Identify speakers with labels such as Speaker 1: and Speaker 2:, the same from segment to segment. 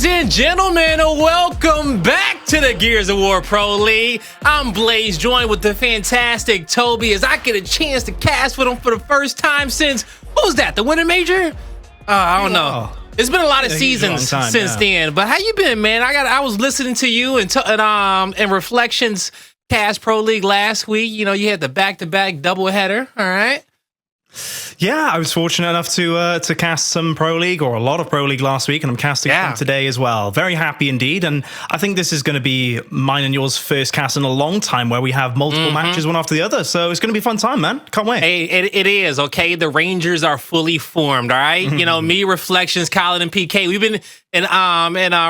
Speaker 1: Ladies and gentlemen, welcome back to the Gears of War Pro League. I'm Blaze, joined with the fantastic Toby as I get a chance to cast with him for the first time since, what was that, the Winter Major? I don't know. It's been a lot of seasons since then, but how you been, man? I was listening to you and Reflections cast Pro League last week. You know, you had the back-to-back doubleheader, all right?
Speaker 2: Yeah, I was fortunate enough to cast some Pro League, or a lot of Pro League last week, and I'm casting some today as well. Very happy indeed, and I think this is going to be mine and yours first cast in a long time where we have multiple matches one after the other, so it's going to be a fun time, man. Can't wait.
Speaker 1: Hey, it is, okay? The Rangers are fully formed, all right? You know, me, Reflections, Colin, and PK, we've been in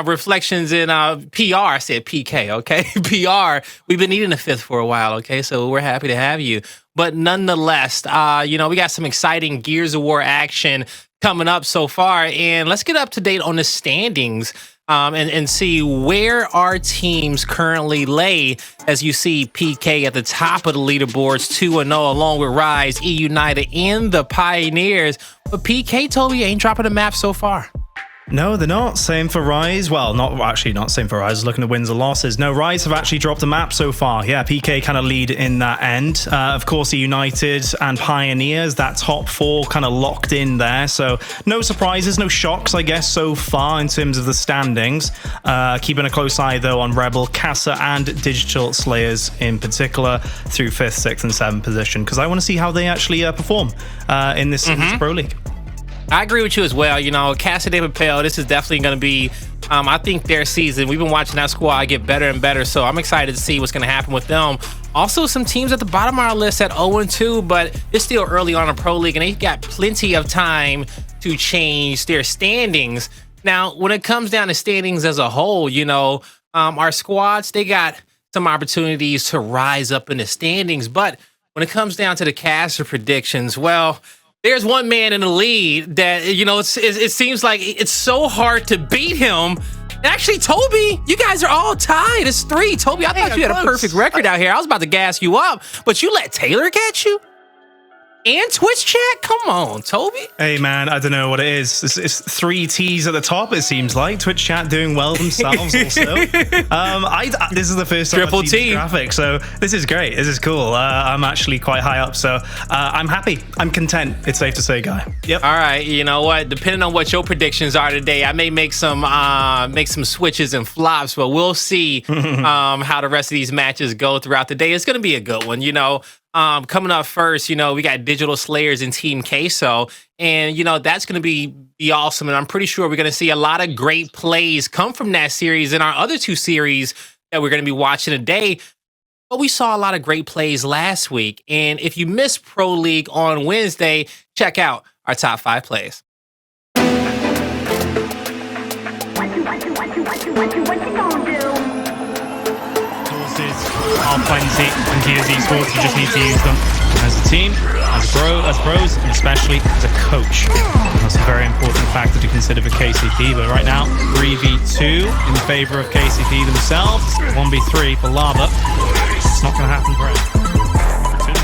Speaker 1: Reflections in PR, I said PK, okay? PR, we've been needing a fifth for a while, okay? So we're happy to have you. But nonetheless, you know, we got some exciting Gears of War action coming up so far. And let's get up to date on the standings and see where our teams currently lay. As you see PK at the top of the leaderboards, 2-0, along with Rise, E United, and the Pioneers. But PK, Toby, ain't dropping the map so far.
Speaker 2: No, they're not. Same for Rise. Well, not same for Rise. Looking at wins and losses. No, Rise have actually dropped a map so far. Yeah, PK kind of lead in that end. Of course, United and Pioneers, that top four kind of locked in there. So no surprises, no shocks, I guess, so far in terms of the standings. Keeping a close eye, though, on Rebel, Casa, and Digital Slayers in particular through 5th, 6th, and 7th position, because I want to see how they actually perform in this Pro League.
Speaker 1: I agree with you as well. You know, Casa de Papel, this is definitely going to be, I think, their season. We've been watching that squad get better and better, so I'm excited to see what's going to happen with them. Also, some teams at the bottom of our list at 0-2, but it's still early on in Pro League, and they've got plenty of time to change their standings. Now, when it comes down to standings as a whole, you know, our squads, they got some opportunities to rise up in the standings, but when it comes down to the caster predictions, well, there's one man in the lead that, you know, it seems like it's so hard to beat him. Actually, Toby, you guys are all tied. It's 3. Toby, I thought you had a perfect record out here. I was about to gas you up, but you let Taylor catch you? And Twitch chat? Come on, Toby.
Speaker 2: Hey, man, I don't know what it is. It's 3 T's at the top, it seems like. Twitch chat doing well themselves also. This is the first time I've seen this graphic, so this is great. This is cool. I'm actually quite high up, so I'm happy. I'm content, it's safe to say, Guy. Yep.
Speaker 1: All right, you know what? Depending on what your predictions are today, I may make some switches and flops, but we'll see how the rest of these matches go throughout the day. It's going to be a good one, you know. Coming up first, you know, we got Digital Slayers and Team Queso, and you know that's going to be awesome. And I'm pretty sure we're going to see a lot of great plays come from that series and our other 2 series that we're going to be watching today. But we saw a lot of great plays last week, and if you missed Pro League on Wednesday, check out our top 5 plays.
Speaker 3: What you gonna do?
Speaker 4: Are plenty and Gears esports, you just need to use them as a team, as pros, and especially as a coach. That's a very important factor to consider for KCP, but right now 3v2 in favor of KCP themselves, 1v3 for Lava. It's not going to happen for him.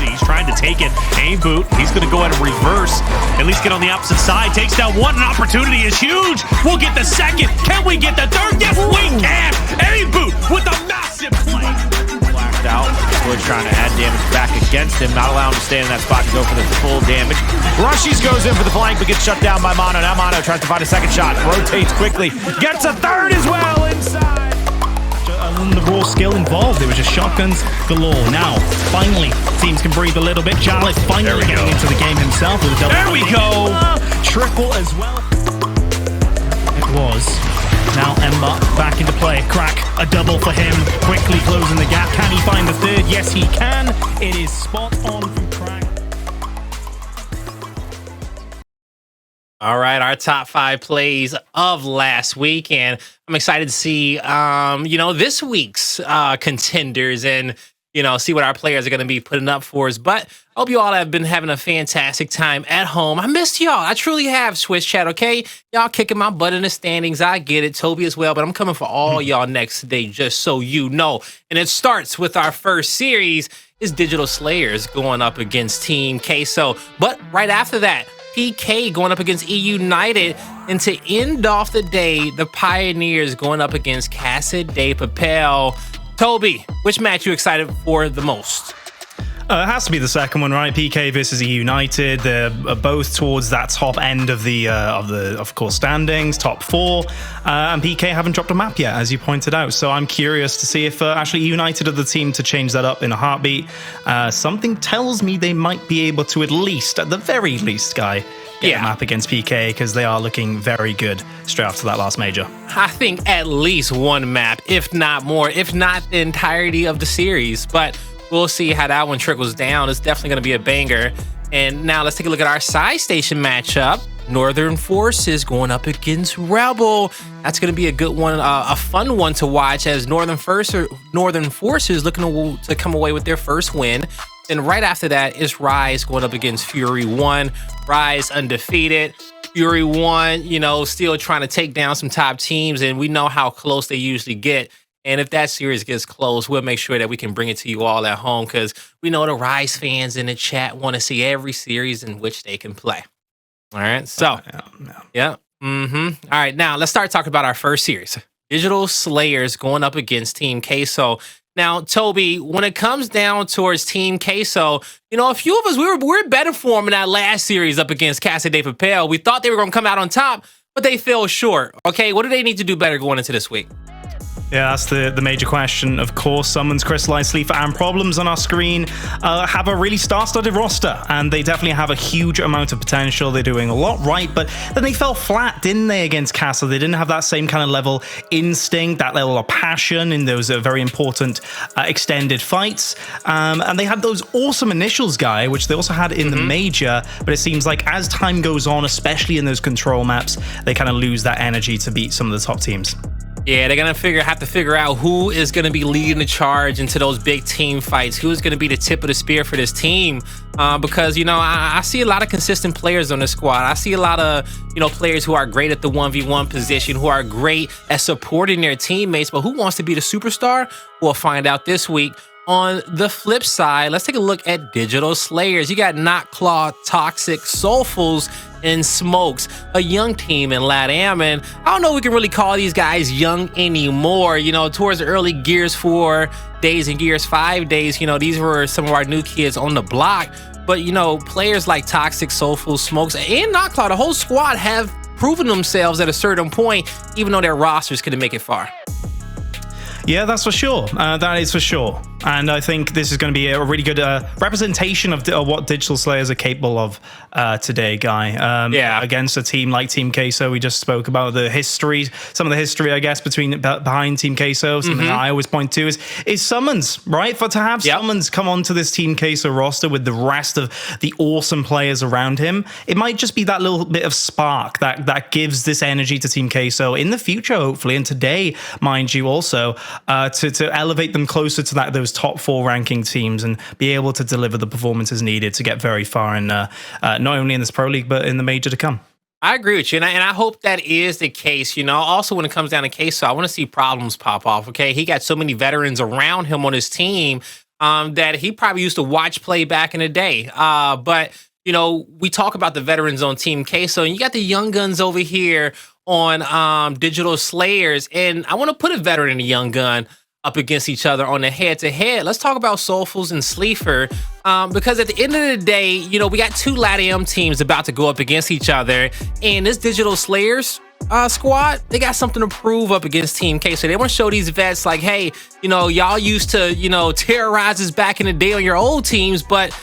Speaker 5: He's trying to take it. Aim boot. He's going to go ahead and reverse. At least get on the opposite side. Takes down one. An opportunity is huge. We'll get the second. Can we get the third? Yes, we can. Aim boot with a massive play. Blacked out. We're trying to add damage back against him. Not allowing him to stay in that spot to go for the full damage. Rushies goes in for the flank, but gets shut down by Mono. Now Mono tries to find a second shot. Rotates quickly. Gets a third as well inside.
Speaker 4: The raw skill involved, it was just shotguns galore. Now, finally, teams can breathe a little bit. Jarlath finally getting into the game himself with a double.
Speaker 5: There we go!
Speaker 4: Triple as well. It was. Now Ember back into play. Crack, a double for him. Quickly closing the gap. Can he find the third? Yes, he can. It is spot on from Crack.
Speaker 1: All right, our top 5 plays of last week, and I'm excited to see, you know, this week's contenders and, you know, see what our players are going to be putting up for us. But I hope you all have been having a fantastic time at home. I missed y'all. I truly have, Swiss chat, okay? Y'all kicking my butt in the standings. I get it. Toby as well, but I'm coming for all y'all next day, just so you know. And it starts with our first series is Digital Slayers going up against Team Queso. But right after that, PK going up against E United. And to end off the day, the Pioneers going up against Casa de Papel. Toby, which match you excited for the most?
Speaker 2: It has to be the second one, right? PK versus E United. They're both towards that top end of the of course standings, top 4. And PK haven't dropped a map yet, as you pointed out. So I'm curious to see if actually E United are the team to change that up in a heartbeat. Something tells me they might be able to at the very least, get a map against PK, because they are looking very good straight after that last major.
Speaker 1: I think at least one map, if not more, if not the entirety of the series. But we'll see how that one trickles down. It's definitely going to be a banger. And now let's take a look at our side station matchup. Northern Forces going up against Rebel. That's going to be a good one, a fun one to watch, as Northern Forces looking to come away with their first win. And right after that is Rise going up against Fury 1. Rise undefeated. Fury 1, still trying to take down some top teams, and we know how close they usually get. And if that series gets close, we'll make sure that we can bring it to you all at home, because we know the Rise fans in the chat want to see every series in which they can play. All right, so, yeah. All right, now let's start talking about our first series. Digital Slayers going up against Team Queso. Now, Toby, when it comes down towards Team Queso, a few of us, we were better form in that last series up against Casa de Papel. We thought they were going to come out on top, but they fell short. Okay, what do they need to do better going into this week?
Speaker 2: Yeah, that's the major question. Of course, SuMuNs, Cristalize, Sleeafer, and Problems on our screen have a really star-studded roster, and they definitely have a huge amount of potential. They're doing a lot right, but then they fell flat, didn't they, against Casa? They didn't have that same kind of level instinct, that level of passion in those very important extended fights. And they had those awesome initials, which they also had in the major, but it seems like as time goes on, especially in those control maps, they kind of lose that energy to beat some of the top teams.
Speaker 1: Yeah, they're gonna have to figure out who is gonna be leading the charge into those big team fights. Who's gonna be the tip of the spear for this team? Because I see a lot of consistent players on this squad. I see a lot of players who are great at the 1v1 position, who are great at supporting their teammates. But who wants to be the superstar? We'll find out this week. On the flip side, let's take a look at Digital Slayers. You got Notclaw, Toxiq, Sulfuss, and Smokz, a young team in LATAM. And I don't know if we can really call these guys young anymore. Towards the early Gears 4 days and Gears 5 days, these were some of our new kids on the block. But, players like Toxiq, Sulfuss, Smokz, and Notclaw, the whole squad have proven themselves at a certain point, even though their rosters couldn't make it far.
Speaker 2: Yeah, that's for sure. That is for sure. And I think this is going to be a really good representation of what Digital Slayers are capable of today, Guy. Against a team like Team Queso. We just spoke about the history, some of the history, I guess, behind Team Queso. Something that I always point to is SuMuNs, right? To have SuMuNs come onto this Team Queso roster with the rest of the awesome players around him, it might just be that little bit of spark that gives this energy to Team Queso in the future, hopefully, and today, mind you, also to elevate them closer to those top 4 ranking teams and be able to deliver the performances needed to get very far in not only in this Pro League but in the major to come.
Speaker 1: I agree with you, and I hope that is the case. Also when it comes down to Queso, I want to see Problems pop off. Okay, he got so many veterans around him on his team that he probably used to watch play back in the day. But we talk about the veterans on Team Queso, and you got the young guns over here on Digital Slayers, and I want to put a veteran and a young gun up against each other on the head-to-head. Let's talk about Sulfuss and Sleeafer, because at the end of the day, we got 2 LATAM teams about to go up against each other, and this Digital Slayers squad, they got something to prove up against Team K. So they want to show these vets like, hey, y'all used to, terrorize us back in the day on your old teams, but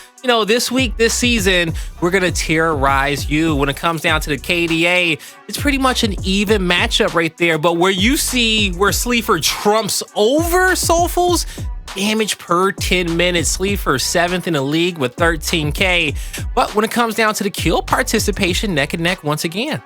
Speaker 1: this week, this season, we're going to terrorize you. When it comes down to the KDA, it's pretty much an even matchup right there. But where you see where Sleeafer trumps over Sulfuss, damage per 10 minutes, Sleeafer 7th in the league with 13K. But when it comes down to the kill participation, neck and neck once again.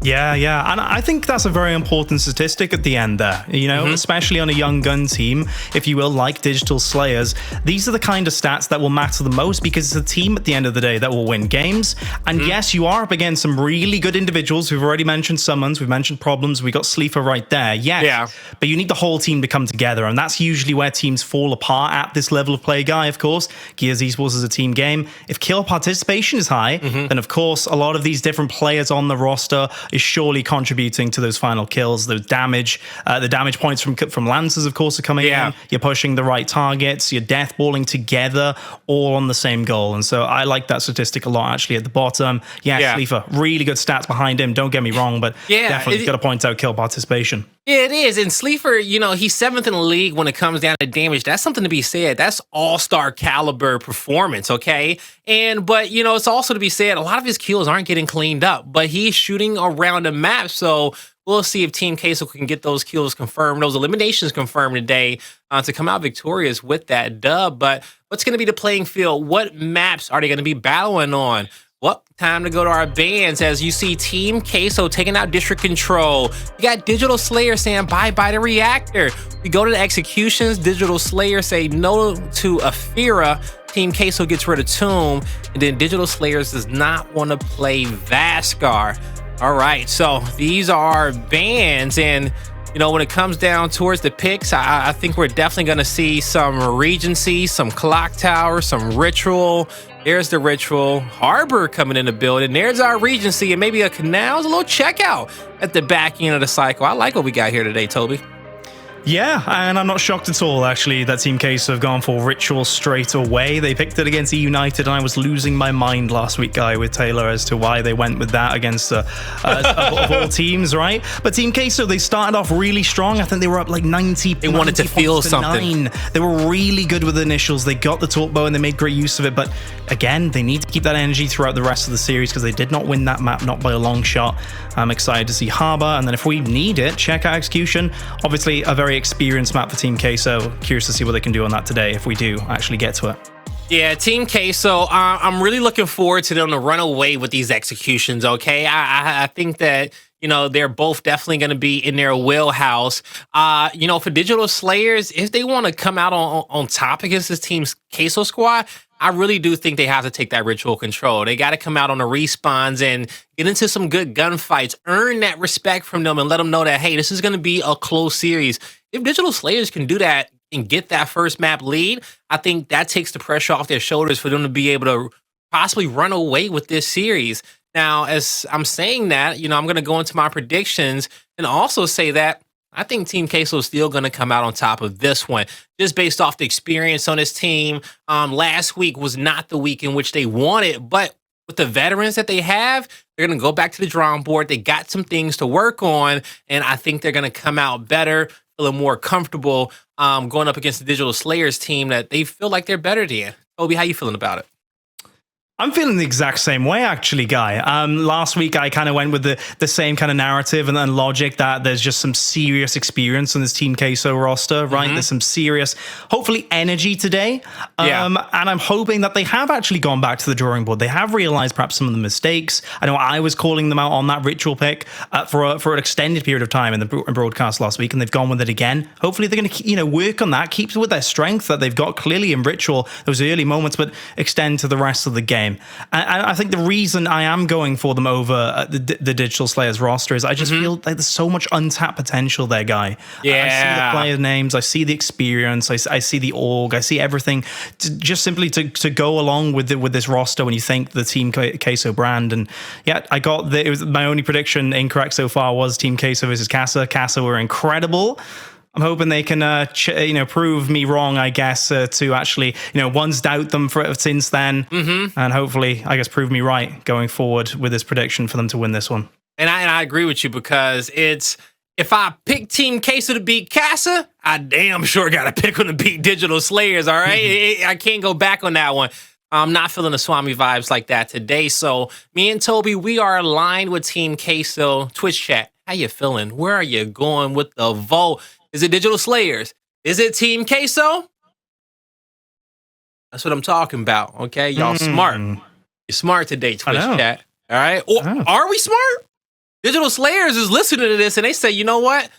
Speaker 2: Yeah, yeah. And I think that's a very important statistic at the end there, you know, especially on a young gun team, if you will, like Digital Slayers. These are the kind of stats that will matter the most because it's a team at the end of the day that will win games. And yes, you are up against some really good individuals. We've already mentioned SuMuNs, we've mentioned Problems, we got Sleeafer right there. Yes,
Speaker 1: Yeah.
Speaker 2: but you need the whole team to come together. And that's usually where teams fall apart at this level of play, Guy, of course. Gears Esports is a team game. If kill participation is high, then of course, a lot of these different players on the roster is surely contributing to those final kills, those damage. The damage points from Lancers, of course, are coming in. You're pushing the right targets. You're deathballing together, all on the same goal. And so I like that statistic a lot, actually, at the bottom. Yeah, Sleeafer, really good stats behind him. Don't get me wrong, but definitely got to point out kill participation.
Speaker 1: Yeah, it is. And Sleeafer, you know, he's 7th in the league when it comes down to damage. That's something to be said. That's all-star caliber performance, okay? But, you know, it's also to be said, a lot of his kills aren't getting cleaned up, but he's shooting around the map. So we'll see if Team Queso can get those kills confirmed, those eliminations confirmed today to come out victorious with that dub. But what's going to be the playing field? What maps are they going to be battling on? Well, time to go to our bans as you see Team Queso taking out District Control. You got Digital Slayer saying bye-bye to Reactor. We go to the executions. Digital Slayer say no to Afira. Team Queso gets rid of Tomb. And then Digital Slayers does not want to play Vaskar. All right, so these are bans. And, you know, when it comes down towards the picks, I think we're definitely going to see some Regency, some Clocktower, some Ritual. There's the Ritual. Harbor coming in the building. There's our Regency and maybe a Canals, a little checkout at the back end of the cycle. I like what we got here today, Toby.
Speaker 2: Yeah, and I'm not shocked at all, actually, that Team Queso have gone for Ritual straight away. They picked it against United, and I was losing my mind last week, Guy, with Taylor as to why they went with that against of all teams, right? But Team Queso, they started off really strong. I think they were up like 90.
Speaker 1: They wanted to feel something.
Speaker 2: 9. They were really good with initials. They got the talk bow and they made great use of it. But again, they need to keep that energy throughout the rest of the series because they did not win that map, not by a long shot. I'm excited to see Harbor, and then if we need it, check out Execution. Obviously, a very experienced map for Team Queso. Curious to see what they can do on that today if we do actually get to it.
Speaker 1: Yeah, Team Queso, I'm really looking forward to them to run away with these executions, okay? I think that, you know, they're both definitely going to be in their wheelhouse. You know, for Digital Slayers, if they want to come out on top against this Team's Queso squad, I really do think they have to take that Ritual control. They got to come out on the respawns and get into some good gunfights, earn that respect from them and let them know that, hey, this is going to be a close series. If Digital Slayers can do that and get that first map lead, I think that takes the pressure off their shoulders for them to be able to possibly run away with this series. Now, as I'm saying that, you know, I'm going to go into my predictions and also say that I think Team Queso is still going to come out on top of this one, just based off the experience on this team. Last week was not the week in which they wanted, but with the veterans that they have, they're going to go back to the drawing board. They got some things to work on, and I think they're going to come out better, feeling more comfortable going up against the Digital Slayers team that they feel like they're better than. Toby, how you feeling about it?
Speaker 2: I'm feeling the exact same way, actually, Guy. Last week, I kind of went with the same kind of narrative and then logic that there's just some serious experience on this Team Queso roster, right? There's some serious, hopefully, energy today. And I'm hoping that they have actually gone back to the drawing board. They have realized perhaps some of the mistakes. I know I was calling them out on that Ritual pick for an extended period of time in the broadcast last week, and they've gone with it again. Hopefully, they're going to work on that, keep with their strength that they've got clearly in Ritual, those early moments, but extend to the rest of the game. And I think the reason I am going for them over the Digital Slayers roster is I just feel like there's so much untapped potential there, Guy.
Speaker 1: Yeah.
Speaker 2: I see the player names, I see the experience, I see the org, I see everything just simply to go along with this roster when you think the Team Queso brand. And yeah, it was my only prediction incorrect so far was Team Queso versus Casa. Casa were incredible. I'm hoping they can, prove me wrong, I guess, to actually, once doubt them since then. And hopefully, I guess, prove me right going forward with this prediction for them to win this one.
Speaker 1: And I agree with you because if I pick Team Queso to beat Casa, I damn sure got to pick them to beat Digital Slayers, all right? I can't go back on that one. I'm not feeling the Swami vibes like that today. So me and Toby, we are aligned with Team Queso. Twitch chat, how you feeling? Where are you going with the vote? Is it Digital Slayers? Is it Team Queso? That's what I'm talking about, okay? Y'all smart. You're smart today, Twitch chat. All right? Or, are we smart? Digital Slayers is listening to this and they say, you know what?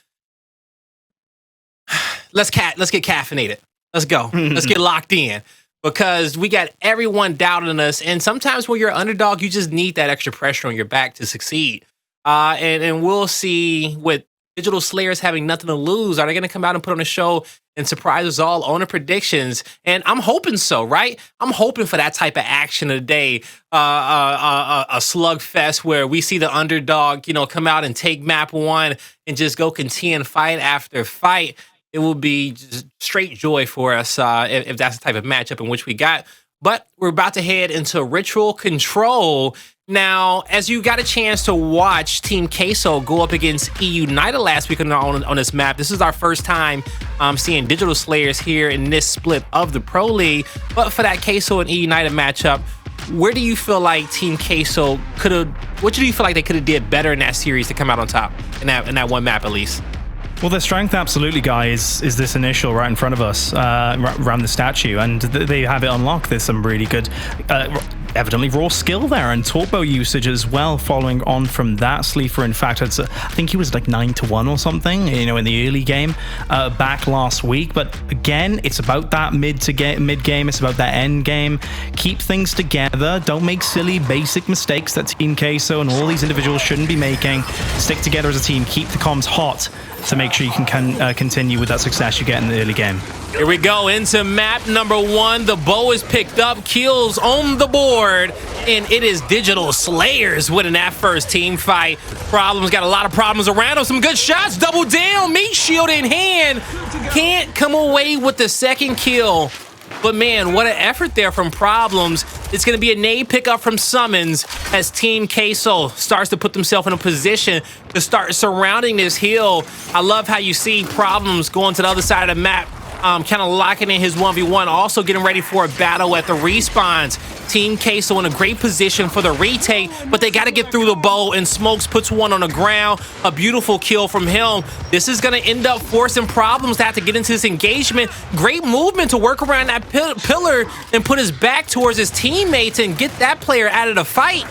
Speaker 1: Let's get caffeinated. Let's go. Let's get locked in. Because we got everyone doubting us. And sometimes when you're an underdog, you just need that extra pressure on your back to succeed. And we'll see with Digital Slayers having nothing to lose. Are they going to come out and put on a show and surprise us all on the predictions? And I'm hoping so, right? I'm hoping for that type of action today. A slugfest where we see the underdog, come out and take map 1 and just go contend fight after fight. It will be just straight joy for us if that's the type of matchup in which we got. But we're about to head into Ritual Control. Now, as you got a chance to watch Team Queso go up against E United last week on this map, this is our first time seeing Digital Slayers here in this split of the Pro League. But for that Queso and E United matchup, where do you feel like Team Queso what do you feel like they could have did better in that series to come out on top in that one map at least?
Speaker 2: Well, their strength absolutely, guys, is this initial right in front of us, around the statue, and they have it unlocked. There's some really good, evidently raw skill there, and turbo usage as well, following on from that. Sleeafer, in fact, I think he was like 9-1 or something, in the early game back last week. But again, it's about that mid game, it's about that end game. Keep things together, don't make silly basic mistakes that Team Queso and all these individuals shouldn't be making. Stick together as a team, keep the comms hot to make sure you can continue with that success you get in the early game.
Speaker 1: Here we go into map number 1. The bow is picked up, kills on the board, and it is Digital Slayers winning that first team fight. Problems, got a lot of problems around him. Some good shots, double down, meat shield in hand. Can't come away with the second kill. But man, what an effort there from Problems. It's going to be a nade pickup from SuMuNs as Team Queso starts to put themselves in a position to start surrounding this hill. I love how you see Problems going to the other side of the map, kind of locking in his 1v1, also getting ready for a battle at the respawns. Team Queso in a great position for the retake, but they got to get through the bow, and Smokz puts one on the ground. A beautiful kill from him. This is going to end up forcing Problems to have to get into this engagement. Great movement to work around that pillar and put his back towards his teammates and get that player out of the fight.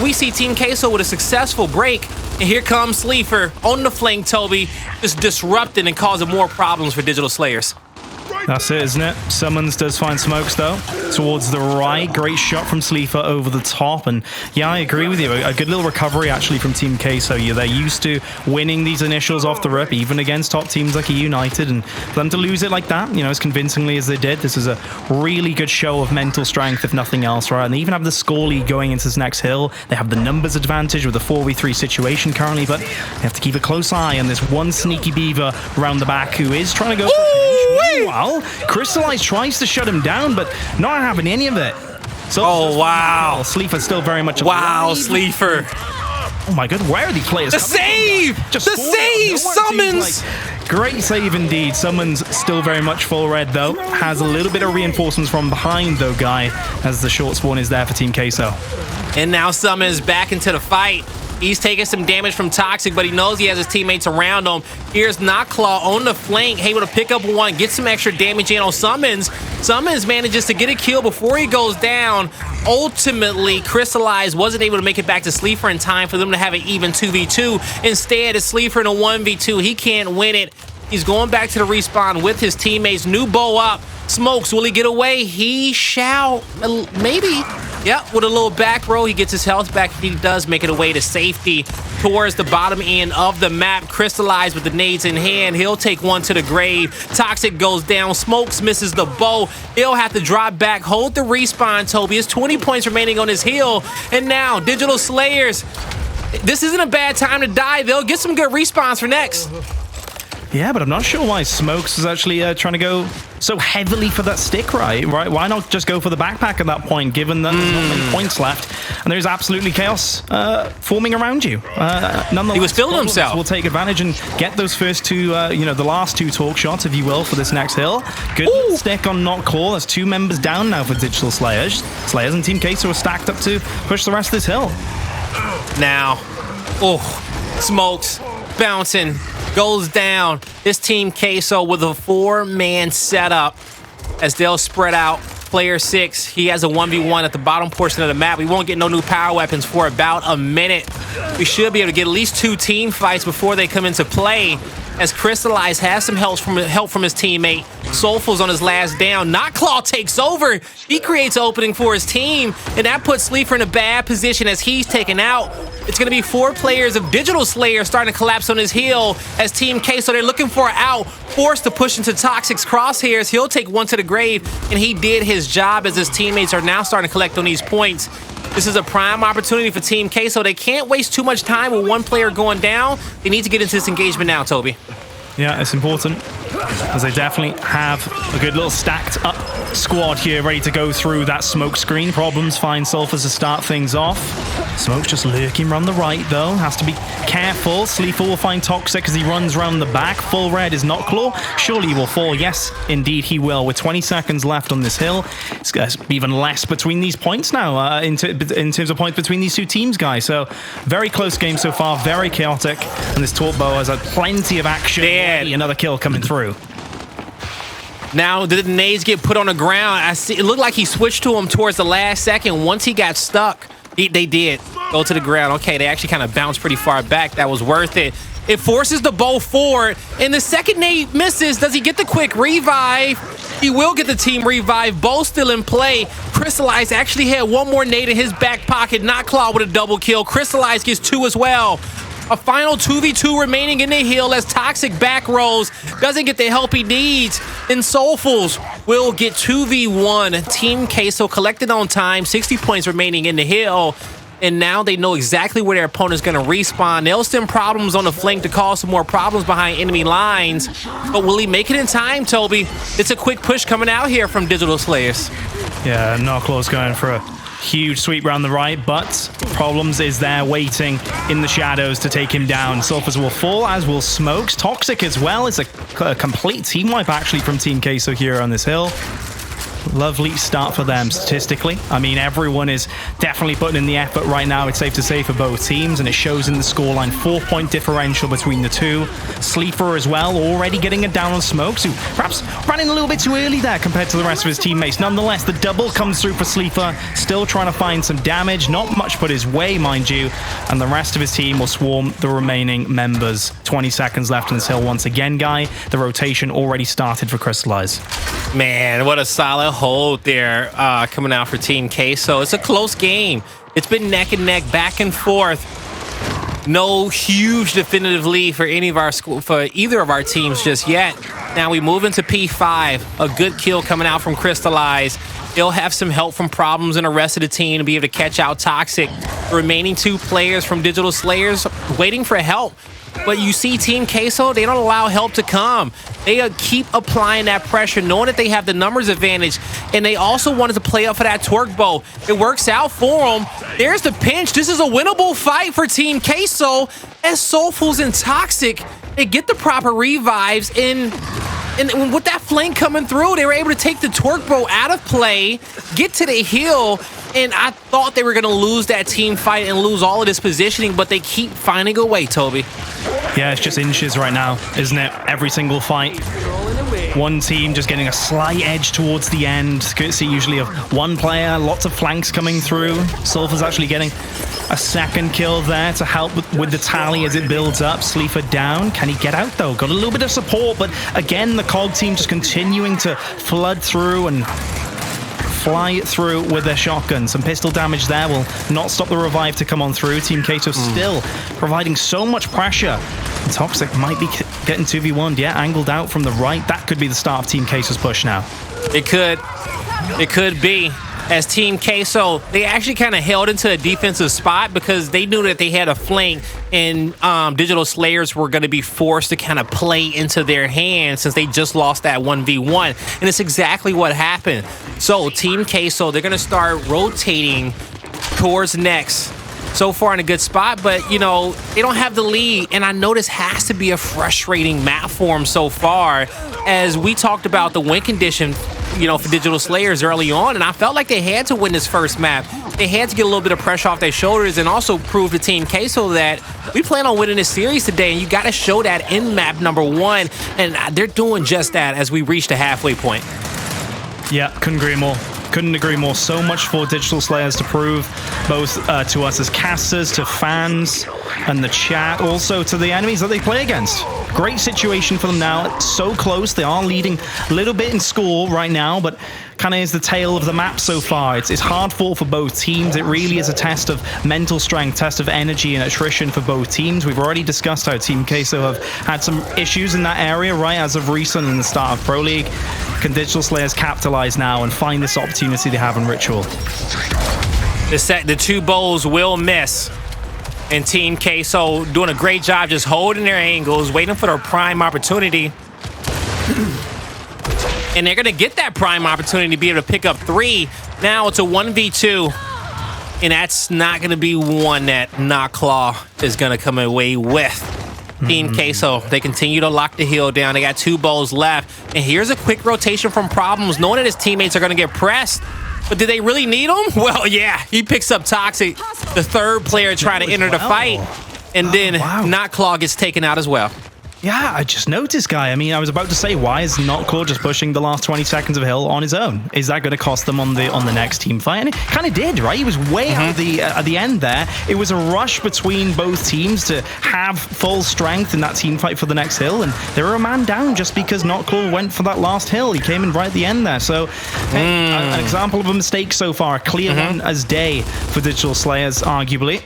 Speaker 1: We see Team Queso with a successful break, and here comes Sleeafer on the flank, Toby, just disrupting and causing more problems for Digital Slayers.
Speaker 2: That's it, isn't it? SuMuNs does find Smokz, though, towards the right. Great shot from Sleeafer over the top. And yeah, I agree with you. A good little recovery, actually, from Team Queso. They're used to winning these initials off the rip, even against top teams like E United. And for them to lose it like that, as convincingly as they did, this is a really good show of mental strength, if nothing else, right? And they even have the score lead going into this next hill. They have the numbers advantage with the 4v3 situation currently, but they have to keep a close eye on this one sneaky beaver around the back who is trying to go for Meanwhile, Cristalize tries to shut him down, but not having any of it. So,
Speaker 1: oh, wow.
Speaker 2: Sleeafer's still very much
Speaker 1: wow, Sleeafer.
Speaker 2: Oh my god, where are these players?
Speaker 1: The save! The save! SuMuNs!
Speaker 2: Like, great save indeed. SuMuNs still very much full red, though. Has a little bit of reinforcements from behind, though, Guy, as the short spawn is there for Team Queso.
Speaker 1: And now SuMuNs back into the fight. He's taking some damage from Toxiq, but he knows he has his teammates around him. Here's Notclaw on the flank, able to pick up one, get some extra damage in on SuMuNs. SuMuNs manages to get a kill before he goes down. Ultimately, Cristalize wasn't able to make it back to Sleeafer in time for them to have an even 2v2. Instead, it's Sleeafer in a 1v2. He can't win it. He's going back to the respawn with his teammates. New bow up. Smokz, will he get away? He shall. Maybe. Yep, with a little back row, he gets his health back. He does make it away to safety towards the bottom end of the map. Cristalize with the nades in hand. He'll take one to the grave. Toxiq goes down. Smokz misses the bow. He'll have to drop back, hold the respawn, Toby. It's 20 points remaining on his heal. And now, Digital Slayers. This isn't a bad time to die. They'll get some good respawns for next.
Speaker 2: Yeah, but I'm not sure why Smokz is actually trying to go so heavily for that stick, right? Why not just go for the backpack at that point, given that there's not many points left, and there's absolutely chaos forming around you. Nonetheless,
Speaker 1: he was feeling himself.
Speaker 2: We'll take advantage and get those first two, the last two talk shots, if you will, for this next hill. Good stick on Notclaw. There's two members down now for Digital Slayers. Slayers and Team Queso are stacked up to push the rest of this hill.
Speaker 1: Now, Smokz bouncing. Goes down. This Team Queso with a 4-man setup as they'll spread out Player 6, he has a 1v1 at the bottom portion of the map. We won't get no new power weapons for about a minute. We should be able to get at least 2 team fights before they come into play, as Cristalize has some help from his teammate. Sulfuss on his last down. Notclaw takes over. He creates an opening for his team, and that puts Sleeafer in a bad position as he's taken out. It's going to be 4 players of Digital Slayer starting to collapse on his heel as Team Queso, they're looking for an out, forced to push into Toxiq's crosshairs. He'll take one to the grave, and he did his job as his teammates are now starting to collect on these points. This is a prime opportunity for Team Queso. They can't waste too much time with one player going down. They need to get into this engagement now, Toby.
Speaker 2: Yeah, it's important, as they definitely have a good little stacked up squad here ready to go through that smoke screen. Problems find Sulfuss to start things off. Smokz just lurking around the right, though. Has to be careful. Sleeafer will find Toxiq as he runs around the back. Full red is Notclaw. Surely he will fall. Yes, indeed he will. With 20 seconds left on this hill, it's even less between these points now, in terms of points between these 2 teams, guys. So, very close game so far. Very chaotic. And this Torpo has had plenty of action. Another kill coming through.
Speaker 1: Now the nades get put on the ground. I see. It looked like he switched to him towards the last second. Once he got stuck, they did go to the ground. Okay, they actually kind of bounced pretty far back. That was worth it. It forces the bow forward, and the second nade misses. Does he get the quick revive? He will get the team revive. Bow still in play. Cristalize actually had one more nade in his back pocket. Notclaw with a double kill. Cristalize gets 2 as well. A final 2v2 remaining in the hill as Toxiq back rolls, doesn't get the help he needs, and Sulfuss will get 2v1. Team Queso collected on time, 60 points remaining in the hill, and now they know exactly where their opponent's going to respawn. They'll stem problems on the flank to cause some more problems behind enemy lines, but will he make it in time, Toby? It's a quick push coming out here from Digital Slayers.
Speaker 2: Yeah, Notclaw's going for a huge sweep around the right, but Problems is there waiting in the shadows to take him down. Sulfuss will fall, as will Smokz. Toxiq as well. It's a complete team wipe actually from Team Queso here on this hill. Lovely start for them statistically. I mean, everyone is definitely putting in the effort right now, it's safe to say, for both teams, and it shows in the scoreline. 4-point differential between the two. Sleeafer as well, already getting it down on Smokz, who perhaps ran in a little bit too early there compared to the rest of his teammates. Nonetheless, the double comes through for Sleeafer, still trying to find some damage. Not much put his way, mind you, and the rest of his team will swarm the remaining members. 20 seconds left on this hill once again, Guy. The rotation already started for Cristalize.
Speaker 1: Man, what a solid hold there coming out for Team Queso. It's a close game. It's been neck and neck, back and forth. No huge definitive lead for either of our teams just yet. Now we move into P5. A good kill coming out from Cristalize. They'll have some help from Problems and the rest of the team to be able to catch out Toxiq. The remaining two players from Digital Slayers waiting for help. But you see Team Queso, they don't allow help to come. They keep applying that pressure, knowing that they have the numbers advantage. And they also wanted to play up for that torque bow. It works out for them. There's the pinch. This is a winnable fight for Team Queso. As Sulfuss and Toxiq, they get the proper revives. And with that flank coming through, they were able to take the torque bow out of play, get to the hill. And I thought they were going to lose that team fight and lose all of this positioning, but they keep finding a way, Toby.
Speaker 2: Yeah, it's just inches right now, isn't it? Every single fight. One team just getting a slight edge towards the end. Courtesy usually of one player, lots of flanks coming through. Sulfuss actually getting a second kill there to help with the tally as it builds up. Sleeafer down. Can he get out, though? Got a little bit of support, but again, the COG team just continuing to flood through and fly through with their shotgun. Some pistol damage there will not stop the revive to come on through. Team Queso still providing so much pressure. And Toxiq might be getting 2v1'd. Yeah, angled out from the right. That could be the start of Team Queso's push now.
Speaker 1: It could. It could be. As Team Queso, they actually kind of held into a defensive spot because they knew that they had a flank, and Digital Slayers were going to be forced to kind of play into their hands since they just lost that 1v1. And it's exactly what happened. So Team Queso, they're going to start rotating towards next. So far in a good spot, but, you know, they don't have the lead. And I know this has to be a frustrating map for them so far, as we talked about the win condition, you know, for Digital Slayers early on, and I felt like they had to win this first map. They had to get a little bit of pressure off their shoulders and also prove to Team Queso that we plan on winning this series today, and you got to show that in map number 1, and they're doing just that as we reach the halfway point.
Speaker 2: Yeah, couldn't agree more. Couldn't agree more. So much for Digital Slayers to prove, both to us as casters, to fans, and the chat, also to the enemies that they play against. Great situation for them now. So close. They are leading a little bit in score right now, but kind of is the tale of the map so far. It's hard fought for both teams. It really is a test of mental strength, test of energy and attrition for both teams. We've already discussed how Team Queso have had some issues in that area, right, as of recent in the start of Pro League. Can Digital Slayers capitalize now and find this opportunity they have in Ritual?
Speaker 1: The two bowls will miss. And Team Queso doing a great job just holding their angles, waiting for their prime opportunity. And they're going to get that prime opportunity to be able to pick up 3. Now it's a 1v2. And that's not going to be one that Notclaw is going to come away with. Team Queso, they continue to lock the hill down. They got 2 bowls left. And here's a quick rotation from Problems, knowing that his teammates are going to get pressed. But did they really need him? Well, yeah. He picks up Toxiq, the third player trying to enter the fight. And then Notclaw gets taken out as well.
Speaker 2: Yeah, I just noticed, Guy. I mean, I was about to say, why is Notclaw just pushing the last 20 seconds of hill on his own? Is that going to cost them on the next team fight? And it kind of did, right? He was way out at the end there. It was a rush between both teams to have full strength in that team fight for the next hill, and they were a man down just because Notclaw went for that last hill. He came in right at the end there. So, an example of a mistake so far. A clear one as day for Digital Slayers, arguably.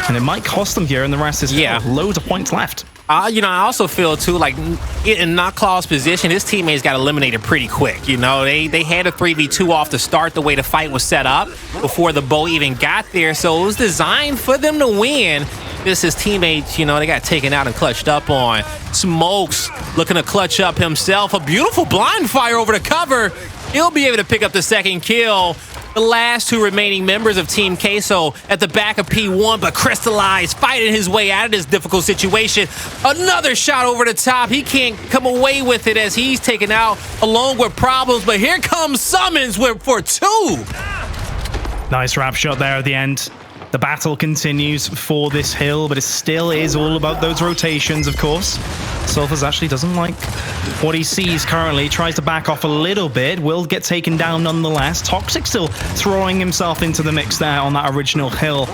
Speaker 2: And it might cost them here in the rest of this hill. Loads of points left.
Speaker 1: You know, I also feel, too, like, in Notclaw's position, his teammates got eliminated pretty quick. You know, they had a 3v2 off to start the way the fight was set up before the bow even got there. So it was designed for them to win. Just his teammates, you know, they got taken out and clutched up on. Smokz looking to clutch up himself. A beautiful blind fire over the cover. He'll be able to pick up the second kill. The last 2 remaining members of Team Queso at the back of P1, but Cristalize fighting his way out of this difficult situation. Another shot over the top. He can't come away with it as he's taken out along with Problems, but here comes SuMuNs for 2.
Speaker 2: Nice wrap shot there at the end. The battle continues for this hill, but it still is all about those rotations, of course. Sulfuss actually doesn't like what he sees currently. Tries to back off a little bit. Will get taken down nonetheless. Toxiq still throwing himself into the mix there on that original hill.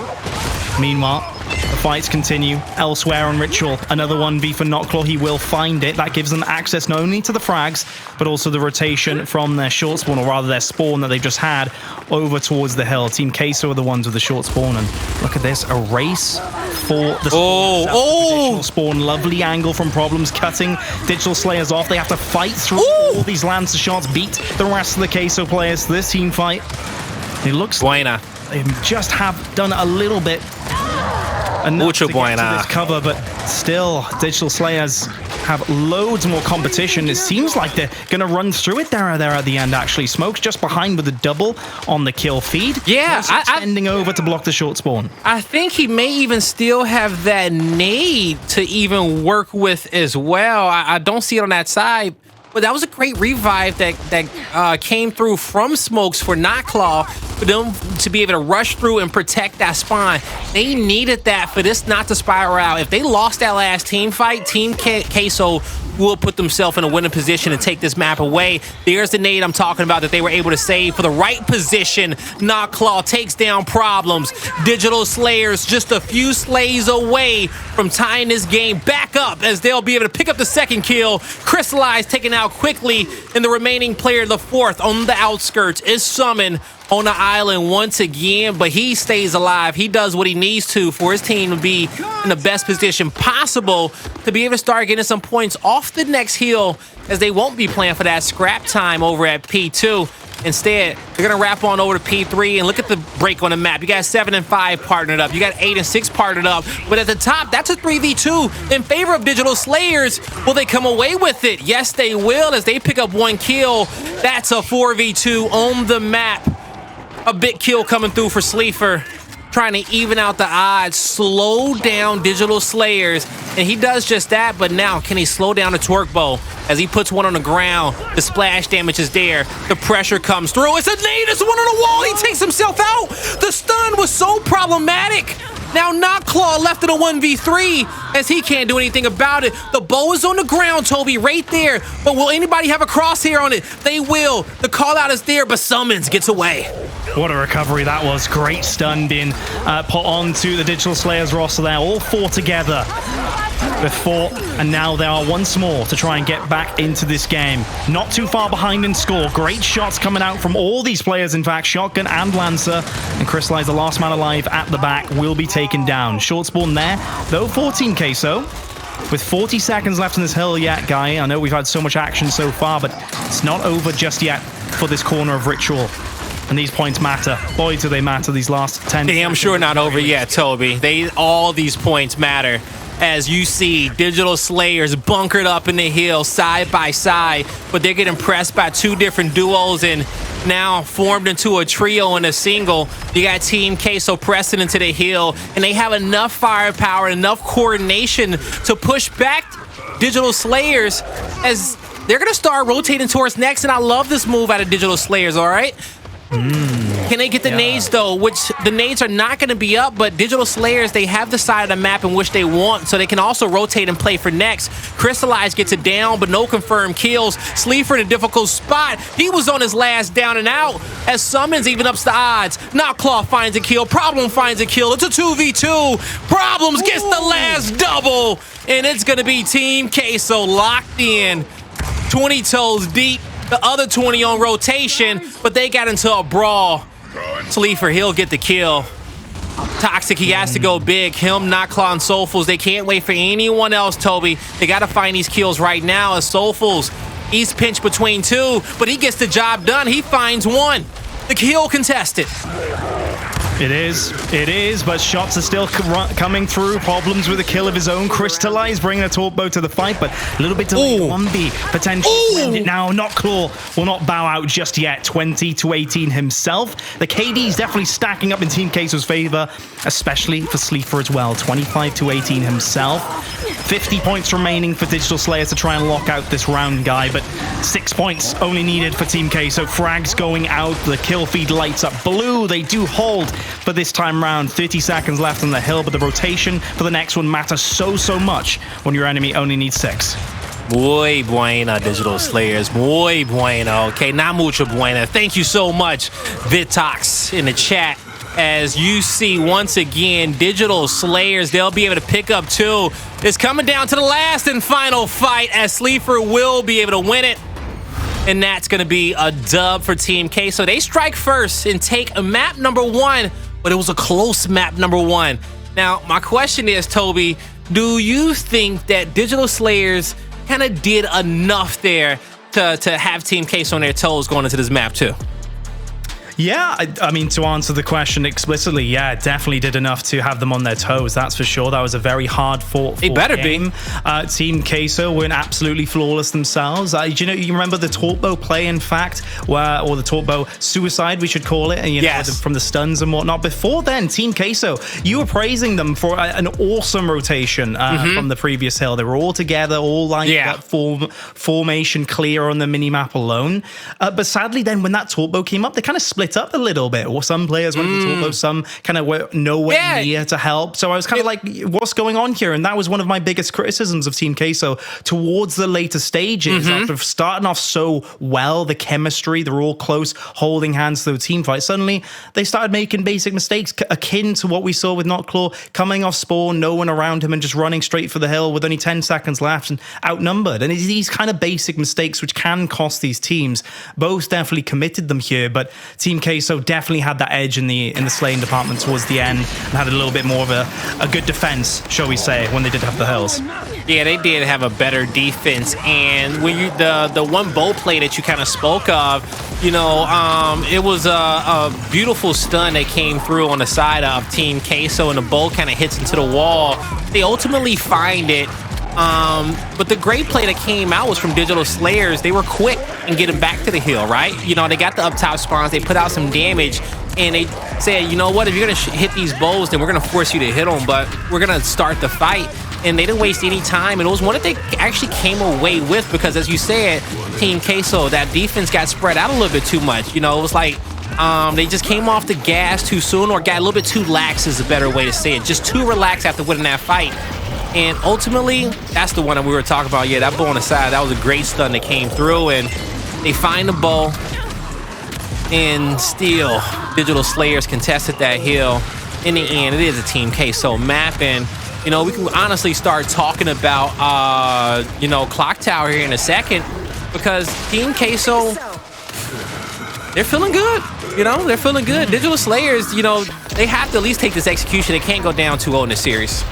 Speaker 2: Meanwhile, the fights continue elsewhere on Ritual. Another 1v for Notclaw. He will find it. That gives them access not only to the frags, but also the rotation from their short spawn, or rather their spawn that they've just had, over towards the hill. Team Queso are the ones with the short spawn. And look at this, a race for the digital spawn. Lovely angle from Problems, cutting Digital Slayers off. They have to fight through all these Lancer shots, beat the rest of the Queso players to this team fight. It looks like they just have done a little bit enough to get to this cover, but still, Digital Slayers have loads more competition. It seems like they're going to run through it there at the end, actually. Smokz just behind with a double on the kill feed.
Speaker 1: Yeah.
Speaker 2: Extending over to block the short spawn.
Speaker 1: I think he may even still have that nade to even work with as well. I don't see it on that side. But that was a great revive that came through from Smokz for Notclaw, for them to be able to rush through and protect that spawn. They needed that for this not to spiral out. If they lost that last team fight, Team Queso will put themselves in a winning position and take this map away. There's the nade I'm talking about that they were able to save for the right position. Notclaw takes down Problems. Digital Slayers just a few slays away from tying this game back up, as they'll be able to pick up the second kill. Cristalize taken out quickly, and the remaining player, the 4th on the outskirts, is SuMuN on the island once again, but he stays alive. He does what he needs to for his team to be in the best position possible to be able to start getting some points off the next hill, as they won't be playing for that scrap time over at P2. Instead, they're going to wrap on over to P3, and look at the break on the map. You got 7 and 5 partnered up. You got 8 and 6 partnered up. But at the top, that's a 3v2 in favor of Digital Slayers. Will they come away with it? Yes, they will, as they pick up 1 kill. That's a 4v2 on the map. A big kill coming through for Sleeafer, trying to even out the odds, slow down Digital Slayers, and he does just that. But now, can he slow down the twerk bow as he puts one on the ground? The splash damage is there. The pressure comes through. It's a nade. It's one on the wall. He takes himself out. The stun was so problematic. Now Notclaw left in a 1v3 as he can't do anything about it. The bow is on the ground, Toby, right there. But will anybody have a crosshair on it? They will. The call out is there, but SuMuNs gets away.
Speaker 2: What a recovery that was. Great stun being put onto the Digital Slayers roster there. All four together with 4, and now they are once more to try and get back into this game. Not too far behind in score. Great shots coming out from all these players, in fact, Shotgun and Lancer. And Cristalize, the last man alive at the back, will be taken down. Short spawn there, though 14 Queso. With 40 seconds left in this hill yet, Guy. I know we've had so much action so far, but it's not over just yet for this corner of Ritual. And these points matter. Boy, do they matter, these last 10
Speaker 1: Damn sure not over yet, Toby. All these points matter. As you see, Digital Slayers bunkered up in the hill side by side, but they're getting pressed by 2 different duos and now formed into a trio and a single. You got Team Queso pressing into the hill, and they have enough firepower, enough coordination to push back Digital Slayers as they're going to start rotating towards next, and I love this move out of Digital Slayers, all right? Can they get the nades, though? Which the nades are not going to be up, but Digital Slayers, they have the side of the map in which they want, so they can also rotate and play for next. Cristalize gets it down, but no confirmed kills. Sleeafer in a difficult spot. He was on his last down and out as SuMuNs even ups the odds. Notclaw finds a kill. Problem finds a kill. It's a 2v2. Problems gets the last double, and it's going to be Team Queso locked in. 20 toes deep. The other 20 on rotation, but they got into a brawl. Sleeafer, he'll get the kill. Toxiq, he has to go big. Him, Notclaw, and Sulfuss, they can't wait for anyone else, Toby. They got to find these kills right now as Sulfuss, he's pinched between 2, but he gets the job done. He finds 1. The kill contested.
Speaker 2: It is, but shots are still coming through. Problems with the kill of his own. Cristalize bringing a torpedo to the fight, but a little bit delayed. 1B potentially. Now, Notclaw will not bow out just yet. 20-18 himself. The KD is definitely stacking up in Team Queso's favor, especially for Sleeafer as well. 25-18 himself. 50 points remaining for Digital Slayers to try and lock out this round, Guy, but 6 points only needed for Team Queso. Frags going out, the kill feed lights up blue. They do hold, but this time round, 30 seconds left on the hill, but the rotation for the next one matters so much when your enemy only needs 6.
Speaker 1: Muy buena, Digital Slayers. Muy buena. Okay, not mucho buena. Thank you so much, Vitox, in the chat. As you see, once again, Digital Slayers, they'll be able to pick up 2. It's coming down to the last and final fight as Sleeafer will be able to win it. And that's going to be a dub for Team Queso. They strike first and take a map number 1, but it was a close map number 1. Now, my question is, Toby, do you think that Digital Slayers kind of did enough there to have Team Queso on their toes going into this map too?
Speaker 2: Yeah, I mean, to answer the question explicitly, yeah, it definitely did enough to have them on their toes. That's for sure. That was a very hard fought game. Team Queso went absolutely flawless themselves. You remember the torpedo play, in fact, or the torpedo suicide, we should call it, and
Speaker 1: yes,
Speaker 2: from the stuns and whatnot. Before then, Team Queso, you were praising them for an awesome rotation from the previous hill. They were all together, all lined up, formation clear on the mini-map alone. But sadly, then when that torpedo came up, they kind of split up a little bit. Or some players went for torpedo, some kind of were nowhere near to help. So I was kind of like, what's going on here? And that was one of my biggest criticisms of Team Queso towards the later stages. After starting off so well, the chemistry, they're all close, holding hands through a team fight. Suddenly, they started making basic mistakes akin to what we saw with Notclaw, coming off spawn, no one around him, and just running straight for the hill with only 10 seconds left and outnumbered. And it's these kind of basic mistakes which can cost these teams. Both definitely committed them here, but Team Queso definitely had that edge in the slaying department towards the end and had a little bit more of a good defense, shall we say, when they did have the hills.
Speaker 1: Yeah, they did have a better defense, and when the one bow play that you kind of spoke of, it was a beautiful stun that came through on the side of Team Queso, and the bow kind of hits into the wall. They ultimately find it. But the great play that came out was from Digital Slayers. They were quick in getting back to the hill, right? They got the up top spawns, they put out some damage, and they said, you know what, if you're going to hit these bows, then we're going to force you to hit them, but we're going to start the fight. And they didn't waste any time, and it was one that they actually came away with because, as you said, Team Queso, that defense got spread out a little bit too much. It was like They just came off the gas too soon, or got a little bit too lax is a better way to say it. Just too relaxed after winning that fight. And ultimately, that's the one that we were talking about. Yeah, that bow on the side, that was a great stun that came through. And they find the bow. And still, Digital Slayers contested that hill. In the end, it is a Team Queso map. And, you know, we can honestly start talking about, you know, Clocktower here in a second. Because Team Queso, they're feeling good. You know, they're feeling good. Digital Slayers, you know, they have to at least take this execution. They can't go down 2-0 in this series.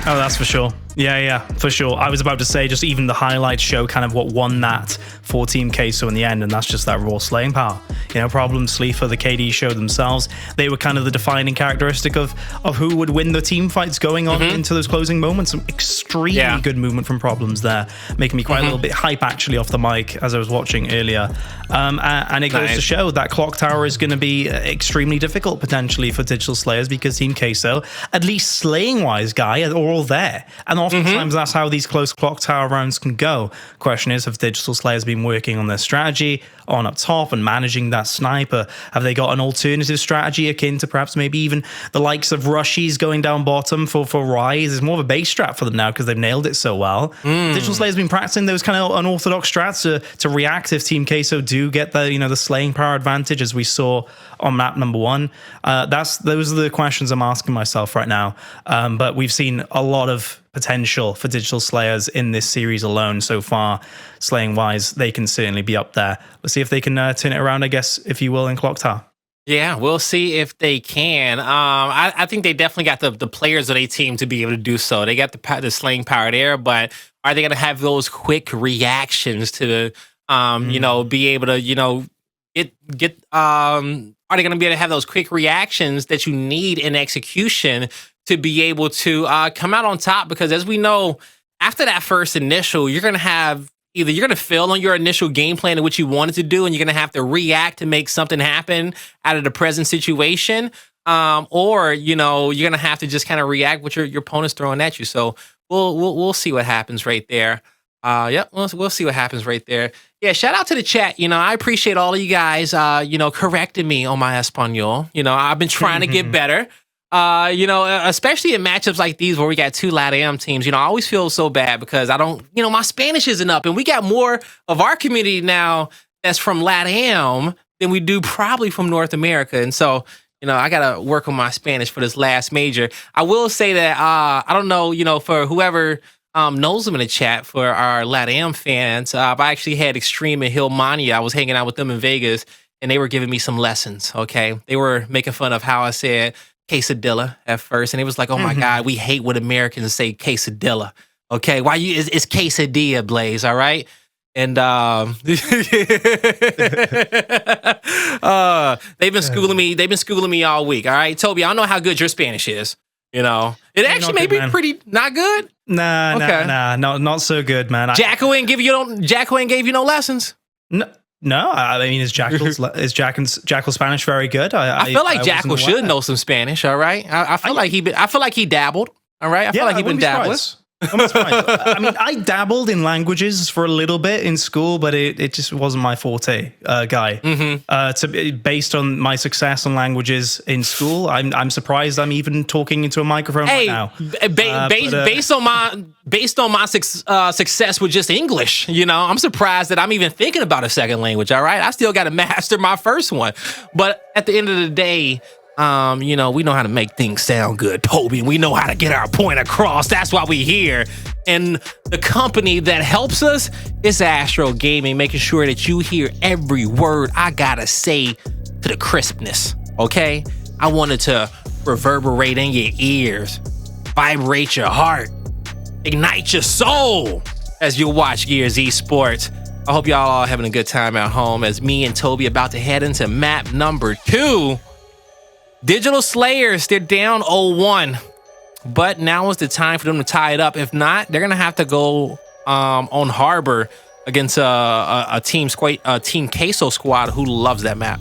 Speaker 2: Oh, that's for sure. Yeah, for sure. I was about to say, just even the highlights show kind of what won that for Team Queso in the end, and that's just that raw slaying power. You know, Problem, Sleeafer, the KD showed themselves. They were kind of the defining characteristic of who would win the team fights going on into those closing moments. Some extremely good movement from Problems there, making me quite a little bit hype actually off the mic as I was watching earlier. And it goes to show that Clocktower is going to be extremely difficult potentially for Digital Slayers because Team Queso, at least slaying-wise, guy, are all there. And oftentimes that's how these close Clocktower rounds can go. Question is, have Digital Slayers been working on their strategy on up top and managing that sniper? Have they got an alternative strategy akin to perhaps maybe even the likes of Rushies going down bottom for Rise? It's more of a base strat for them now because they've nailed it so well. Digital Slayers been practicing those kind of unorthodox strats to react if Team Queso do get the, you know, the slaying power advantage as we saw on map number 1. Those are the questions I'm asking myself right now. But we've seen a lot of potential for Digital Slayers in this series alone so far. Slaying wise, they can certainly be up there. Let's see if they can turn it around, I guess, if you will, in Clocktower.
Speaker 1: Yeah, we'll see if they can. I think they definitely got the players of their team to be able to do so. They got the slaying power there, but are they going to have those quick reactions to, you know, be able to, you know, are they going to be able to have those quick reactions that you need in execution to be able to come out on top? Because as we know, after that first initial, you're going to have either you're going to fail on your initial game plan and what you wanted to do, and you're going to have to react to make something happen out of the present situation, or you know you're going to have to just kind of react what your opponent's throwing at you. So we'll see what happens right there. Yep, we'll see what happens right there. Yeah, shout out to the chat. You know, I appreciate all of you guys, you know, correcting me on my Espanol. You know, I've been trying to get better. You know, especially in matchups like these where we got 2 LATAM teams, you know, I always feel so bad because I don't, you know, my Spanish isn't up, and we got more of our community now that's from LATAM than we do probably from North America. And so, you know, I got to work on my Spanish for this last major. I will say that, I don't know, you know, for whoever knows them in the chat, for our LATAM fans, I actually had Extreme and Hillmania. I was hanging out with them in Vegas, and they were giving me some lessons, okay? They were making fun of how I said quesadilla at first, and it was like, oh my God, we hate when Americans say quesadilla. Okay, why it's quesadilla, Blaze, all right? And they've been schooling me all week, all right? Toby, I don't know how good your Spanish is. You know, it actually may be pretty not good.
Speaker 2: Nah, not so good, man.
Speaker 1: Jacko ain't gave you no lessons.
Speaker 2: No, I mean, is Jackal Spanish very good?
Speaker 1: I feel like Jackal should know some Spanish. All right, I feel like he dabbled. All right, I feel like he's been dabbling.
Speaker 2: I mean, I dabbled in languages for a little bit in school, but it just wasn't my forte, guy. Based on my success on languages in school, I'm surprised I'm even talking into a microphone right now.
Speaker 1: Based on my success with just English, you know, I'm surprised that I'm even thinking about a second language. All right, I still got to master my first one, but at the end of the day, you know, we know how to make things sound good, Toby, and we know how to get our point across. That's why we here. And the company that helps us is Astro Gaming, making sure that you hear every word I gotta say to the crispness, okay? I wanted to reverberate in your ears, vibrate your heart, ignite your soul as you watch Gears Esports. I hope y'all are having a good time at home as me and Toby about to head into map number 2. Digital Slayers, they're down 0-1, but now is the time for them to tie it up. If not, they're gonna have to go on Harbor against a Team Queso squad who loves that map.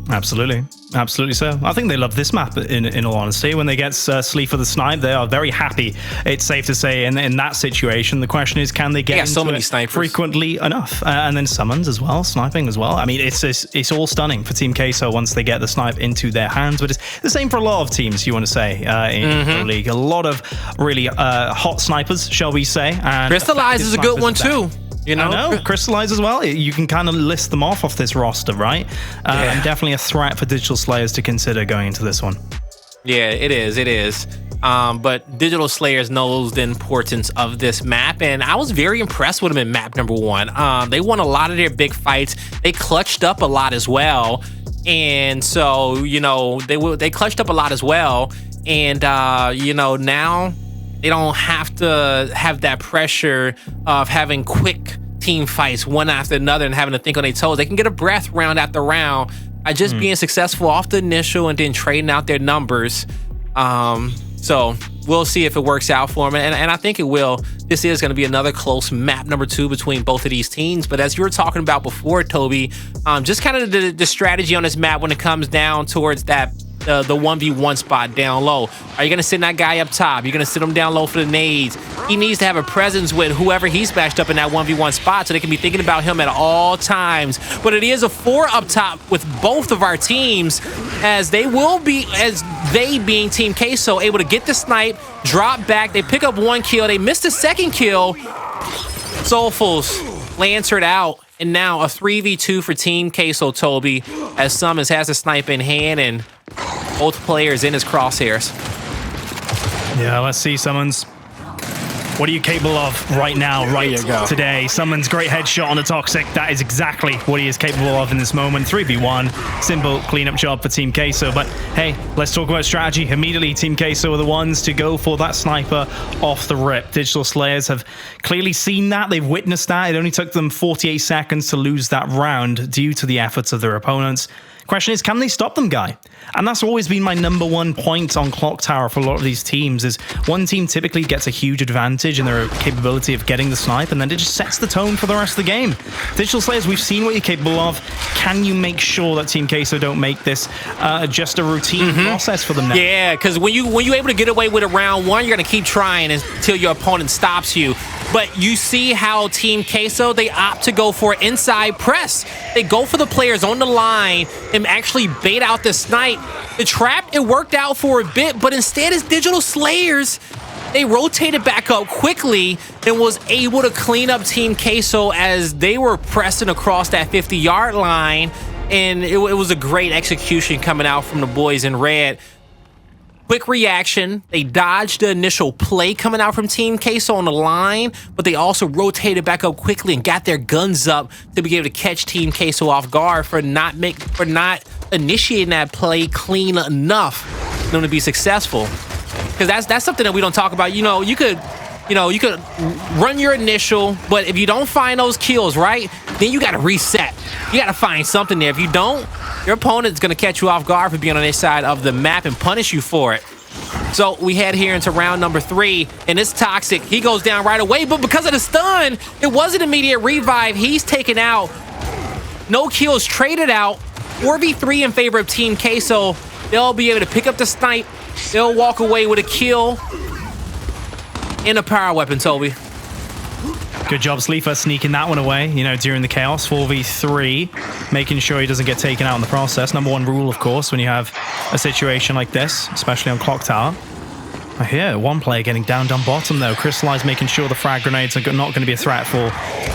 Speaker 2: Absolutely. Absolutely so. I think they love this map, in all honesty. When they get Sleeafer the snipe, they are very happy. It's safe to say in that situation, the question is, can they get into
Speaker 1: so many
Speaker 2: it
Speaker 1: snipers
Speaker 2: frequently enough? And then SuMuNs as well, sniping as well. I mean, it's all stunning for Team Queso once they get the snipe into their hands. But it's the same for a lot of teams, you want to say, in the league. A lot of really hot snipers, shall we say. And
Speaker 1: Cristalize is a good one too. You know?
Speaker 2: I know, Cristalize as well. You can kind of list them off this roster, right? And definitely a threat for Digital Slayers to consider going into this one.
Speaker 1: Yeah, it is. But Digital Slayers knows the importance of this map, and I was very impressed with them in map number 1. They won a lot of their big fights. They clutched up a lot as well. And so, you know, they clutched up a lot as well. And, you know, now they don't have to have that pressure of having quick team fights one after another and having to think on their toes. They can get a breath round after round by just being successful off the initial and then trading out their numbers. So we'll see if it works out for them. And I think it will. This is going to be another close map number 2 between both of these teams. But as you were talking about before, Toby, just kind of the strategy on this map when it comes down towards that the 1v1 spot down low. Are you going to send that guy up top? You're going to sit him down low for the nades. He needs to have a presence with whoever he's matched up in that 1v1 spot so they can be thinking about him at all times. But it is a 4 up top with both of our teams, as they being Team Queso, able to get the snipe, drop back. They pick up 1 kill. They missed the 2nd kill. Sulfuss lancered out. And now a 3v2 for Team Queso, Toby, as SuMuNs has a snipe in hand and both players in his crosshairs.
Speaker 2: Yeah, let's see, SuMuNs. What are you capable of right now, today? SuMuNs great headshot on the Toxiq. That is exactly what he is capable of in this moment. 3v1, simple cleanup job for Team Queso. But hey, let's talk about strategy. Immediately, Team Queso are the ones to go for that sniper off the rip. Digital Slayers have clearly seen that. They've witnessed that. It only took them 48 seconds to lose that round due to the efforts of their opponents. Question is, can they stop them, Guy? And that's always been my number 1 point on Clocktower for a lot of these teams, is one team typically gets a huge advantage in their capability of getting the snipe, and then it just sets the tone for the rest of the game. Digital Slayers, we've seen what you're capable of. Can you make sure that Team Queso don't make this just a routine process for them now?
Speaker 1: Yeah, because when you're able to get away with it round 1, you're going to keep trying until your opponent stops you. But you see how Team Queso, they opt to go for inside press. They go for the players on the line and actually bait out the snipe. The trap, it worked out for a bit, but instead it's Digital Slayers. They rotated back up quickly and was able to clean up Team Queso as they were pressing across that 50-yard line. And it was a great execution coming out from the boys in red. Quick reaction. They dodged the initial play coming out from Team Queso on the line, but they also rotated back up quickly and got their guns up to be able to catch Team Queso off guard for not initiating that play clean enough for them to be successful. Because that's something that we don't talk about. You could run your initial, but if you don't find those kills, right, then you got to reset. You got to find something there. If you don't, your opponent's going to catch you off guard for being on their side of the map and punish you for it. So we head here into round number 3, and it's Toxiq. He goes down right away, but because of the stun, it wasn't immediate revive. He's taken out. No kills traded out. 4v3 in favor of Team Queso. They'll be able to pick up the snipe. They'll walk away with a kill and a power weapon, Toby.
Speaker 2: Good job, Sleeafer, sneaking that one away, during the chaos. 4v3, making sure he doesn't get taken out in the process. Number 1 rule, of course, when you have a situation like this, especially on Clocktower. I hear one player getting down bottom, though. Cristalize making sure the frag grenades are not going to be a threat for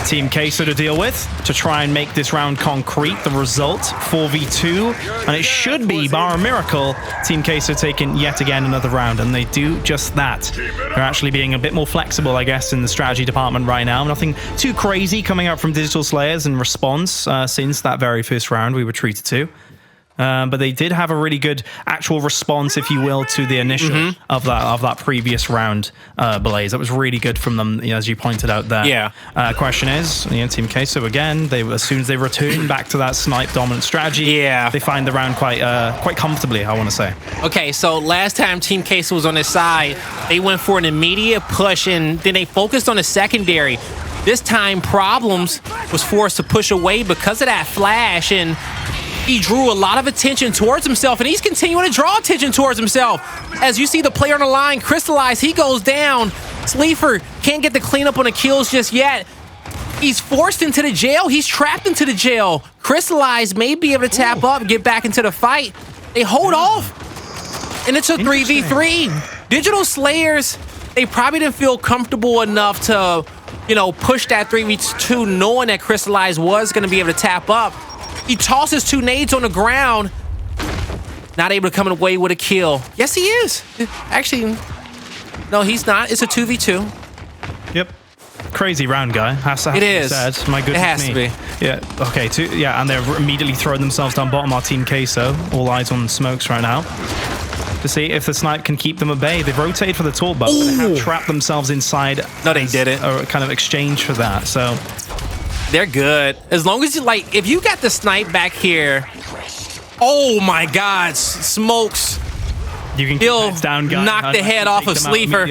Speaker 2: Team Queso to deal with, to try and make this round concrete. The result, 4v2, and it should be, bar a miracle, Team Queso taking yet again another round, and they do just that. They're actually being a bit more flexible, I guess, in the strategy department right now. Nothing too crazy coming out from Digital Slayers in response since that very first round we were treated to. But they did have a really good actual response, if you will, to the initial of that previous round, Blaze. That was really good from them, as you pointed out there.
Speaker 1: Yeah.
Speaker 2: Question is, Team Queso again, as soon as they return back to that snipe dominant strategy, they find the round quite comfortably, I want to say.
Speaker 1: Okay, so last time Team Queso was on this side, they went for an immediate push, and then they focused on the secondary. This time, Problems was forced to push away because of that flash, and He drew a lot of attention towards himself, and he's continuing to draw attention towards himself. As you see the player on the line, Cristalize, he goes down. Sleeafer can't get the cleanup on the kills just yet. He's forced into the jail. He's trapped into the jail. Cristalize may be able to tap up and get back into the fight. They hold off, and it's a 3v3. Digital Slayers, they probably didn't feel comfortable enough to, you know, push that 3v2, knowing that Cristalize was going to be able to tap up. He tosses 2 nades on the ground. Not able to come away with a kill. Yes, he is. Actually, no, he's not. It's a 2v2.
Speaker 2: Yep. Crazy round, guy. Has to have
Speaker 1: It is.
Speaker 2: Said. My goodness
Speaker 1: It has
Speaker 2: me.
Speaker 1: to be.
Speaker 2: Yeah. Okay. Yeah, and they're immediately throwing themselves down bottom. Our team Queso. All eyes on Smokz right now to see if the snipe can keep them at bay. They've rotated for the tall boat, but they have trapped themselves inside.
Speaker 1: No, they didn't.
Speaker 2: A kind of exchange for that. So
Speaker 1: they're good. As long as you, like, if you got the snipe back here, oh my God, Smokz.
Speaker 2: you can
Speaker 1: He'll
Speaker 2: keep heads down, guy.
Speaker 1: knock the head off of Sleeafer.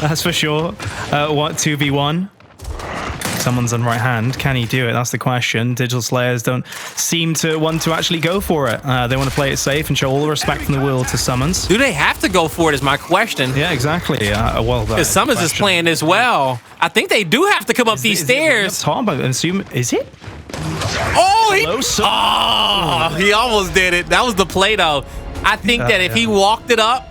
Speaker 2: That's for sure. What 2v1? Someone's on right hand. Can he do it? That's the question. Digital Slayers don't seem to want to actually go for it. They want to play it safe and show all the respect in the world to SuMuNs.
Speaker 1: Do they have to go for it is my question.
Speaker 2: Yeah, exactly. Well,
Speaker 1: Because SuMuNs is playing as well. I think they do have to come up these stairs.
Speaker 2: Top, I assume. Is it?
Speaker 1: Oh, he almost did it. That was the play, though. I think that if he walked it up,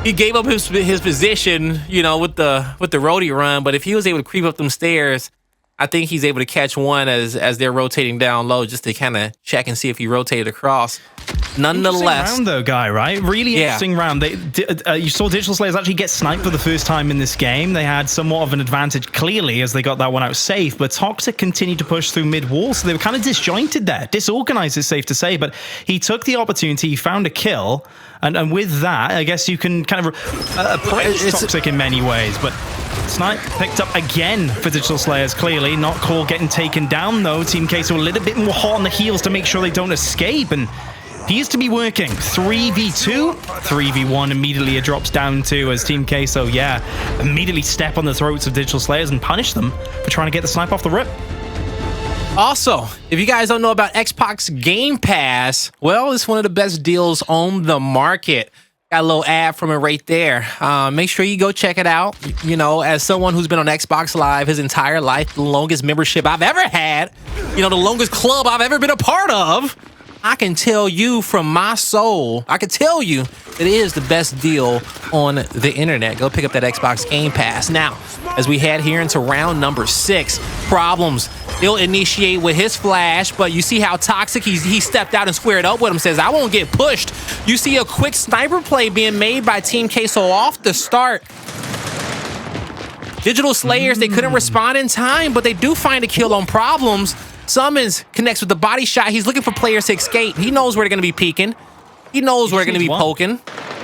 Speaker 1: he gave up his position, you know, with the roadie run. But if he was able to creep up them stairs, I think he's able to catch one as they're rotating down low, just to kind of check and see if he rotated across. Nonetheless,
Speaker 2: round though, guy, right? Really interesting round. You saw Digital Slayers actually get sniped for the first time in this game. They had somewhat of an advantage clearly as they got that one out safe, but Toxiq continued to push through mid wall, so they were kind of disjointed there. Disorganized is safe to say, but he took the opportunity, he found a kill, and with that, I guess you can kind of praise Toxiq in many ways, but Snipe picked up again for Digital Slayers, clearly. Notclaw getting taken down, though. Team Queso a little bit more hot on the heels to make sure they don't escape, and appears to be working. 3v2, 3v1 immediately it drops down to as Team Queso, immediately step on the throats of Digital Slayers and punish them for trying to get the snipe off the rip.
Speaker 1: Also, if you guys don't know about Xbox Game Pass, well, it's one of the best deals on the market. Got a little ad from it right there. Make sure you go check it out. You know, as someone who's been on Xbox Live his entire life, the longest membership I've ever had, you know, the longest club I've ever been a part of, I can tell you from my soul, I can tell you that it is the best deal on the internet. Go pick up that Xbox Game Pass. Now, as we head here into round number 6, problems. He'll initiate with his flash, but you see how Toxiq, he stepped out and squared up with him, says, I won't get pushed. You see a quick sniper play being made by Team Queso off the start. Digital Slayers, they couldn't respond in time, but they do find a kill on problems. SuMuNs connects with the body shot. He's looking for players to escape. He knows where they're going to be peeking. He knows where they're going to be poking.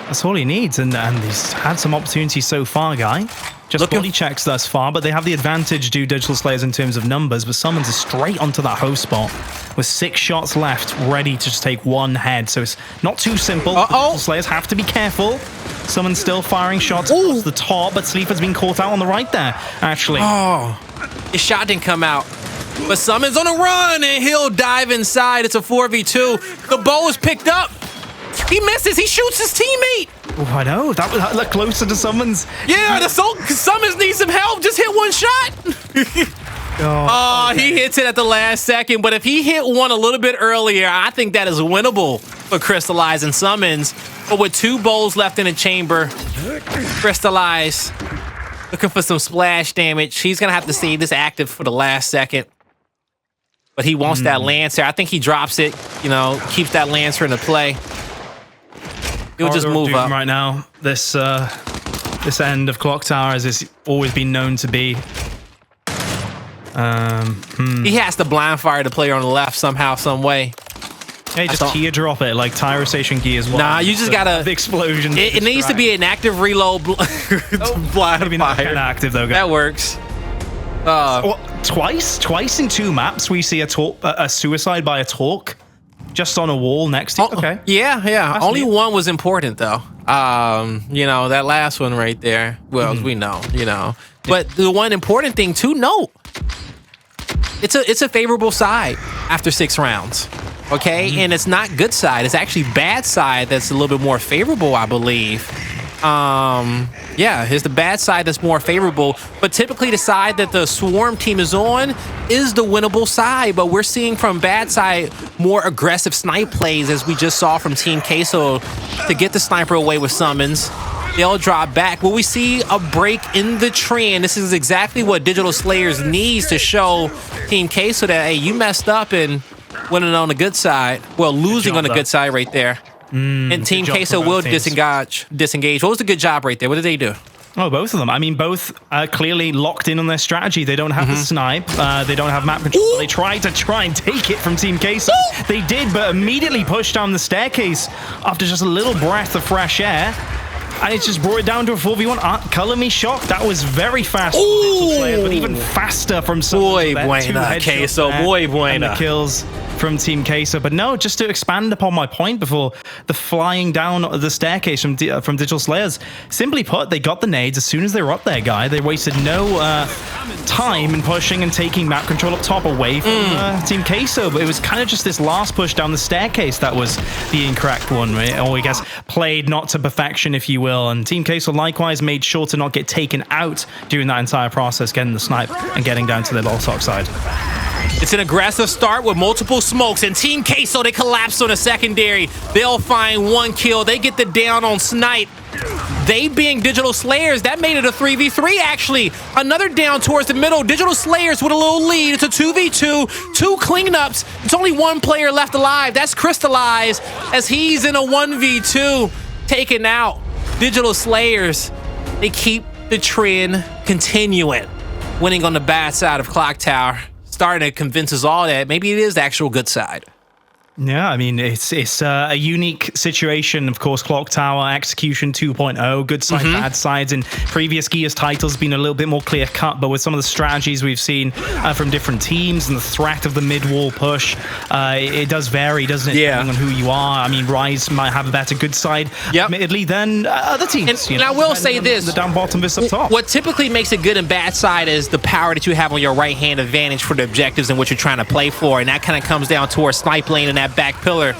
Speaker 2: That's all he needs, and he's had some opportunities so far, guy. Just body checks thus far, but they have the advantage, do Digital Slayers, in terms of numbers, but SuMuNs is straight onto that host spot with 6 shots left, ready to just take one head, so it's not too simple. Digital Slayers have to be careful. SuMuNs still firing shots across the top, but Sleeafer's been caught out on the right there, actually.
Speaker 1: Oh, his shot didn't come out. But SuMuNs on a run, and he'll dive inside. It's a 4v2. The bow is picked up. He misses. He shoots his teammate.
Speaker 2: Oh, I know. That looked closer to SuMuNs.
Speaker 1: Yeah, SuMuNs need some help. Just hit one shot. He hits it at the last second. But if he hit one a little bit earlier, I think that is winnable for Cristalize and SuMuNs. But with 2 bowls left in the chamber, Cristalize looking for some splash damage. He's going to have to save this active for the last second. But he wants that Lancer. I think he drops it, you know, keeps that Lancer in the play. He'll just move up.
Speaker 2: Right now, this end of Clocktower, as it's always been known to be.
Speaker 1: He has to blind fire the player on the left somehow, some way.
Speaker 2: Hey, just teardrop it like Tyro Station gears.
Speaker 1: Nah, you just gotta.
Speaker 2: The explosion.
Speaker 1: It needs to be an active reload. Blind
Speaker 2: maybe not
Speaker 1: fire.
Speaker 2: active though.
Speaker 1: That works.
Speaker 2: Twice in 2 maps we see a suicide by a talk just on a wall next to. Okay.
Speaker 1: Yeah.
Speaker 2: That's
Speaker 1: Only
Speaker 2: neat.
Speaker 1: one was important though. You know, that last one right there. Well, we know, you know. But the one important thing to note, it's a favorable side after 6 rounds. Okay, and it's not good side. It's actually bad side that's a little bit more favorable, I believe. Yeah, here's the bad side that's more favorable. But typically the side that the Swarm team is on is the winnable side. But we're seeing from bad side more aggressive snipe plays, as we just saw from Team Queso, to get the sniper away with SuMuNs. They'll drop back. Will we see a break in the trend? This is exactly what Digital Slayers needs to show Team Queso that, hey, you messed up and winning on the good side. Well, losing on the good side right there. And Team Queso will disengage. What was the good job right there? What did they do?
Speaker 2: Oh, both of them. I mean, both clearly locked in on their strategy. They don't have the snipe. They don't have map control. They tried to and take it from Team Queso. They did, but immediately pushed down the staircase after just a little breath of fresh air. And it just brought it down to a 4v1. Color me shocked. That was very fast from Digital Slayers, but even faster from
Speaker 1: Muy buena, Queso. Muy buena.
Speaker 2: And the kills from Team Queso. But no, just to expand upon my point before, the flying down the staircase from Digital Slayers. Simply put, they got the nades as soon as they were up there, guy. They wasted no time in pushing and taking map control up top away from Team Queso. But it was kind of just this last push down the staircase that was the incorrect one, right? Or I guess played not to perfection, if you will. And Team Queso likewise made sure to not get taken out during that entire process, getting the snipe and getting down to the Boltok side.
Speaker 1: It's an aggressive start with multiple Smokz, and Team Queso, they collapse on a secondary. They'll find one kill. They get the down on snipe. They being Digital Slayers, that made it a 3v3 actually. Another down towards the middle. Digital Slayers with a little lead. It's a 2v2, 2 cleanups. It's only one player left alive. That's Cristalize, as he's in a 1v2, taken out. Digital Slayers, they keep the trend continuing, winning on the bad side of Clocktower. Starting to convince us all that maybe it is the actual good side.
Speaker 2: Yeah, I mean, it's a unique situation. Of course, Clocktower, Execution 2.0, good side, bad sides. In previous Gears titles, been a little bit more clear-cut, but with some of the strategies we've seen from different teams and the threat of the mid-wall push, it does vary, doesn't it?
Speaker 1: Yeah.
Speaker 2: Depending on who you are. I mean, Rise might have a better good side, admittedly, than other teams.
Speaker 1: And I will say this.
Speaker 2: The down bottom versus up top.
Speaker 1: What typically makes a good and bad side is the power that you have on your right-hand advantage for the objectives and what you're trying to play for, and that kind of comes down towards snipe lane and that back pillar.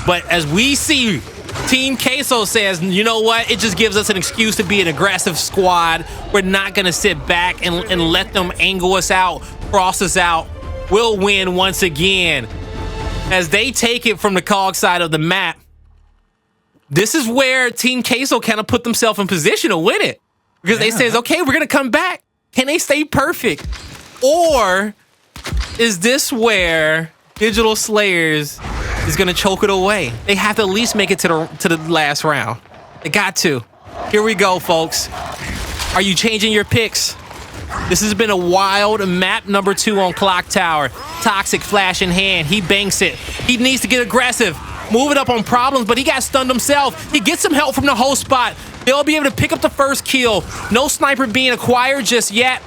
Speaker 1: But as we see, Team Queso says, you know what? It just gives us an excuse to be an aggressive squad. We're not going to sit back and let them angle us out, cross us out. We'll win once again. As they take it from the cog side of the map, this is where Team Queso kind of put themselves in position to win it. Because they says, okay, we're going to come back. Can they stay perfect? Or is this where Digital Slayers is going to choke it away? They have to at least make it to the last round. They got to. Here we go, folks. Are you changing your picks? This has been a wild map number 2 on Clocktower. Toxiq flash in hand. He banks it. He needs to get aggressive. Move it up on problems, but he got stunned himself. He gets some help from the host spot. They'll be able to pick up the first kill. No sniper being acquired just yet.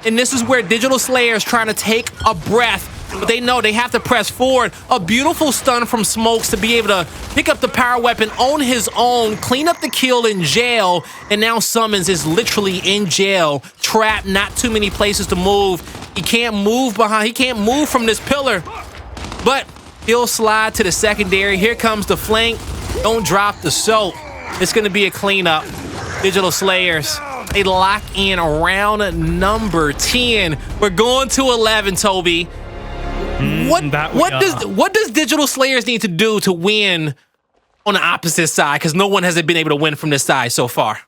Speaker 1: And this is where Digital Slayer is trying to take a breath. But they know they have to press forward. A beautiful stun from Smokz to be able to pick up the power weapon on his own, clean up the kill in jail, and now SuMuNs is literally in jail, trapped, not too many places to move. He can't move behind. He can't move from this pillar, but he'll slide to the secondary. Here comes the flank. Don't drop the soap. It's going to be a cleanup. Digital Slayers, they lock in round number 10. We're going to 11, Toby. What does Digital Slayers need to do to win on the opposite side? Because no one has been able to win from this side so far.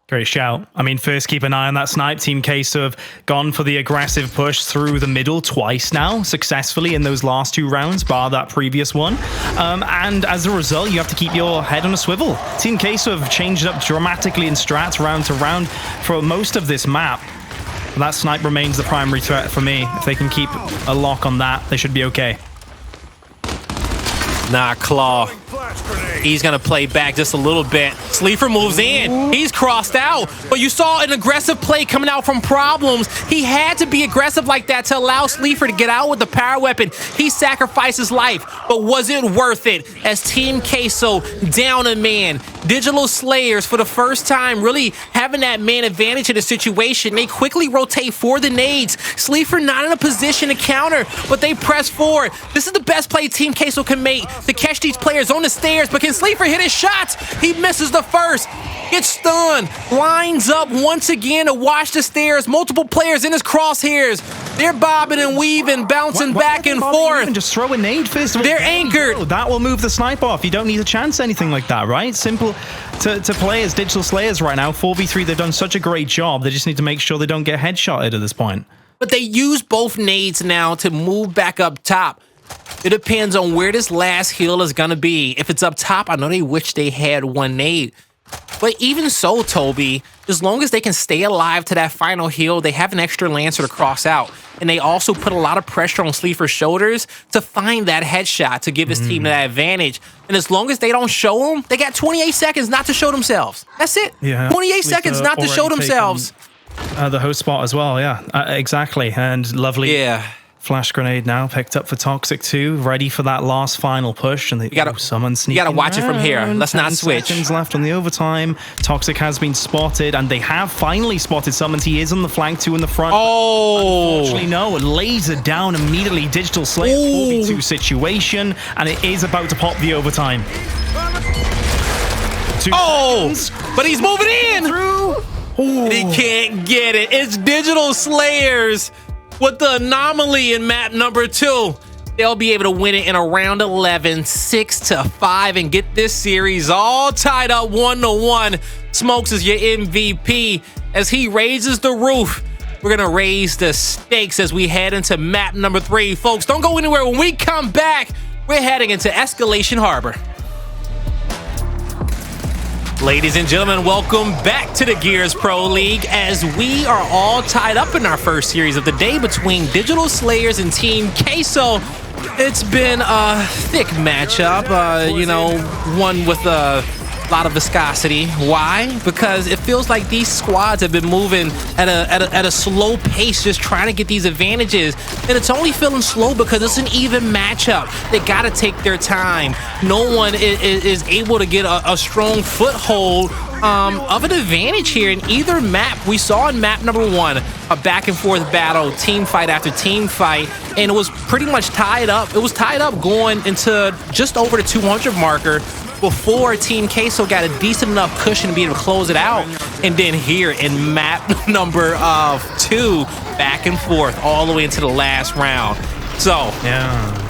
Speaker 2: Great shout. I mean, first, keep an eye on that snipe. Team Queso have gone for the aggressive push through the middle twice now, successfully in those last 2 rounds, bar that previous one. And as a result, you have to keep your head on a swivel. Team Queso have changed up dramatically in strats round to round for most of this map. That snipe remains the primary threat for me. If they can keep a lock on that, they should be okay.
Speaker 1: Notclaw He's gonna play back just a little bit. Sleeafer moves in. He's crossed out. But you saw an aggressive play coming out from Problems. He had to be aggressive like that to allow Sleeafer to get out with the power weapon. He sacrificed his life, but was it worth it? As Team Queso down a man. Digital Slayers, for the first time, really having that man advantage in the situation. They quickly rotate for the nades. Sleeafer not in a position to counter, but they press forward. This is the best play Team Queso can make to catch these players on the stairs, but can Sleeafer hit his shots? He misses the first. Gets stunned. Lines up once again to watch the stairs. Multiple players in his crosshairs. They're bobbing and weaving, bouncing back and forth.
Speaker 2: Even just throw a nade first of all.
Speaker 1: They're anchored.
Speaker 2: That will move the sniper off. You don't need a chance anything like that, right? Simple to play as Digital Slayers right now. 4v3, they've done such a great job. They just need to make sure they don't get headshotted at this point.
Speaker 1: But they use both nades now to move back up top. It depends on where this last heal is going to be. If it's up top, I know they wish they had one nade. But even so, Toby, as long as they can stay alive to that final heal, they have an extra Lancer to cross out. And they also put a lot of pressure on Sleeafer's shoulders to find that headshot to give his team that advantage. And as long as they don't show them, they got 28 seconds not to show themselves. That's it.
Speaker 2: Yeah,
Speaker 1: 28 seconds not to show themselves.
Speaker 2: The host spot as well, yeah. Exactly. And lovely.
Speaker 1: Yeah.
Speaker 2: Flash grenade now picked up for Toxiq 2, ready for that last final push. And they summon sneaking.
Speaker 1: You gotta watch it from here. Let's not switch.
Speaker 2: 10 seconds left on the overtime. Toxiq has been spotted, and they have finally spotted SuMuNs. He is on the flank, 2 in the front.
Speaker 1: Oh!
Speaker 2: Unfortunately, no. Laser down immediately. Digital Slayer 4v2 situation, and it is about to pop the overtime. 2 seconds.
Speaker 1: But he's moving in! He can't get it. It's Digital Slayers with the anomaly in map number 2. They'll be able to win it in a round 11, 6-5, and get this series all tied up 1-1. Smokz is your MVP as he raises the roof. We're gonna raise the stakes as we head into map number 3. Folks, don't go anywhere. When we come back, we're heading into Escalation Harbor. Ladies and gentlemen, welcome back to the Gears Pro League as we are all tied up in our first series of the day between Digital Slayers and Team Queso. It's been a thick matchup, you know, one with a lot of viscosity. Why? Because it feels like these squads have been moving at a slow pace, just trying to get these advantages. And it's only feeling slow because it's an even matchup. They got to take their time. No one is able to get a strong foothold of an advantage here in either map. We saw in map number 1 a back and forth battle, team fight after team fight, and it was pretty much tied up. It was tied up going into just over the 200 marker before Team Queso got a decent enough cushion to be able to close it out. And then here in map number 2, back and forth all the way into the last round. So
Speaker 2: Yeah.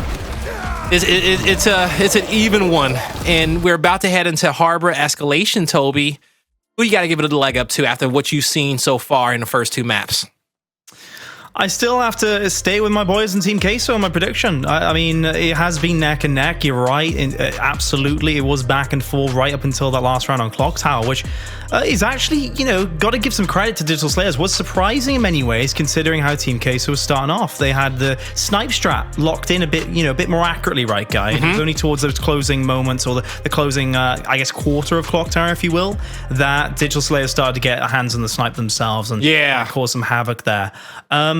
Speaker 1: it's an even one, and we're about to head into Harbor Escalation. Toby, who you got to give it a leg up to after what you've seen so far in the first 2 maps?
Speaker 2: I still have to stay with my boys in Team Queso on my prediction. I mean, it has been neck and neck. You're right. Absolutely. It was back and forth right up until that last round on Clocktower, which is actually, you know, got to give some credit to Digital Slayers. Was surprising in many ways, considering how Team Queso was starting off. They had the snipe strat locked in a bit, you know, a bit more accurately, right, guy? It was only towards those closing moments, or the closing, I guess, quarter of Clocktower, if you will, that Digital Slayers started to get hands on the snipe themselves and cause some havoc there.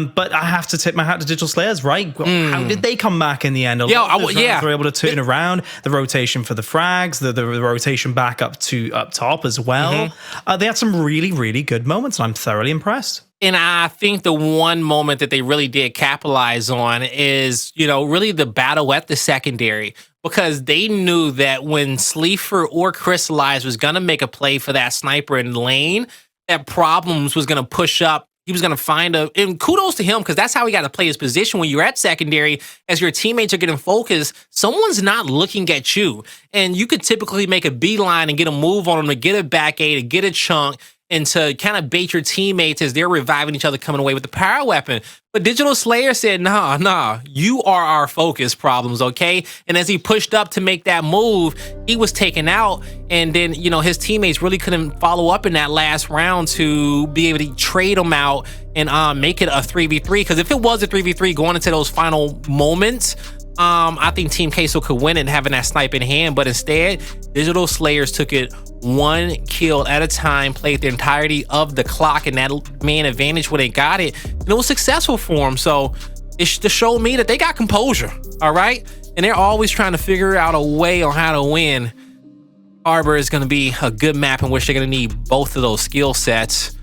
Speaker 2: But I have to tip my hat to Digital Slayers, right? How did they come back in the end? They were able to turn around the rotation for the frags, the rotation back up top as well. They had some really, really good moments, and I'm thoroughly impressed.
Speaker 1: And I think the one moment that they really did capitalize on is, you know, really the battle at the secondary, because they knew that when Sleeafer or Cristalize was going to make a play for that sniper in lane, that Problems was going to push up. He was going to find and kudos to him, because that's how he got to play his position. When you're at secondary, as your teammates are getting focused, someone's not looking at you. And you could typically make a beeline and get a move on them to get a back A, to get a chunk, and to kind of bait your teammates as they're reviving each other, coming away with the power weapon. But Digital Slayer said, nah, you are our focus, Problems, okay? And as he pushed up to make that move, he was taken out. And then, you know, his teammates really couldn't follow up in that last round to be able to trade him out and make it a 3v3. Because if it was a 3v3 going into those final moments, I think Team Queso could win it having that snipe in hand, but instead, Digital Slayers took it one kill at a time, played the entirety of the clock, and that man advantage when they got it, and it was successful for them. So it showed me that they got composure, all right? And they're always trying to figure out a way on how to win. Harbor is going to be a good map in which they're going to need both of those skill sets.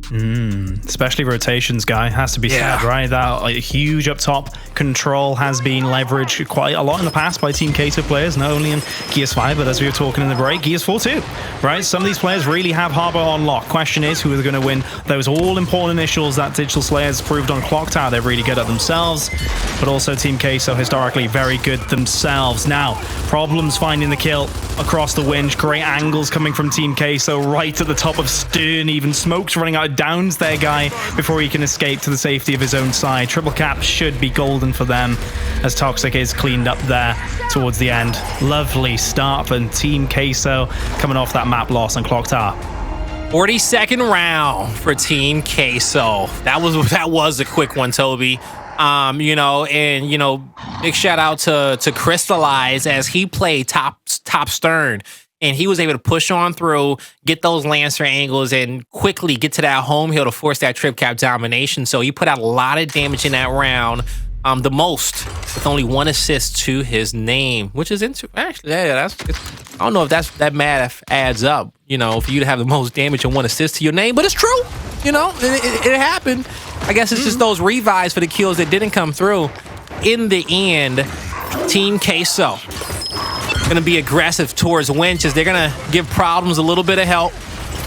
Speaker 2: Especially rotations, guy, has to be said, right? That huge up top control has been leveraged quite a lot in the past by Team Queso players, not only in Gears 5, but as we were talking in the break, Gears 4 too, right? Some of these players really have Harbor on lock. Question is, who are going to win those all-important initials that Digital Slayers proved on Clocktower? They're really good at themselves, but also Team Queso historically very good themselves. Now, problems finding the kill across the winch, great angles coming from Team Queso right at the top of Stern, even Smokz running out of downs there, guy, before he can escape to the safety of his own side. Triple cap should be golden for them as Toxiq is cleaned up there towards the end. Lovely start for Team Queso coming off that map loss on Clocktower.
Speaker 1: 42nd round for Team Queso. That was a quick one, Toby. You know, and you know, big shout out to Cristalize as he played top Stern. And he was able to push on through, get those Lancer angles, and quickly get to that home hill to force that trip cap domination. So he put out a lot of damage in that round, the most, with only 1 assist to his name, which is actually, yeah, I don't know if that math adds up, you know, for you to have the most damage and 1 assist to your name, but it's true, you know, it happened. I guess it's just those revives for the kills that didn't come through. In the end, Team Queso gonna be aggressive towards winches. They're gonna give problems a little bit of help.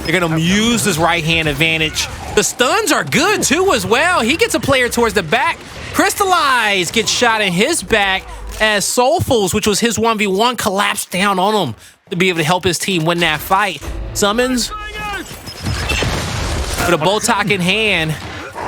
Speaker 1: They're gonna use this right hand advantage. The stuns are good too as well. He gets a player towards the back. Cristalize gets shot in his back as Sulfuss, which was his 1v1, collapsed down on him to be able to help his team win that fight. SuMuNs with a Botox in hand.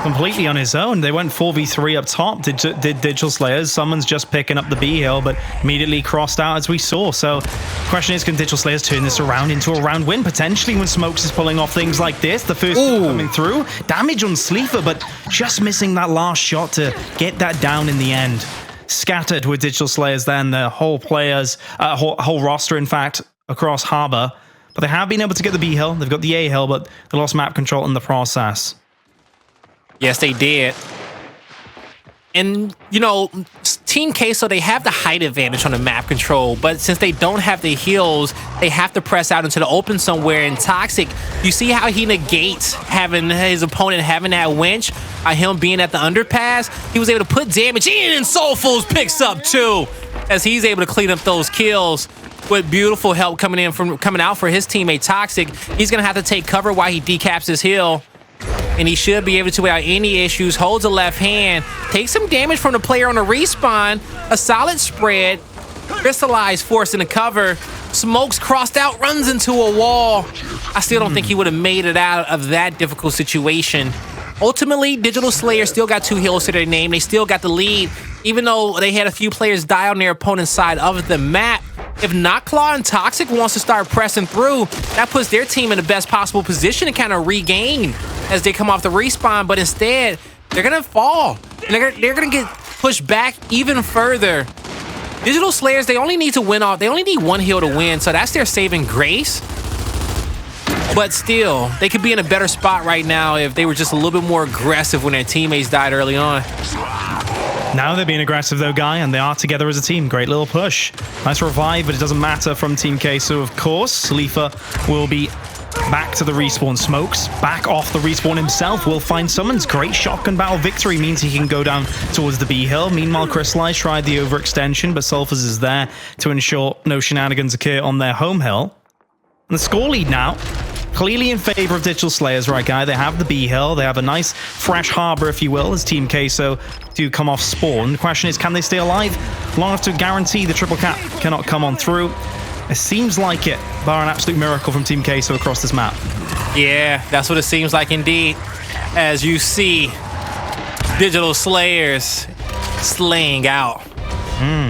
Speaker 2: Completely on his own. They went 4v3 up top, did Digital Slayers. SuMuNs just picking up the B hill, but immediately crossed out as we saw. So question is, can Digital Slayers turn this around into a round win? Potentially when Smokz is pulling off things like this. The first coming through. Damage on Sleeafer, but just missing that last shot to get that down in the end. Scattered with Digital Slayers then, the whole players, whole roster in fact, across Harbor. But they have been able to get the B hill. They've got the A hill, but they lost map control in the process.
Speaker 1: Yes, they did. And, you know, Team Queso, they have the height advantage on the map control, but since they don't have the heals, they have to press out into the open somewhere. And Toxiq, you see how he negates having his opponent having that winch, him being at the underpass? He was able to put damage in, and Sulfuss picks up too, as he's able to clean up those kills with beautiful help coming out for his teammate Toxiq. He's gonna have to take cover while he decaps his heal. And he should be able to, without any issues, holds a left hand, takes some damage from the player on the respawn, a solid spread, Cristalize forcing the cover, Smokz crossed out, runs into a wall. I still don't think he would have made it out of that difficult situation. Ultimately, Digital Slayer still got 2 heals to their name. They still got the lead, even though they had a few players die on their opponent's side of the map. If Notclaw and Toxiq wants to start pressing through, that puts their team in the best possible position to kind of regain as they come off the respawn, but instead, they're gonna fall. And they're gonna get pushed back even further. Digital Slayers, they only need to win off. They only need 1 heal to win, so that's their saving grace. But still, they could be in a better spot right now if they were just a little bit more aggressive when their teammates died early on.
Speaker 2: Now they're being aggressive though, Guy, and they are together as a team. Great little push. Nice revive, but it doesn't matter from Team Queso, of course. Sleeafer will be back to the respawn. Smokz back off the respawn himself. Will find SuMuNs. Great shotgun battle victory means he can go down towards the B hill. Meanwhile, Cristalize tried the overextension, but Sulfuss is there to ensure no shenanigans occur on their home hill. And the score lead now, clearly in favor of Digital Slayers, right, Guy? They have the B hill. They have a nice fresh harbor, if you will, as Team Queso do come off spawn. The question is, can they stay alive long enough to guarantee the triple cap cannot come on through? It seems like it, bar an absolute miracle from Team Queso across this map.
Speaker 1: Yeah, that's what it seems like indeed. As you see, Digital Slayers slaying out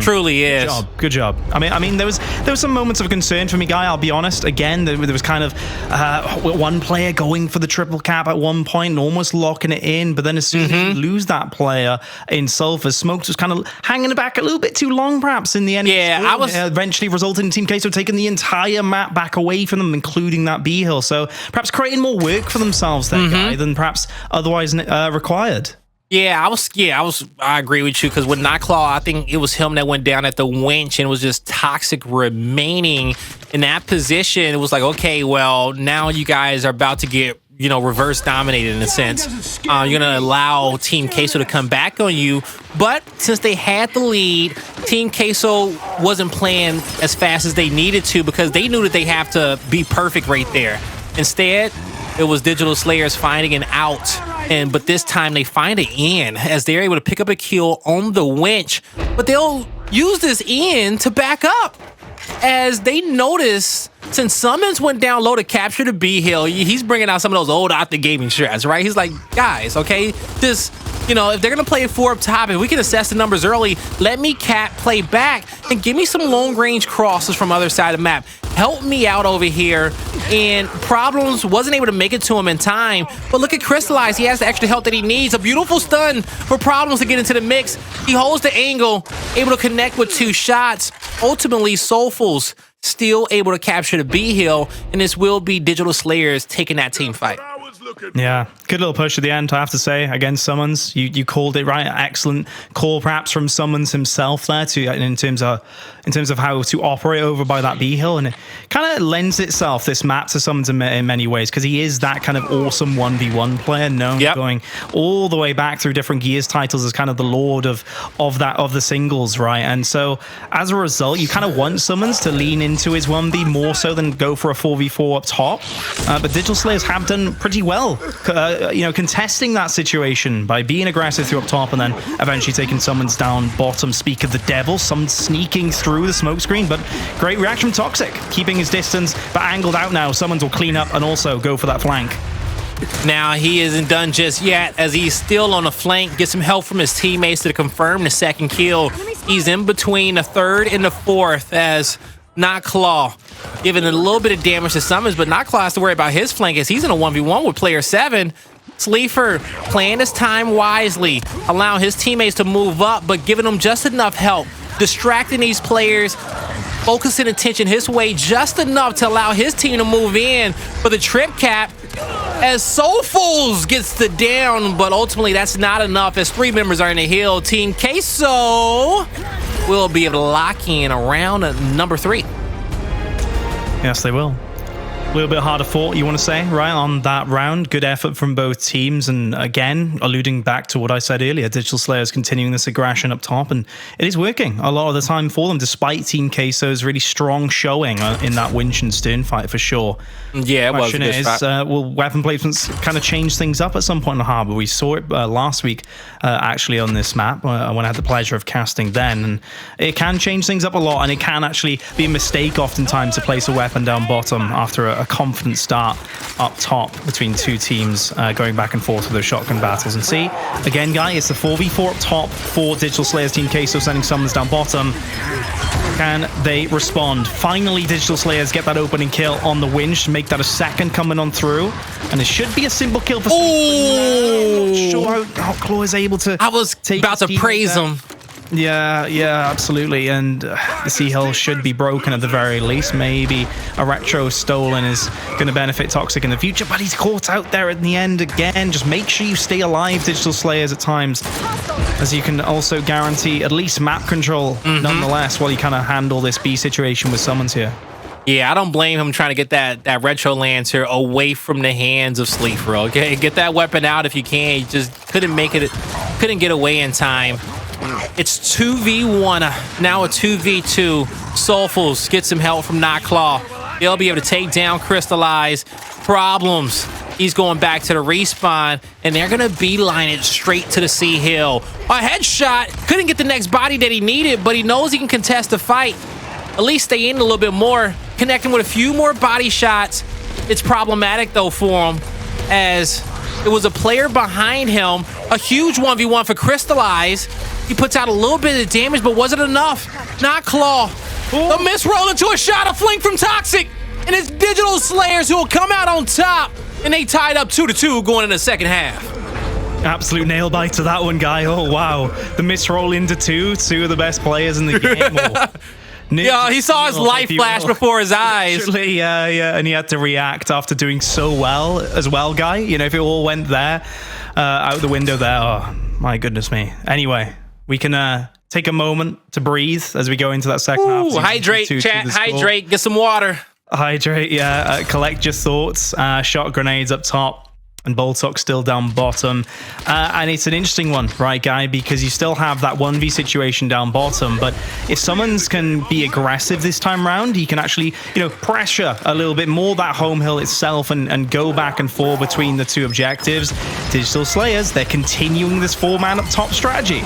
Speaker 1: Truly is.
Speaker 2: Good job. I mean, there was some moments of concern for me, Guy. I'll be honest. Again, there was kind of one player going for the triple cap at one point and almost locking it in. But then as soon as you lose that player in Sulfuss, Smokz was kind of hanging it back a little bit too long, perhaps in the end.
Speaker 1: Yeah, I was
Speaker 2: eventually resulted in Team Queso taking the entire map back away from them, including that B hill. So perhaps creating more work for themselves there, Guy, than perhaps otherwise required.
Speaker 1: I agree with you, because with Notclaw, I think it was him that went down at the winch and was just Toxiq remaining in that position. It was like, okay, well, now you guys are about to get, reverse dominated in a sense. You're going to allow Team Queso to come back on you. But since they had the lead, Team Queso wasn't playing as fast as they needed to, because they knew that they have to be perfect right there. Instead, it was Digital Slayers finding an out, but this time they find an in as they're able to pick up a kill on the winch. But they'll use this in to back up as they notice, since SuMuNs went down low to capture the B hill, he's bringing out some of those old out the gaming strats, right? He's like, guys, okay, this, if they're gonna play 4 up top and we can assess the numbers early, let me play back and give me some long range crosses from other side of the map. Help me out over here. And Problems wasn't able to make it to him in time, but look at Cristalize. He has the extra help that he needs. A beautiful stun for Problems to get into the mix. He holds the angle, able to connect with 2 shots. Ultimately, Sulfuss still able to capture the B hill, and this will be Digital Slayers taking that team fight.
Speaker 2: Yeah, good little push at the end, I have to say, against SuMuNs. You called it right. Excellent call, perhaps from SuMuNs himself there in terms of how to operate over by that B hill, and it kind of lends itself, this map, to SuMuNs in many ways, because he is that kind of awesome 1v1 player, known for going all the way back through different Gears titles as kind of the lord of the singles, right? And so as a result, you kind of want SuMuNs to lean into his 1v more so than go for a 4v4 up top. But Digital Slayers have done pretty well, contesting that situation by being aggressive through up top and then eventually taking SuMuNs down bottom. Speak of the devil, some sneaking through the smoke screen, but great reaction from Toxiq, keeping his distance, but angled out now. SuMuNs will clean up and also go for that flank.
Speaker 1: Now, he isn't done just yet, as he's still on the flank, gets some help from his teammates to confirm the second kill. He's in between the third and the fourth, as Notclaw giving a little bit of damage to SuMuNs, but Notclaw has to worry about his flank as he's in a 1v1 with player 7. Sleeafer playing his time wisely, allowing his teammates to move up, but giving them just enough help, distracting these players, focusing attention his way just enough to allow his team to move in for the trip cap, as Sulfuss gets the down, but ultimately that's not enough as 3 members are in the hill. Team Queso will be able to lock in around number 3.
Speaker 2: Yes, they will. A little bit harder fought, you want to say, right, on that round. Good effort from both teams, and again, alluding back to what I said earlier, Digital Slayers continuing this aggression up top, and it is working a lot of the time for them, despite Team Queso's really strong showing in that winch and stern fight, for sure.
Speaker 1: Yeah, it was a good spot.
Speaker 2: Will weapon placements kind of change things up at some point in the harbor? We saw it last week, actually, on this map, when I had the pleasure of casting then, and it can change things up a lot, and it can actually be a mistake oftentimes to place a weapon down bottom after a confident start up top between 2 teams going back and forth with those shotgun battles. And see, again, Guy, it's the 4v4 up top for Digital Slayers. Team Queso sending SuMuNs down bottom. Can they respond? Finally, Digital Slayers get that opening kill on the winch to make that a second coming on through. And it should be a simple kill for
Speaker 1: Sleeafer.
Speaker 2: Not sure how Claw is able to.
Speaker 1: I was about to praise him.
Speaker 2: Yeah, absolutely. And the Sea Hill should be broken at the very least. Maybe a retro stolen is going to benefit Toxiq in the future, but he's caught out there at the end again. Just make sure you stay alive, Digital Slayers, at times, as you can also guarantee at least map control nonetheless, while you kind of handle this B situation with SuMuNs here.
Speaker 1: Yeah, I don't blame him trying to get that Retro Lancer away from the hands of Sleeafer, okay? Get that weapon out if you can. He just couldn't get away in time. It's 2v1, now a 2v2. Sulfuss gets some help from Notclaw. They'll be able to take down Cristalize. Problems. He's going back to the respawn, and they're going to beeline it straight to the Sea Hill. A headshot. Couldn't get the next body that he needed, but he knows he can contest the fight. At least stay in a little bit more, connecting with a few more body shots. It's problematic, though, for him, as it was a player behind him. A huge 1v1 for Cristalize. He puts out a little bit of damage, but was it enough? Notclaw. The misroll into a shot of fling from Toxiq. And it's Digital Slayers who will come out on top. And they tied up 2-2 going in the second half.
Speaker 2: Absolute nail bite to that one, guy. Oh, wow. The misroll into two of the best players in the game.
Speaker 1: Yeah, he saw his life flash before his eyes.
Speaker 2: Literally, yeah, and he had to react after doing so well as well, guy. You know, if it all went there, out the window there, oh, my goodness me. Anyway, we can take a moment to breathe as we go into that second half.
Speaker 1: Hydrate, chat, hydrate, get some water.
Speaker 2: Hydrate, yeah. Collect your thoughts. Shot grenades up top. And Boltok still down bottom. And it's an interesting one, right, Guy? Because you still have that 1v situation down bottom. But if SuMuNs can be aggressive this time round, he can actually, pressure a little bit more that home hill itself and go back and forth between the two objectives. Digital Slayers, they're continuing this 4-man up top strategy.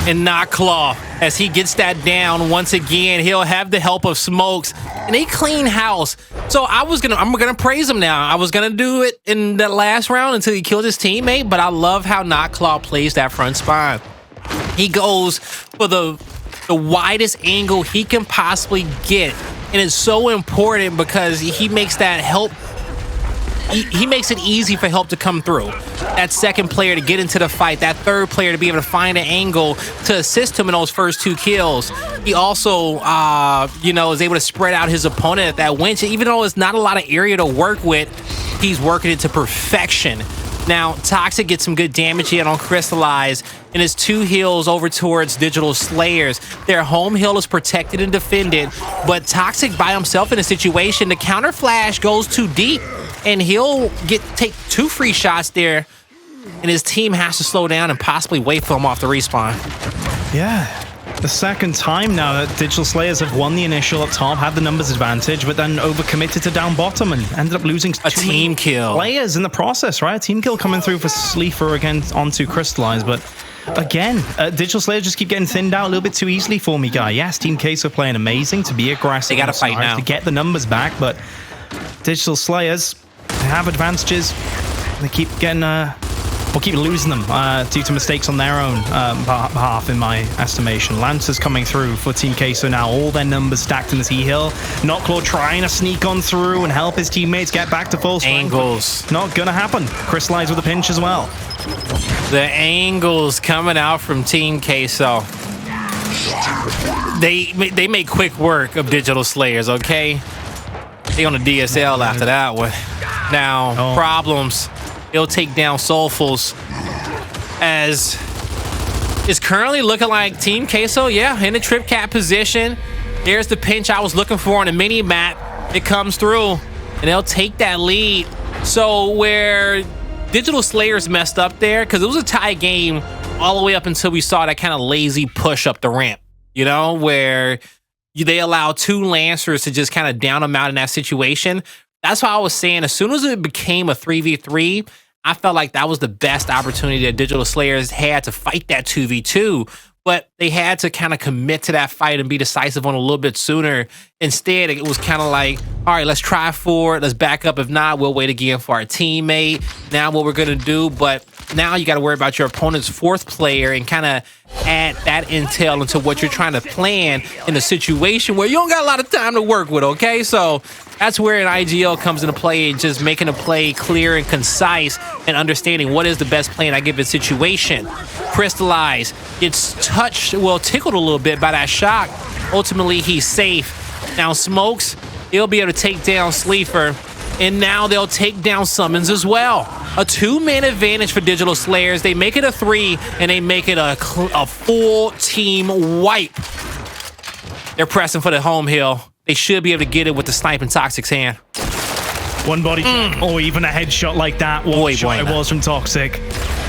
Speaker 1: And Notclaw, as he gets that down once again, he'll have the help of Smokz, and they clean house. So I'm gonna praise him now. I was gonna do it in the last round until he killed his teammate, but I love how Notclaw plays that front spine. He goes for the widest angle he can possibly get, and it's so important because he makes that help. He makes it easy for help to come through. That second player to get into the fight, that third player to be able to find an angle to assist him in those first 2 kills. He also, is able to spread out his opponent at that winch. Even though it's not a lot of area to work with, he's working it to perfection. Now, Toxiq gets some good damage here on Cristalize, and his 2 heals over towards Digital Slayers. Their home hill is protected and defended, but Toxiq by himself in a situation, the counter flash goes too deep, and he'll take 2 free shots there, and his team has to slow down and possibly wait for him off the respawn.
Speaker 2: Yeah. The second time now that Digital Slayers have won the initial up top, had the numbers advantage, but then overcommitted to down bottom and ended up losing
Speaker 1: a team kill.
Speaker 2: Players in the process, right? A team kill coming through for Sleeafer again onto Cristalize, but again, Digital Slayers just keep getting thinned out a little bit too easily for me, Guy. Yes, Team Queso playing amazing to be aggressive.
Speaker 1: They gotta fight now
Speaker 2: to get the numbers back, but Digital Slayers, they have advantages. They keep getting we'll keep losing them due to mistakes on their own behalf, in my estimation. Lancers coming through for Team Queso now. All their numbers stacked in the T-Hill. Notclaw trying to sneak on through and help his teammates get back to full strength.
Speaker 1: Angles.
Speaker 2: Not gonna happen. Cristalize with a pinch as well.
Speaker 1: The angles coming out from Team Queso. They make quick work of Digital Slayers, okay? They on the DSL after that one. Now, problems. He'll take down Sulfuss, as it's currently looking like Team Queso, in the trip cap position. There's the pinch I was looking for on the mini map. It comes through, and they'll take that lead. So where Digital Slayers messed up there, because it was a tie game all the way up until we saw that kind of lazy push up the ramp, where they allow 2 Lancers to just kind of down them out in that situation. That's why I was saying, as soon as it became a 3v3, I felt like that was the best opportunity that Digital Slayers had to fight that 2v2, but they had to kind of commit to that fight and be decisive on a little bit sooner. Instead, it was kind of like, all right, let's try for it. Let's back up. If not, we'll wait again for our teammate. Now what we're going to do, but now you got to worry about your opponent's 4th player and kind of add that intel into what you're trying to plan in a situation where you don't got a lot of time to work with, okay? So that's where an IGL comes into play, and just making a play clear and concise and understanding what is the best play in a given situation. Cristalize gets tickled a little bit by that shock. Ultimately, he's safe. Now, Smokz, he'll be able to take down Sleeafer, and now they'll take down SuMuNs as well. A 2-man advantage for Digital Slayers. They make it a 3, and they make it a full team wipe. They're pressing for the home hill. They should be able to get it with the snipe in Toxiq's hand.
Speaker 2: One body check, or even a headshot like that. What shot it was from Toxiq.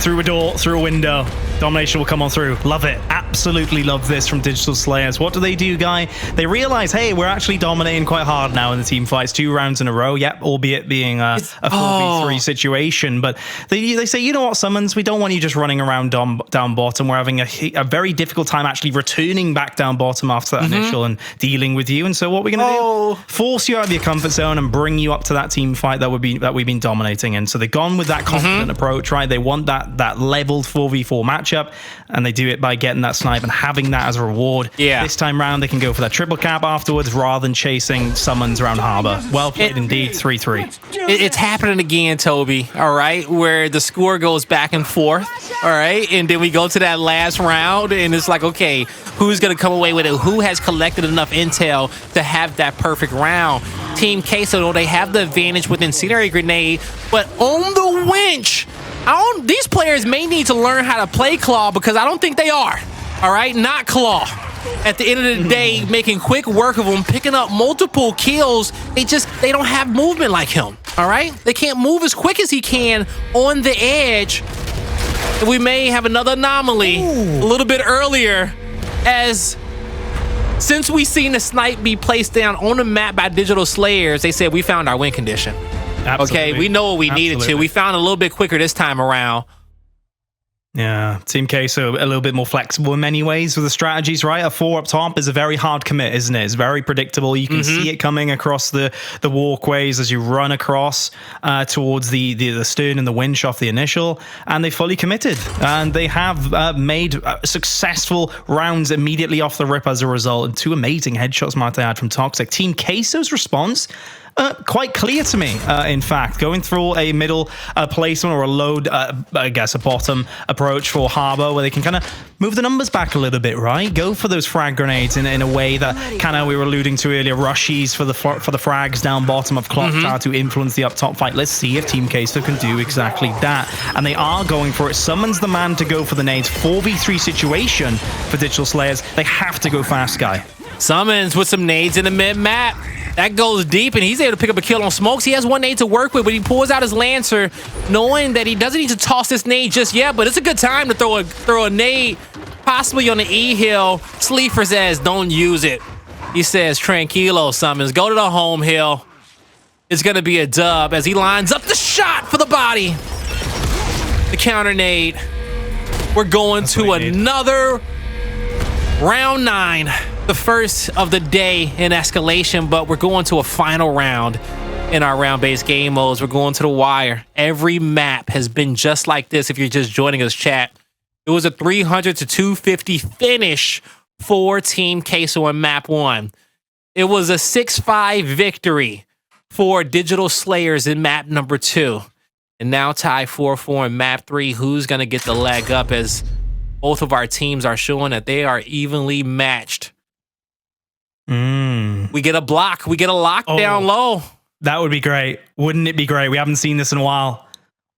Speaker 2: Through a door, through a window. Domination will come on through. Love it. Absolutely love this from Digital Slayers. What do, Guy? They realize, hey, we're actually dominating quite hard now in the team fights. 2 rounds in a row. Yep, albeit being a 4v3 situation. But they say, you know what, SuMuNs, we don't want you just running around down bottom. We're having a very difficult time actually returning back down bottom after that initial and dealing with you. And so what we're going to do, force you out of your comfort zone and bring you up to that team fight that we've been dominating in. So they've gone with that confident approach, right? They want that leveled 4v4 matchup. matchup, and they do it by getting that snipe and having that as a reward.
Speaker 1: Yeah.
Speaker 2: This time round, they can go for that triple cap afterwards rather than chasing SuMuNs around Harbor. Well played indeed, 3-3.
Speaker 1: It's happening again, Toby, all right, where the score goes back and forth, all right, and then we go to that last round, and it's like, okay, who's going to come away with it? Who has collected enough intel to have that perfect round? Team Queso, they have the advantage with Incendiary Grenade, but on the winch, these players may need to learn how to play Claw, because I don't think they are, all right? Notclaw. At the end of the day, making quick work of him, picking up multiple kills. They don't have movement like him, all right? They can't move as quick as he can on the edge. We may have another anomaly a little bit earlier, as since we seen the snipe be placed down on the map by Digital Slayers, they said we found our win condition.
Speaker 2: Absolutely.
Speaker 1: Okay, we know what we needed to. We found it a little bit quicker this time around.
Speaker 2: Yeah, Team Queso a little bit more flexible in many ways with the strategies, right? A 4 up top is a very hard commit, isn't it? It's very predictable. You can see it coming across the walkways as you run across towards the stern and the winch off the initial, and they fully committed. And they have made successful rounds immediately off the rip as a result, and 2 amazing headshots, might I add, from Toxiq. Team Queso's response, quite clear to me, in fact. Going through a middle placement or a load, I guess a bottom approach for Harbor, where they can kind of move the numbers back a little bit, right? Go for those frag grenades in a way that kind of we were alluding to earlier, rushies for the frags down bottom of Clocktower to influence the up top fight. Let's see if Team Queso can do exactly that. And they are going for it. SuMuNs the man to go for the nades. 4v3 situation for Digital Slayers. They have to go fast, guy.
Speaker 1: SuMuNs with some nades in the mid-map. That goes deep, and he's able to pick up a kill on Smokz. He has 1 nade to work with, but he pulls out his Lancer, knowing that he doesn't need to toss this nade just yet, but it's a good time to throw a nade, possibly on the E-hill. Sleeafer says, don't use it. He says, tranquilo, SuMuNs. Go to the home hill. It's going to be a dub as he lines up the shot for the body. The counter nade. We're going to another round 9. The first of the day in Escalation, but we're going to a final round in our round-based game modes. We're going to the wire. Every map has been just like this if you're just joining us, chat. It was a 300 to 250 finish for Team Queso on map 1. It was a 6-5 victory for Digital Slayers in map number 2. And now tie 4-4 in map 3. Who's going to get the leg up, as both of our teams are showing that they are evenly matched. We get a block. We get a lockdown low.
Speaker 2: That would be great. Wouldn't it be great? We haven't seen this in a while.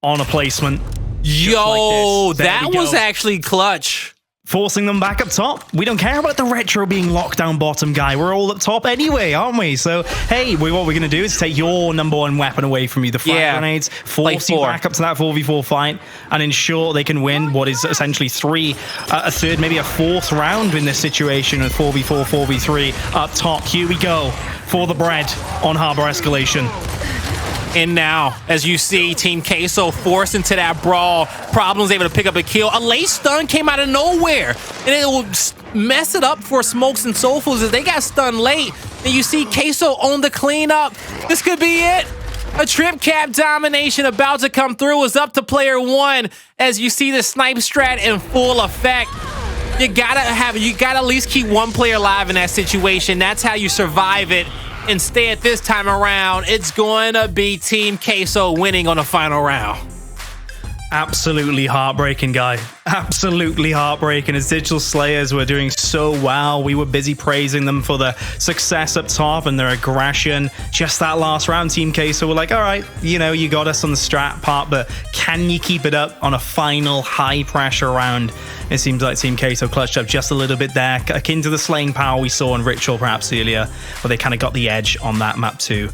Speaker 2: On a placement.
Speaker 1: Yo,
Speaker 2: like
Speaker 1: that was actually clutch.
Speaker 2: Forcing them back up top. We don't care about the retro being locked down bottom, guy. We're all up top anyway, aren't we? So, hey, what we're going to do is take your number 1 weapon away from you, the frag grenades, force you back up to that 4v4 fight, and ensure they can win what is essentially a third, maybe a 4th round in this situation with 4v4, 4v3 up top. Here we go for the bread on Harbor Escalation.
Speaker 1: And now, as you see, Team Queso forced into that brawl. Problems able to pick up a kill. A late stun came out of nowhere, and it will mess it up for Smokz and Sulfuss as they got stunned late. And you see Queso on the cleanup. This could be it. A trip cap domination about to come through. Is up to player 1 as you see the snipe strat in full effect. You gotta at least keep 1 player alive in that situation. That's how you survive it. Instead, this time around, it's going to be Team Queso winning on the final round.
Speaker 2: Absolutely heartbreaking, guy. Absolutely heartbreaking. As Digital Slayers were doing so well, we were busy praising them for their success up top and their aggression. Just that last round, Team Queso were like, all right, you got us on the strat part, but can you keep it up on a final high-pressure round? It seems like Team Queso clutched up just a little bit there, akin to the slaying power we saw in Ritual perhaps earlier, where they kind of got the edge on that map too.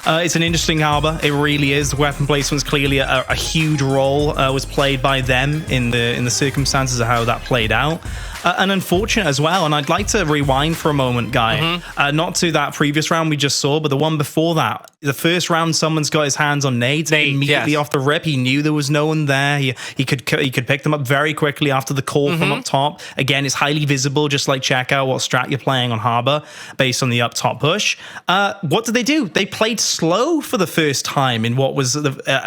Speaker 2: It's an interesting Harbor. It really is. The weapon placement's clearly a huge role was played by them in the circumstances of how that played out. And unfortunate as well. And I'd like to rewind for a moment, Guy. Not to that previous round we just saw, but the one before that. The first round, someone's got his hands on nades immediately off the rip. He knew there was no one there. He could pick them up very quickly after the call from up top. Again, it's highly visible. Just like check out what strat you're playing on Harbor based on the up top push. What did they do? They played slow for the first time in what was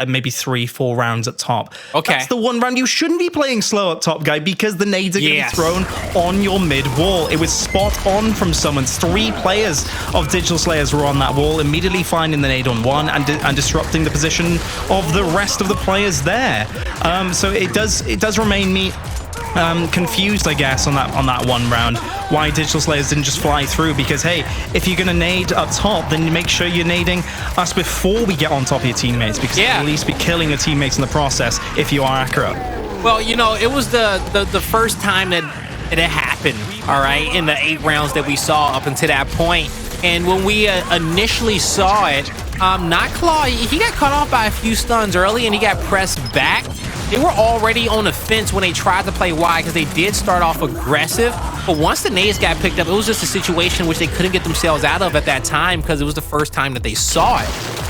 Speaker 2: maybe 3-4 rounds at top.
Speaker 1: Okay.
Speaker 2: That's the one round you shouldn't be playing slow up top, guy, because the nades are going to be thrown on your mid wall. It was spot on from SuMuNs. 3 players of Digital Slayers were on that wall, immediately finding the nade on one and disrupting the position of the rest of the players there. So it does remain me confused, I guess, on that one round, why Digital Slayers didn't just fly through. Because hey, if you're gonna nade up top, then you make sure you're nading us before we get on top of your teammates, because you'll at least be killing your teammates in the process if you are accurate.
Speaker 1: Well, you know, it was the first time that it happened, all right, in the 8 rounds that we saw up until that point. And when we initially saw it, Notclaw, he got caught off by a few stuns early and he got pressed back. They were already on the fence when they tried to play wide, because they did start off aggressive. But once the nades got picked up, it was just a situation which they couldn't get themselves out of at that time, because it was the first time that they saw it.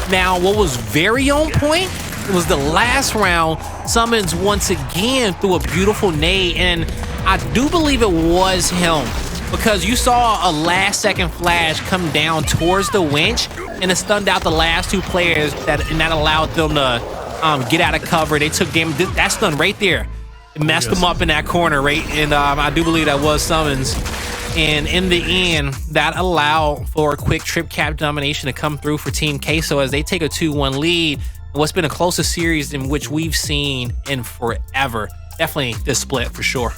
Speaker 1: Now, what was very on point was the last round. SuMuNs once again threw a beautiful nade, and I do believe it was him, because you saw a last-second flash come down towards the winch, and it stunned out the last 2 players, and that allowed them to get out of cover. They took damage. That stun right there, it messed them up in that corner, right? And I do believe that was SuMuNs. And in the end, that allowed for a quick trip cap domination to come through for Team Queso as they take a 2-1 lead. What's been the closest series in which we've seen in forever. Definitely this split for sure.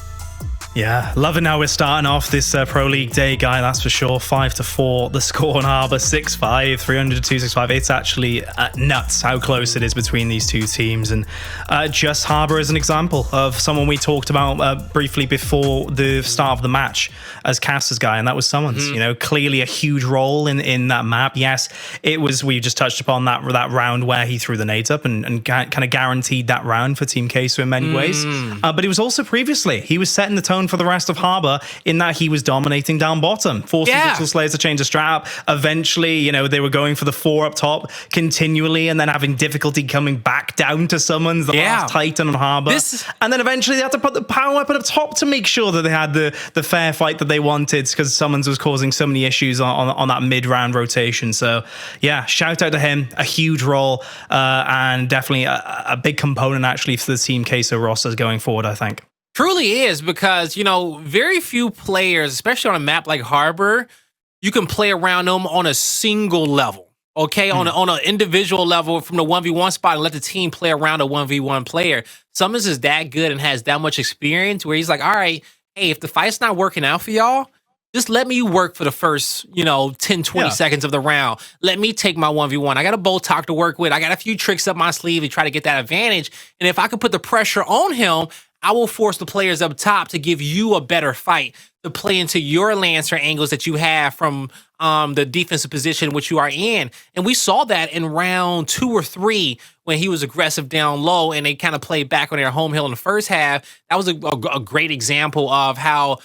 Speaker 2: Yeah, loving how we're starting off this Pro League day, guy, that's for sure. 5-4, the score on Harbor, 6-5, 300-265. It's actually nuts how close it is between these two teams. And just Harbor as an example of someone we talked about briefly before the start of the match as casters, guy, and that was SuMuNs. You know, clearly a huge role in that map. Yes, it was, we just touched upon that round where he threw the nades up and kind of guaranteed that round for Team Queso in many ways. But it was also previously, he was setting the tone for the rest of Harbor in that he was dominating down bottom, forcing Digital Slayers to change the strat up. Eventually, you know, they were going for the 4 up top continually and then having difficulty coming back down to SuMuNs, the last Titan on Harbor. And then eventually they had to put the power weapon up top to make sure that they had the fair fight that they wanted, because SuMuNs was causing so many issues on that mid-round rotation. So yeah, shout out to him, a huge role and definitely a big component actually for the Team Queso rosters going forward, I think.
Speaker 1: Truly is, because, you know, very few players, especially on a map like Harbor, you can play around them on a single level, okay? On an individual level from the 1v1 spot and let the team play around a 1v1 player. SuMuNs is that good and has that much experience where he's like, all right, hey, if the fight's not working out for y'all, just let me work for the first, 10, 20 seconds of the round. Let me take my 1v1. I got a Toxiq to work with. I got a few tricks up my sleeve to try to get that advantage. And if I can put the pressure on him, I will force the players up top to give you a better fight, to play into your Lancer angles that you have from the defensive position which you are in. And we saw that in round 2 or 3 when he was aggressive down low and they kind of played back on their home hill in the first half. That was a great example of how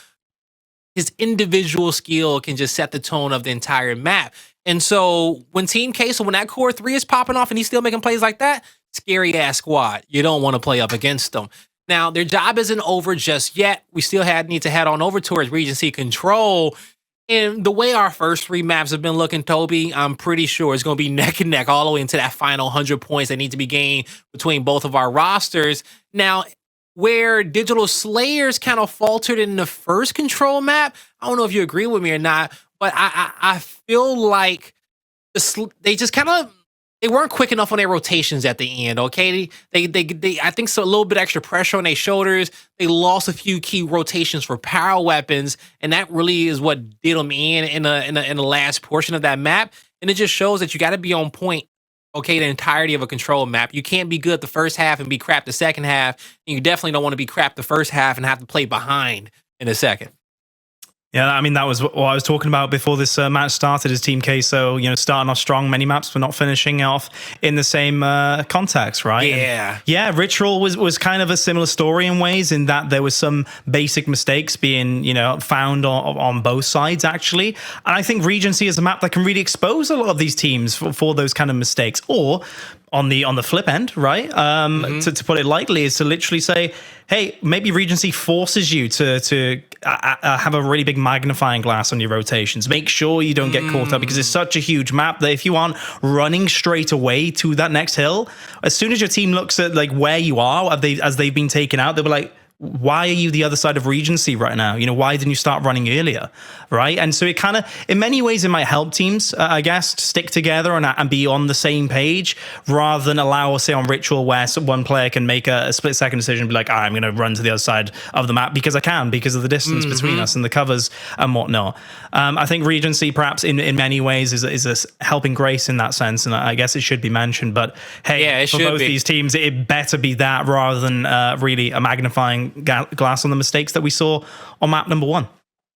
Speaker 1: his individual skill can just set the tone of the entire map. And so when Team Queso, when that core 3 is popping off and he's still making plays like that, scary ass squad. You don't want to play up against them. Now, their job isn't over just yet. We still need to head on over towards Regency control. And the way our first 3 maps have been looking, Toby, I'm pretty sure it's going to be neck and neck all the way into that final 100 points that need to be gained between both of our rosters. Now, where Digital Slayers kind of faltered in the first control map, I don't know if you agree with me or not, but I feel like they just kind of, they weren't quick enough on their rotations at the end, okay? They I think so, a little bit extra pressure on their shoulders. They lost a few key rotations for power weapons, and that really is what did them in the last portion of that map. And it just shows that you got to be on point, okay, the entirety of a control map. You can't be good the first half and be crap the second half, and you definitely don't want to be crap the first half and have to play behind in the second.
Speaker 2: Yeah, I mean, that was what I was talking about before this match started, is Team Queso, starting off strong many maps, but not finishing off in the same context, right?
Speaker 1: Yeah.
Speaker 2: And yeah, Ritual was kind of a similar story in ways, in that there was some basic mistakes being, found on both sides, actually. And I think Regency is a map that can really expose a lot of these teams for those kind of mistakes. Or on the flip end, right? To put it lightly, is to literally say, hey, maybe Regency forces you to have a really big magnifying glass on your rotations. Make sure you don't get caught up, because it's such a huge map that if you aren't running straight away to that next hill, as soon as your team looks at like where you are, as they've been taken out, they'll be like, why are you the other side of Regency right now? Why didn't you start running earlier, right? And so it kind of, in many ways, it might help teams, I guess, to stick together and be on the same page, rather than allow, say, on Ritual, where one player can make a split-second decision and be like, I'm going to run to the other side of the map because I can, because of the distance between us and the covers and whatnot. I think Regency, perhaps, in many ways, is a helping grace in that sense, and I guess it should be mentioned. But hey, for both these teams, it better be that rather than really a magnifying glass on the mistakes that we saw on map number 1.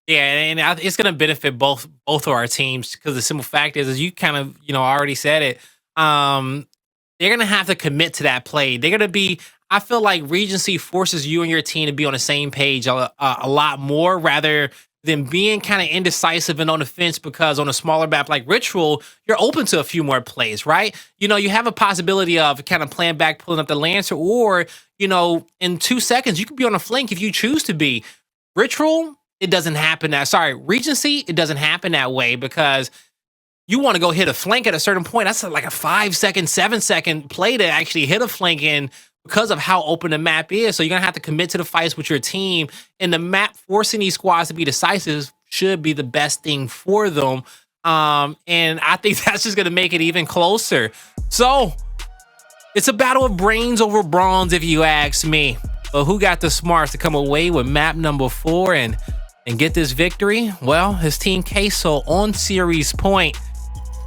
Speaker 1: Yeah, and it's going to benefit both of our teams, because the simple fact is you kind of already said it. They're going to have to commit to that play. They're going to be. I feel like Regency forces you and your team to be on the same page a lot more, rather than being kind of indecisive and on the fence, because on a smaller map like Ritual, you're open to a few more plays, right? You have a possibility of kind of playing back, pulling up the Lancer, or, in 2 seconds, you could be on a flank if you choose to be. Ritual, it doesn't happen Regency, it doesn't happen that way, because you want to go hit a flank at a certain point. That's like a 5-second, 7-second play to actually hit a flank in, because of how open the map is. So you're going to have to commit to the fights with your team, and the map forcing these squads to be decisive should be the best thing for them. And I think that's just going to make it even closer. So it's a battle of brains over bronze, if you ask me. But who got the smarts to come away with map number 4 and get this victory? Well, his team Queso on series point.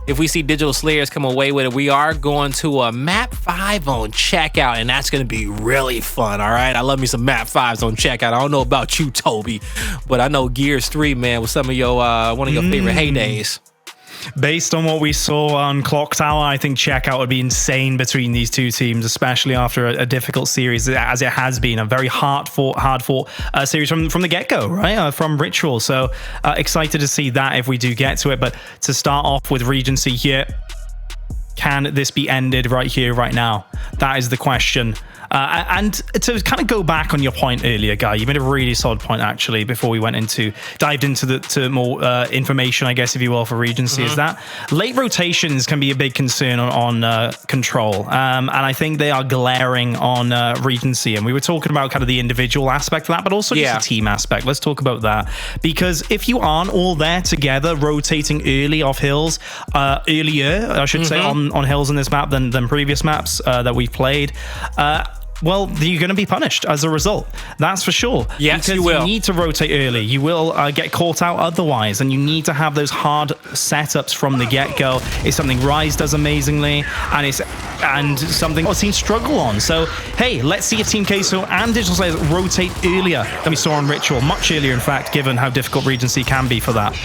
Speaker 1: If we see Digital Slayers come away with it, we are going to a map 5 on checkout, and that's going to be really fun, all right? I love me some map 5s on checkout. I don't know about you, Toby, but I know Gears 3, man, was some of your one of your favorite heydays.
Speaker 2: Based on what we saw on Clocktower, I think checkout would be insane between these two teams, especially after a difficult series, as it has been a very hard fought series from the get-go, right? From Ritual. So excited to see that if we do get to it. But to start off with Regency here, can this be ended right here, right now? That is the question. And to kind of go back on your point earlier, Guy, you made a really solid point, actually, before we dived into more information, I guess, if you will, for Regency, is that late rotations can be a big concern on Control. And I think they are glaring on Regency. And we were talking about kind of the individual aspect of that, but also just the team aspect. Let's talk about that. Because if you aren't all there together, rotating early off hills, earlier, I should say, on hills in this map than previous maps that we've played, well, you're going to be punished as a result. That's for sure.
Speaker 1: Yes,
Speaker 2: because
Speaker 1: you will.
Speaker 2: You need to rotate early. You will get caught out otherwise, and you need to have those hard setups from the get-go. It's something Rise does amazingly, and something our team struggle on. So, hey, let's see if Team Queso and Digital Slayers rotate earlier than we saw on Ritual. Much earlier, in fact, given how difficult Regency can be for that.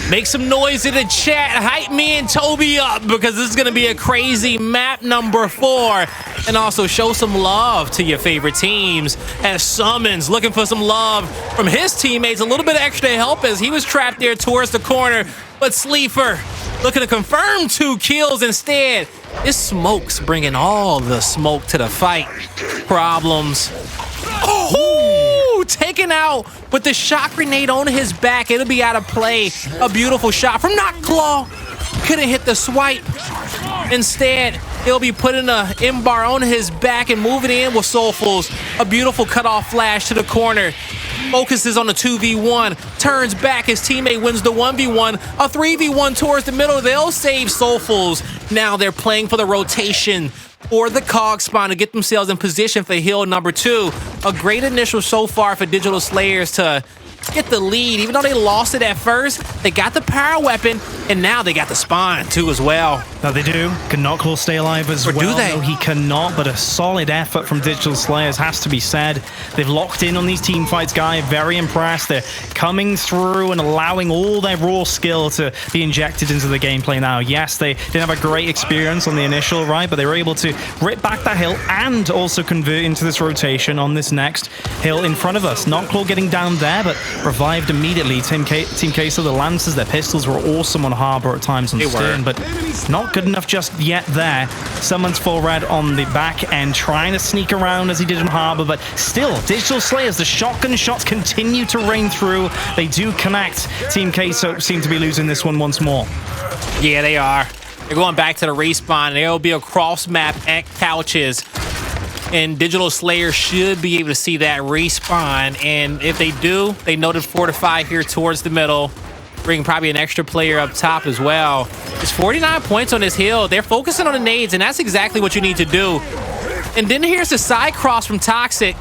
Speaker 1: Make some noise in the chat. Hype me and Toby up, because this is going to be a crazy map number 4. And also show some love to your favorite teams, as SuMuNs looking for some love from his teammates. A little bit of extra help as he was trapped there towards the corner. But Sleeafer looking to confirm 2 kills instead. It's Smokz bringing all the smoke to the fight. Problems. Oh, taken out with the shock grenade on his back. It'll be out of play. A beautiful shot from Notclaw. Couldn't hit the swipe. Instead, he'll be putting a M-bar on his back and moving in with Sulfuss. A beautiful cutoff flash to the corner. Focuses on the 2v1. Turns back. His teammate wins the 1v1. A 3v1 towards the middle. They'll save Sulfuss. Now they're playing for the rotation or the cog spawn to get themselves in position for hill number 2. A great initial so far for Digital Slayers to get the lead. Even though they lost it at first, they got the power weapon, and now they got the spawn too as well.
Speaker 2: Now they do. Can Notclaw stay alive as well?
Speaker 1: Or do they?
Speaker 2: No, he cannot, but a solid effort from Digital Slayers has to be said. They've locked in on these team fights, Guy. Very impressed. They're coming through and allowing all their raw skill to be injected into the gameplay now. Yes, they didn't have a great experience on the initial, right? But they were able to rip back that hill and also convert into this rotation on this next hill in front of us. Notclaw getting down there, but revived immediately. Team Queso, the Lancers, their pistols were awesome on Harbor at times on Stern, but not good enough just yet there. SuMuNs full red on the back end, trying to sneak around as he did in Harbor, but still, Digital Slayers, the shotgun shots continue to rain through. They do connect. Team Queso seem to be losing this one once more.
Speaker 1: Yeah, they are. They're going back to the respawn. There will be a cross map at Couches. And Digital Slayer should be able to see that respawn. And if they do, they know to fortify here towards the middle. Bring probably an extra player up top as well. It's 49 points on this hill. They're focusing on the nades, and that's exactly what you need to do. And then here's the side cross from Toxiq.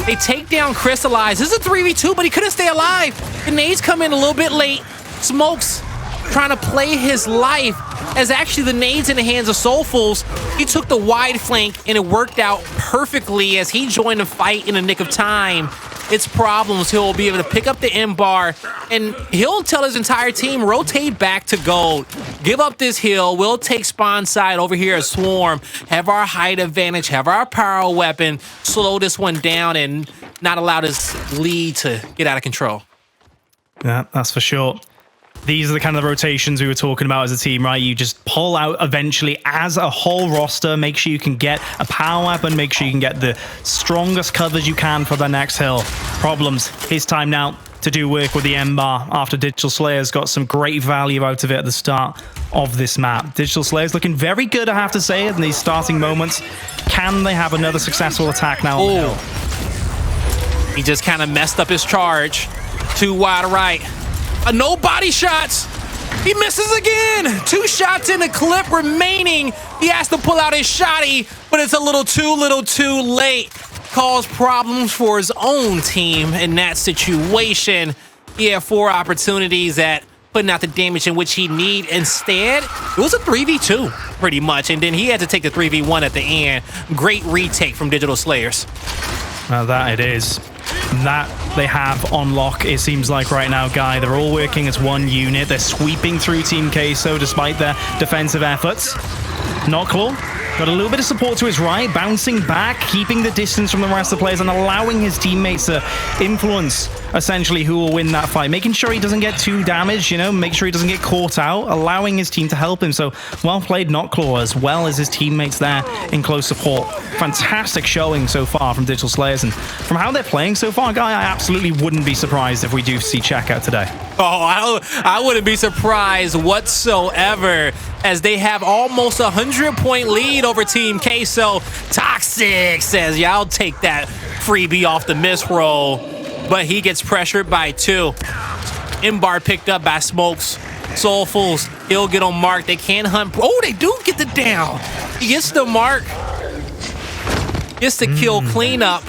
Speaker 1: They take down Cristalize. This is a 3v2, but he couldn't stay alive. The nades come in a little bit late. Smokz trying to play his life as actually the nades in the hands of Sulfuss. He took the wide flank and it worked out perfectly as he joined the fight in the nick of time. It's problems. He'll be able to pick up the M bar and he'll tell his entire team, rotate back to gold. Give up this hill. We'll take spawn side over here at Swarm. Have our height advantage. Have our power weapon. Slow this one down and not allow this lead to get out of control.
Speaker 2: Yeah, that's for sure. These are the kind of rotations we were talking about as a team, right? You just pull out eventually as a whole roster, make sure you can get a power weapon, make sure you can get the strongest covers you can for the next hill. Problems. His time now to do work with the M-bar after Digital Slayers got some great value out of it at the start of this map. Digital Slayers looking very good, I have to say, in these starting moments. Can they have another successful attack now?
Speaker 1: Oh, he just kind of messed up his charge. Too wide right. No body shots. He misses again. 2 shots in the clip remaining. He has to pull out his shotty, but it's a little too late. Cause problems for his own team in that situation. He had 4 opportunities at putting out the damage in which he need. Instead, it was a 3v2 pretty much, and then he had to take the 3v1 at the end. Great retake from Digital Slayers.
Speaker 2: Now that it is. That they have on lock, it seems like right now, Guy. They're all working as one unit. They're sweeping through Team Queso despite their defensive efforts. Notclaw got a little bit of support to his right, bouncing back, keeping the distance from the rest of the players and allowing his teammates to influence essentially who will win that fight, making sure he doesn't get too damaged, you know, make sure he doesn't get caught out, allowing his team to help him. So well played Notclaw, as well as his teammates there in close support. Fantastic showing so far from Digital Slayers, and from how they're playing so far, Guy, I absolutely wouldn't be surprised if we do see checkout today.
Speaker 1: Oh, I wouldn't be surprised whatsoever, as they have almost a 100-point lead over Team Queso. Toxiq says, yeah, I'll take that freebie off the miss roll, but he gets pressured by 2. M-bar picked up by Smokz. Sulfuss, he'll get on mark. They can hunt. Oh, they do get the down. He gets the mark. Gets the kill cleanup.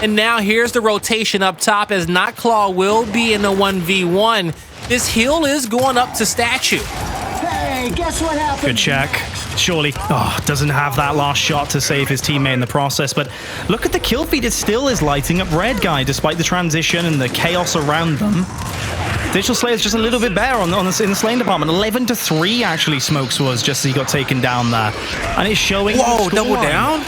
Speaker 1: And now here's the rotation up top, as Notclaw will be in the 1v1. This hill is going up to statue.
Speaker 6: Hey, guess what happened?
Speaker 2: Good check. Surely, doesn't have that last shot to save his teammate in the process, but look at the kill feed. It still is lighting up red, Guy, despite the transition and the chaos around them. Digital Slayer's just a little bit better in the slaying department. 11-3 actually Smokz was, just as he got taken down there. And it's showing.
Speaker 1: Whoa, double down?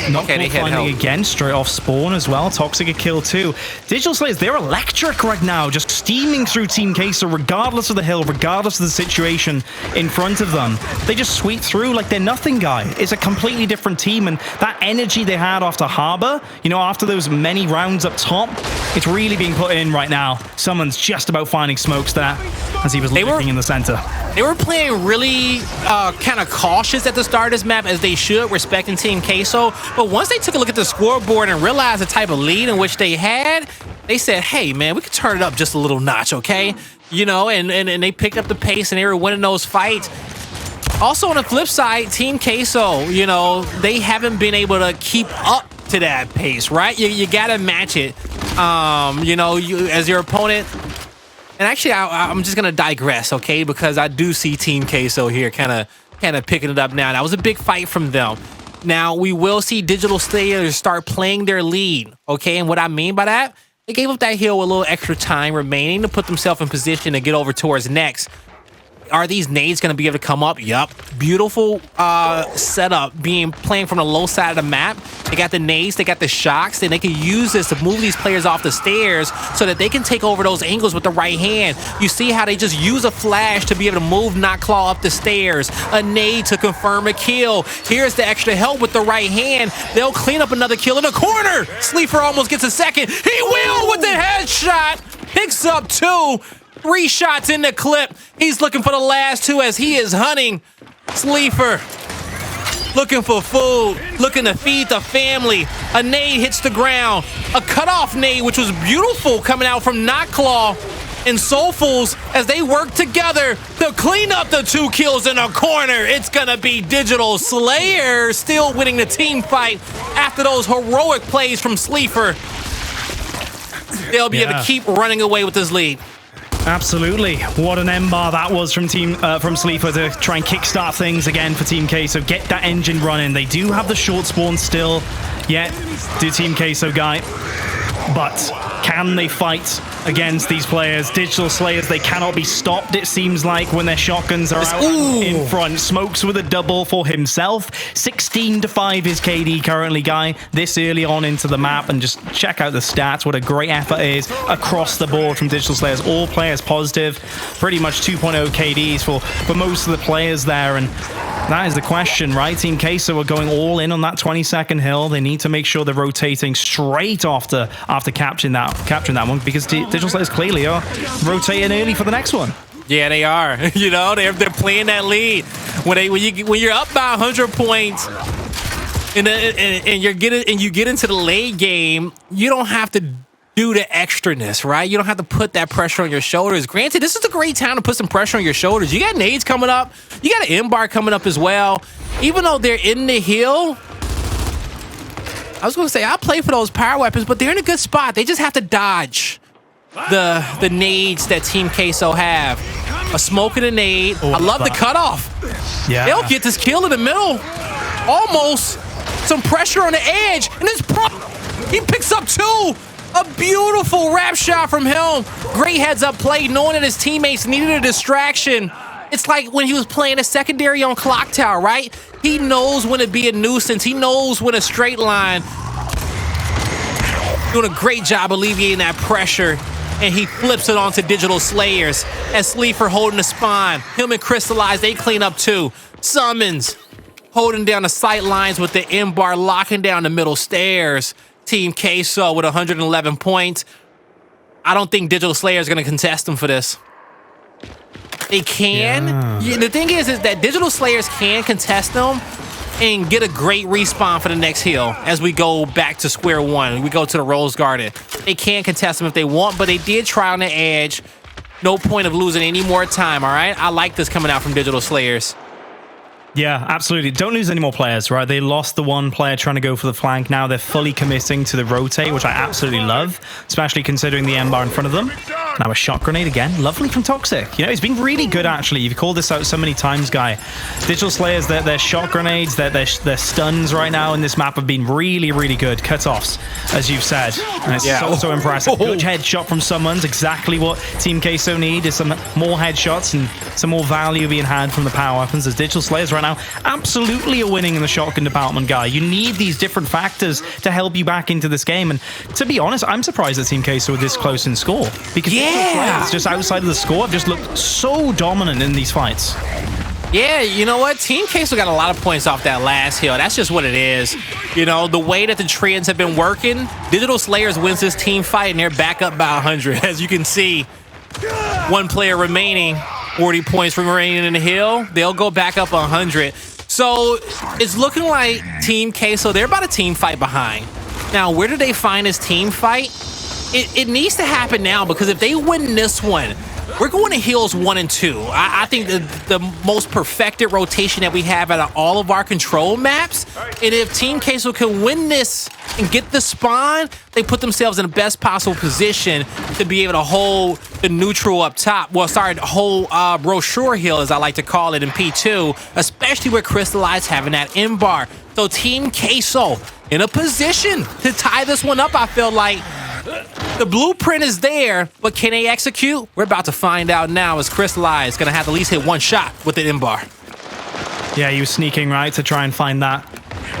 Speaker 2: Notclaw
Speaker 1: they hit
Speaker 2: finding
Speaker 1: help.
Speaker 2: again straight off spawn as well. Toxiq a kill too. Digital Slayers, they're electric right now, just steaming through Team Queso regardless of the hill, regardless of the situation in front of them. They just sweep through like they're nothing, Guy. It's a completely different team, and that energy they had after Harbor, you know, after those many rounds up top, it's really being put in right now. Someone's just about finding Smokz there as he was lurking in the center.
Speaker 1: They were playing really kind of cautious at the start of this map, as they should, respecting Team Queso. But once they took a look at the scoreboard and realized the type of lead in which they had, they said, hey, man, we could turn it up just a little notch, okay? You know, and they picked up the pace and they were winning those fights. Also, on the flip side, Team Queso, you know, they haven't been able to keep up to that pace, right? You got to match it, you know, as your opponent. And actually, I'm just going to digress, okay? Because I do see Team Queso here kind of picking it up now. That was a big fight from them. Now, we will see Digital Slayers start playing their lead, okay? And what I mean by that, they gave up that hill with a little extra time remaining to put themselves in position to get over towards next. are these nades going to be able to come up? Yup. Beautiful setup playing from the low side of the map. They got the nades, they got the shocks, and they can use this to move these players off the stairs so that they can take over those angles with the right hand. You see how they just use a flash to be able to move Notclaw up the stairs. A nade to confirm a kill. Here's the extra help with the right hand. They'll clean up another kill in the corner. Sleeafer almost gets a second. He will with the headshot. Picks up 2. 3 shots in the clip. He's looking for the last 2 as he is hunting. Sleeafer looking for food, looking to feed the family. A nade hits the ground. A cutoff nade, which was beautiful, coming out from Notclaw and Sulfuss as they work together to clean up the 2 kills in the corner. It's gonna be Digital Slayer still winning the team fight after those heroic plays from Sleeafer. They'll be able to keep running away with this lead.
Speaker 2: Absolutely. What an M-bar that was from Sleeafer to try and kickstart things again for Team Queso. Get that engine running. They do have the short spawn still, yet do Team Queso guy. But can they fight against these players? Digital Slayers, they cannot be stopped, it seems like, when their shotguns are out in front. Smokz with a double for himself. 16-5 is KD currently, guy, this early on into the map. And just check out the stats, what a great effort is across the board from Digital Slayers. All players positive, pretty much 2.0 KDs for most of the players there. And that is the question, right? Team Queso are going all in on that 20-second hill. They need to make sure they're rotating straight after capturing that one, because Digital Slayers clearly are rotating early for the next one.
Speaker 1: Yeah, they are. You know, they're playing that lead. When you're up by 100 points and you get into the late game, you don't have to do the extraness, right? You don't have to put that pressure on your shoulders. Granted, this is a great time to put some pressure on your shoulders. You got nades coming up. You got an M-bar coming up as well. Even though they're in the hill, I was going to say, I'll play for those power weapons, but they're in a good spot. They just have to dodge the nades that Team Queso have. A smoke and a nade. I love the cutoff.
Speaker 2: Yeah.
Speaker 1: They'll get this kill in the middle. Almost. Some pressure on the edge. And he picks up 2. A beautiful wrap shot from him. Great heads-up play, knowing that his teammates needed a distraction. It's like when he was playing a secondary on Clocktower, right? He knows when to be a nuisance. He knows when a straight line. Doing a great job alleviating that pressure. And he flips it onto Digital Slayers as Sleeafer holding the spawn. Him and Cristalize, they clean up 2. SuMuNs holding down the sight lines with the M-bar, locking down the middle stairs. Team Queso with 111 points. I don't think Digital Slayer is going to contest them for this. They can. Yeah, the thing is that Digital Slayers can contest them and get a great respawn for the next hill as we go back to square one. We go to the Rose Garden. They can contest them if they want, but they did try on the edge. No point of losing any more time, all right? I like this coming out from Digital Slayers.
Speaker 2: Yeah, absolutely. Don't lose any more players, right? They lost the one player trying to go for the flank. Now they're fully committing to the rotate, which I absolutely love, especially considering the M-bar in front of them. Now a shot grenade again. Lovely from Toxiq. You know, it's been really good, actually. You've called this out so many times, Guy. Digital Slayers, their shot grenades, their stuns right now in this map have been really, really good. Cut-offs, as you've said. And it's so impressive. Good headshot from SuMuNs. Exactly what Team Queso need is some more headshots and some more value being had from the power weapons, as Digital Slayers right now absolutely are winning in the shotgun department, Guy. You need these different factors to help you back into this game. And to be honest, I'm surprised that Team Queso were this close in score, because it's just outside of the score have just looked so dominant in these fights.
Speaker 1: Yeah, you know what? Team Queso got a lot of points off that last hill. That's just what it is. You know, the way that the trends have been working, Digital Slayers wins this team fight, and they're back up by 100. As you can see, one player remaining, 40 points remaining in the hill. They'll go back up 100. So it's looking like Team Queso, they're about a team fight behind. Now, where do they find this team fight? It needs to happen now, because if they win this one, we're going to hills 1 and 2. I think the most perfected rotation that we have out of all of our control maps. And if Team Queso can win this and get the spawn, they put themselves in the best possible position to be able to hold the neutral up top. Well, sorry, the whole brochure hill, as I like to call it, in P2, especially with Cristalize having that M-bar. So Team Queso in a position to tie this one up, I feel like. The blueprint is there, but can they execute? We're about to find out now as Cristalize going to have to at least hit one shot with the M-bar.
Speaker 2: Yeah, he was sneaking right to try and find that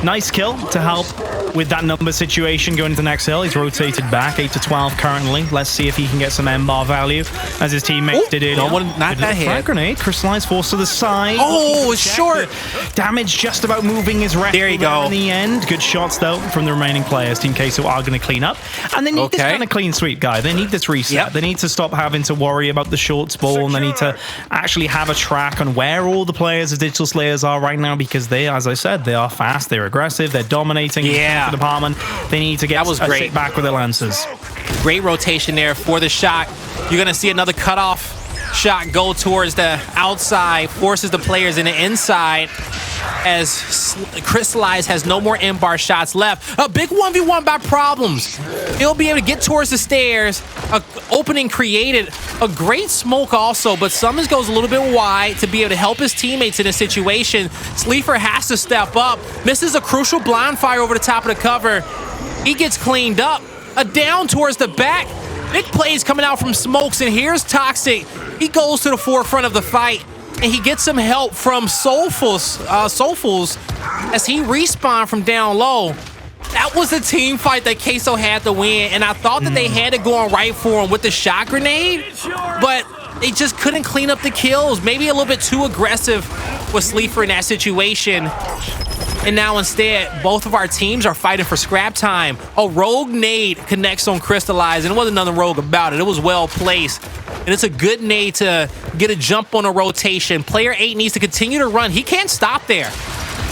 Speaker 2: nice kill to help with that number situation going into the next hill. He's rotated back 8 to 12 currently. Let's see if he can get some M-bar value as his teammates did earlier.
Speaker 1: No one, not that hit.
Speaker 2: Frag grenade. Cristalize forced to the side.
Speaker 1: Oh, it's short.
Speaker 2: Damage just about moving his rep.
Speaker 1: There you go.
Speaker 2: In the end, good shots though from the remaining players. Team Queso are going to clean up, and they need this kind of clean sweep, guy. They need this reset.
Speaker 1: Yep.
Speaker 2: They need to stop having to worry about the short ball, and they need to actually have a track on where all the players of Digital Slayers are right now, because they, as I said, they are fast, they're aggressive, they're dominating the department. They need to get a sit back with the Lancers.
Speaker 1: Great rotation there for the shot. You're going to see another cutoff shot go towards the outside, forces the players in the inside as Cristalize has no more M-bar shots left. A big 1v1 by Problems. He'll be able to get towards the stairs. A opening created. A great smoke also, but SuMuNs goes a little bit wide to be able to help his teammates in a situation. Sleeafer has to step up. Misses a crucial blind fire over the top of the cover. He gets cleaned up. A down towards the back. Big plays coming out from Smokz, and here's Toxiq. He goes to the forefront of the fight, and he gets some help from Sulfuss as he respawned from down low. That was a team fight that Queso had to win, and I thought that they had it going right for him with the shot grenade, but they just couldn't clean up the kills. Maybe a little bit too aggressive with Sleeafer in that situation. And now instead, both of our teams are fighting for scrap time. A rogue nade connects on Cristalize, and it wasn't nothing rogue about it. It was well placed. And it's a good nade to get a jump on a rotation. Player 8 needs to continue to run. He can't stop there.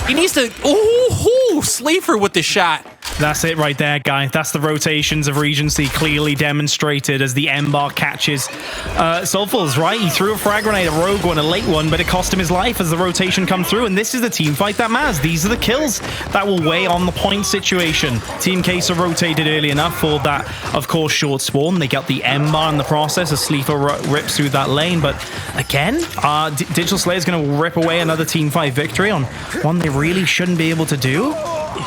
Speaker 1: He needs to... Ooh, Sleeafer with the shot.
Speaker 2: That's it right there, guy. That's the rotations of Regency clearly demonstrated as the M-bar catches Sulfuss, right? He threw a frag grenade, a rogue one, a late one, but it cost him his life as the rotation come through, and this is the team fight that matters. These are the kills that will weigh on the point situation. Team Queso rotated early enough for that, of course, short spawn. They got the M-bar in the process as Sleeafer rips through that lane, but again, Digital Slayer is going to rip away another team fight victory on one they really shouldn't be able to do.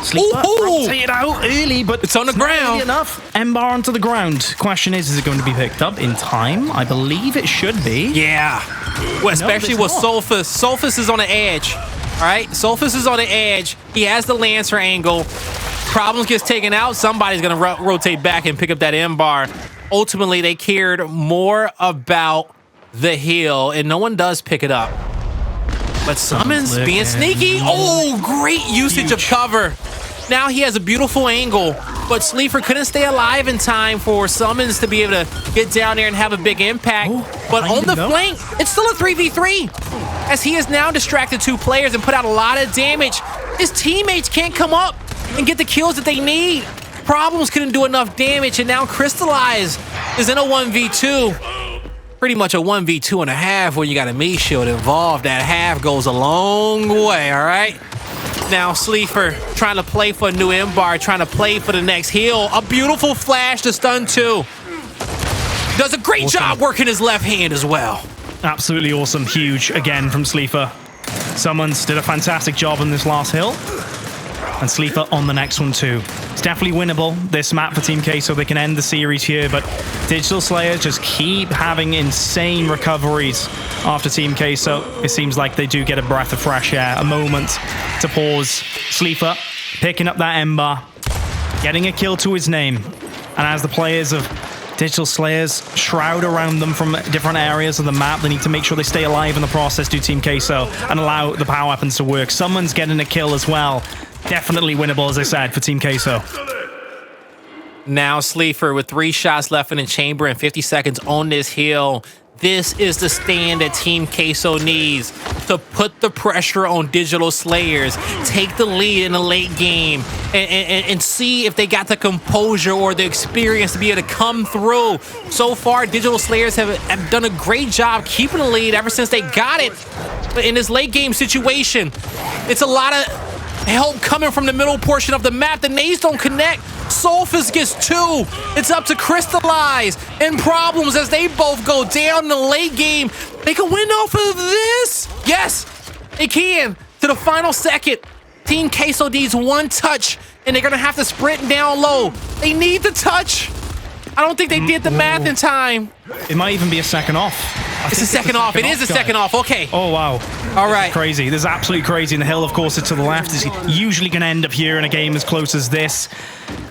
Speaker 2: Sleeafer rotate it out early, but
Speaker 1: it's on the ground.
Speaker 2: Enough. M-bar onto the ground. Question is it going to be picked up in time? I believe it should be.
Speaker 1: Yeah. Well, especially with Sulfuss. Sulfuss is on the edge. All right? Sulfuss is on the edge. He has the Lancer angle. Problems gets taken out. Somebody's going to rotate back and pick up that M-bar. Ultimately, they cared more about the heal, and no one does pick it up. But SuMuNs being sneaky. Oh, great usage of cover. Now he has a beautiful angle, but Sleeafer couldn't stay alive in time for SuMuNs to be able to get down there and have a big impact. But on the flank, it's still a 3v3 as he has now distracted 2 players and put out a lot of damage. His teammates can't come up and get the kills that they need. Problems couldn't do enough damage, and now Cristalize is in a 1v2. Pretty much a 1v2 and a half when you got a meat shield involved. That half goes a long way, all right? Now Sleeafer trying to play for a new M-bar, trying to play for the next heal. A beautiful flash to stun 2. Does a great job working his left hand as well.
Speaker 2: Absolutely awesome. Huge again from Sleeafer. SuMuNs did a fantastic job on this last hill. And Sleeafer on the next one too. It's definitely winnable, this map for Team Queso. They can end the series here, but Digital Slayer just keep having insane recoveries after Team Queso. It seems like they do get a breath of fresh air, a moment to pause. Sleeafer picking up that M-bar, getting a kill to his name. And as the players of Digital Slayers shroud around them from different areas of the map, they need to make sure they stay alive in the process, do Team Queso, and allow the power weapons to work. SuMuNs getting a kill as well. Definitely winnable, as I said, for Team Queso.
Speaker 1: Now Sleeafer with 3 shots left in the chamber and 50 seconds on this hill. This is the stand that Team Queso needs to put the pressure on Digital Slayers, take the lead in the late game, and see if they got the composure or the experience to be able to come through. So far, Digital Slayers have done a great job keeping the lead ever since they got it. But in this late game situation, it's a lot of help coming from the middle portion of the map. The nades don't connect. Sulfuss gets 2. It's up to Cristalize and Problems as they both go down in the late game. They can win off of this. Yes, they can. To the final second. Team Queso needs 1 touch, and they're going to have to sprint down low. They need the touch. I don't think they did the math in time.
Speaker 2: It might even be a second off.
Speaker 1: It's a second off. It is a second off. Okay.
Speaker 2: Oh, wow.
Speaker 1: All right.
Speaker 2: Crazy. This is absolutely crazy. And the hill, of course, is to the left. Is usually going to end up here in a game as close as this.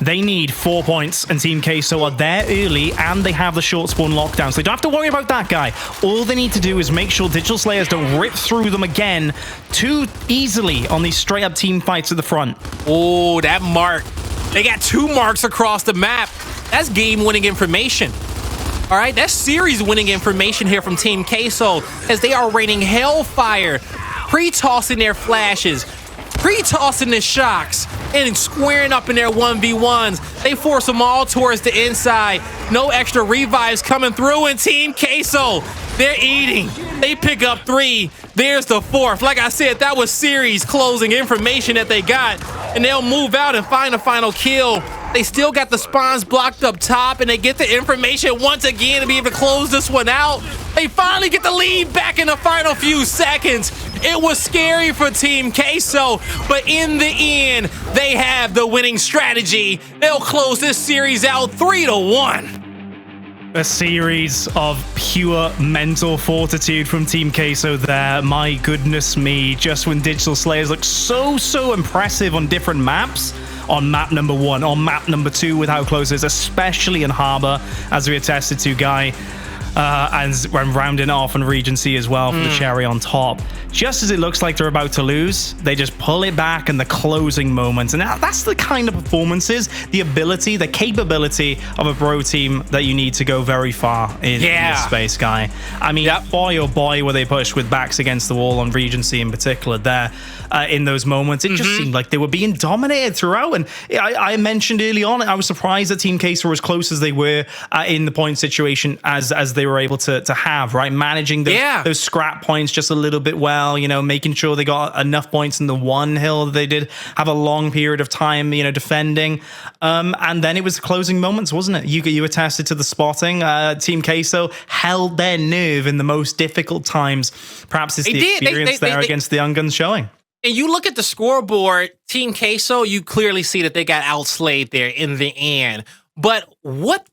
Speaker 2: They need 4 points, and Team Queso are there early, and they have the short spawn lockdown, so they don't have to worry about that guy. All they need to do is make sure Digital Slayers don't rip through them again too easily on these straight-up team fights at the front.
Speaker 1: Oh, that mark. They got 2 marks across the map. That's game-winning information. All right, that's series-winning information here from Team Queso, as they are raining hellfire, pre-tossing their flashes, pre-tossing the shocks, and squaring up in their 1v1s. They force them all towards the inside. No extra revives coming through, and Team Queso, they're eating. They pick up 3. There's the 4th. Like I said, that was series closing information that they got, and they'll move out and find a final kill. They still got the spawns blocked up top, and they get the information once again to be able to close this one out. They finally get the lead back in the final few seconds. It was scary for Team Queso, but in the end, they have the winning strategy. They'll close this series out 3-1.
Speaker 2: A series of pure mental fortitude from Team Queso there. My goodness me, just when Digital Slayers look so impressive on different maps, on map number 1, on map number 2 with how close it is, especially in Harbor, as we attested to, Guy. And when rounding off on Regency as well for the cherry on top. Just as it looks like they're about to lose, they just pull it back in the closing moments. And that's the kind of performances, the ability, the capability of a bro team that you need to go very far in this space, Guy. I mean, boy oh boy were they pushed with backs against the wall on Regency in particular there in those moments. It just seemed like they were being dominated throughout. And I mentioned early on, I was surprised that Team Queso were as close as they were in the point situation as they were able to have, right? Managing those scrap points just a little bit well, you know, making sure they got enough points in the one hill that they did have a long period of time, you know, defending. And then it was closing moments, wasn't it? You attested to the spotting. Team Queso held their nerve in the most difficult times. Perhaps it's the experience there against the Young Guns showing.
Speaker 1: And you look at the scoreboard, Team Queso, you clearly see that they got outslayed there in the end. But what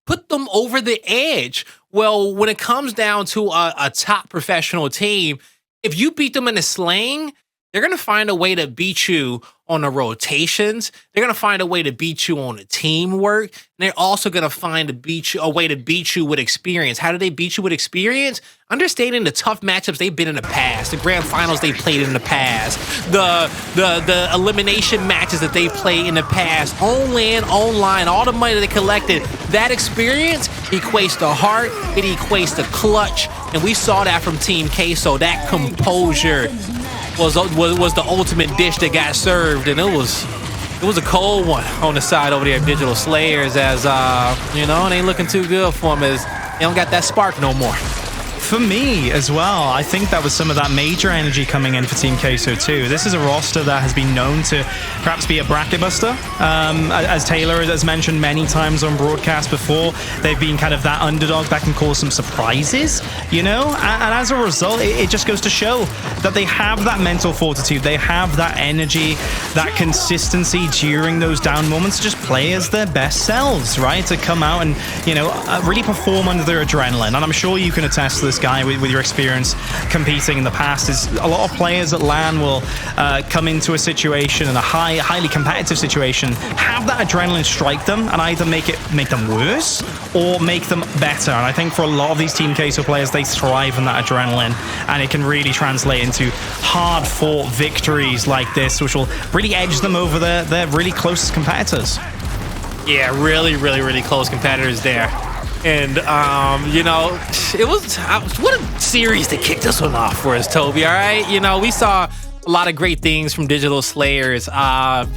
Speaker 1: put them over the edge? Well, when it comes down to a top professional team, if you beat them in the slaying, they're going to find a way to beat you on the rotations. They're going to find a way to beat you on the teamwork. And they're also going to find a way to beat you with experience. How do they beat you with experience? Understanding the tough matchups they've been in the past, the grand finals they played in the past, the elimination matches that they played in the past, on land, online, all the money that they collected. That experience equates to heart, it equates to clutch, and we saw that from Team Queso. That composure was the ultimate dish that got served, and it was a cold one on the side over there of Digital Slayers, as you know, it ain't looking too good for them, as they don't got that spark no more.
Speaker 2: For me as well, I think that was some of that major energy coming in for Team Queso too. This is a roster that has been known to perhaps be a bracket buster. As Taylor has mentioned many times on broadcast before, they've been kind of that underdog that can cause some surprises, you know? And as a result, it just goes to show that they have that mental fortitude, they have that energy, that consistency during those down moments to just play as their best selves, right? To come out and, you know, really perform under their adrenaline. And I'm sure you can attest to this, Guy, with your experience competing in the past. Is a lot of players at LAN will come into a situation, in a highly competitive situation, have that adrenaline strike them and either make them worse or make them better. And I think for a lot of these Team Queso players, they thrive on that adrenaline, and it can really translate into hard-fought victories like this, which will really edge them over their really closest competitors.
Speaker 1: Yeah, really close competitors there. And, you know, it was, what a series that kicked this one off for us, Toby, all right? You know, we saw a lot of great things from Digital Slayers,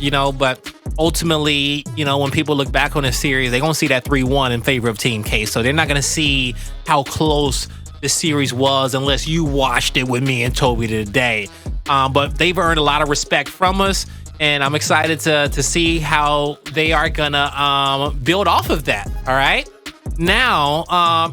Speaker 1: you know, but ultimately, you know, when people look back on this series, they're going to see that 3-1 in favor of Team K. So they're not going to see how close the series was unless you watched it with me and Toby today. But they've earned a lot of respect from us, and I'm excited to see how they are going to build off of that, all right? Now,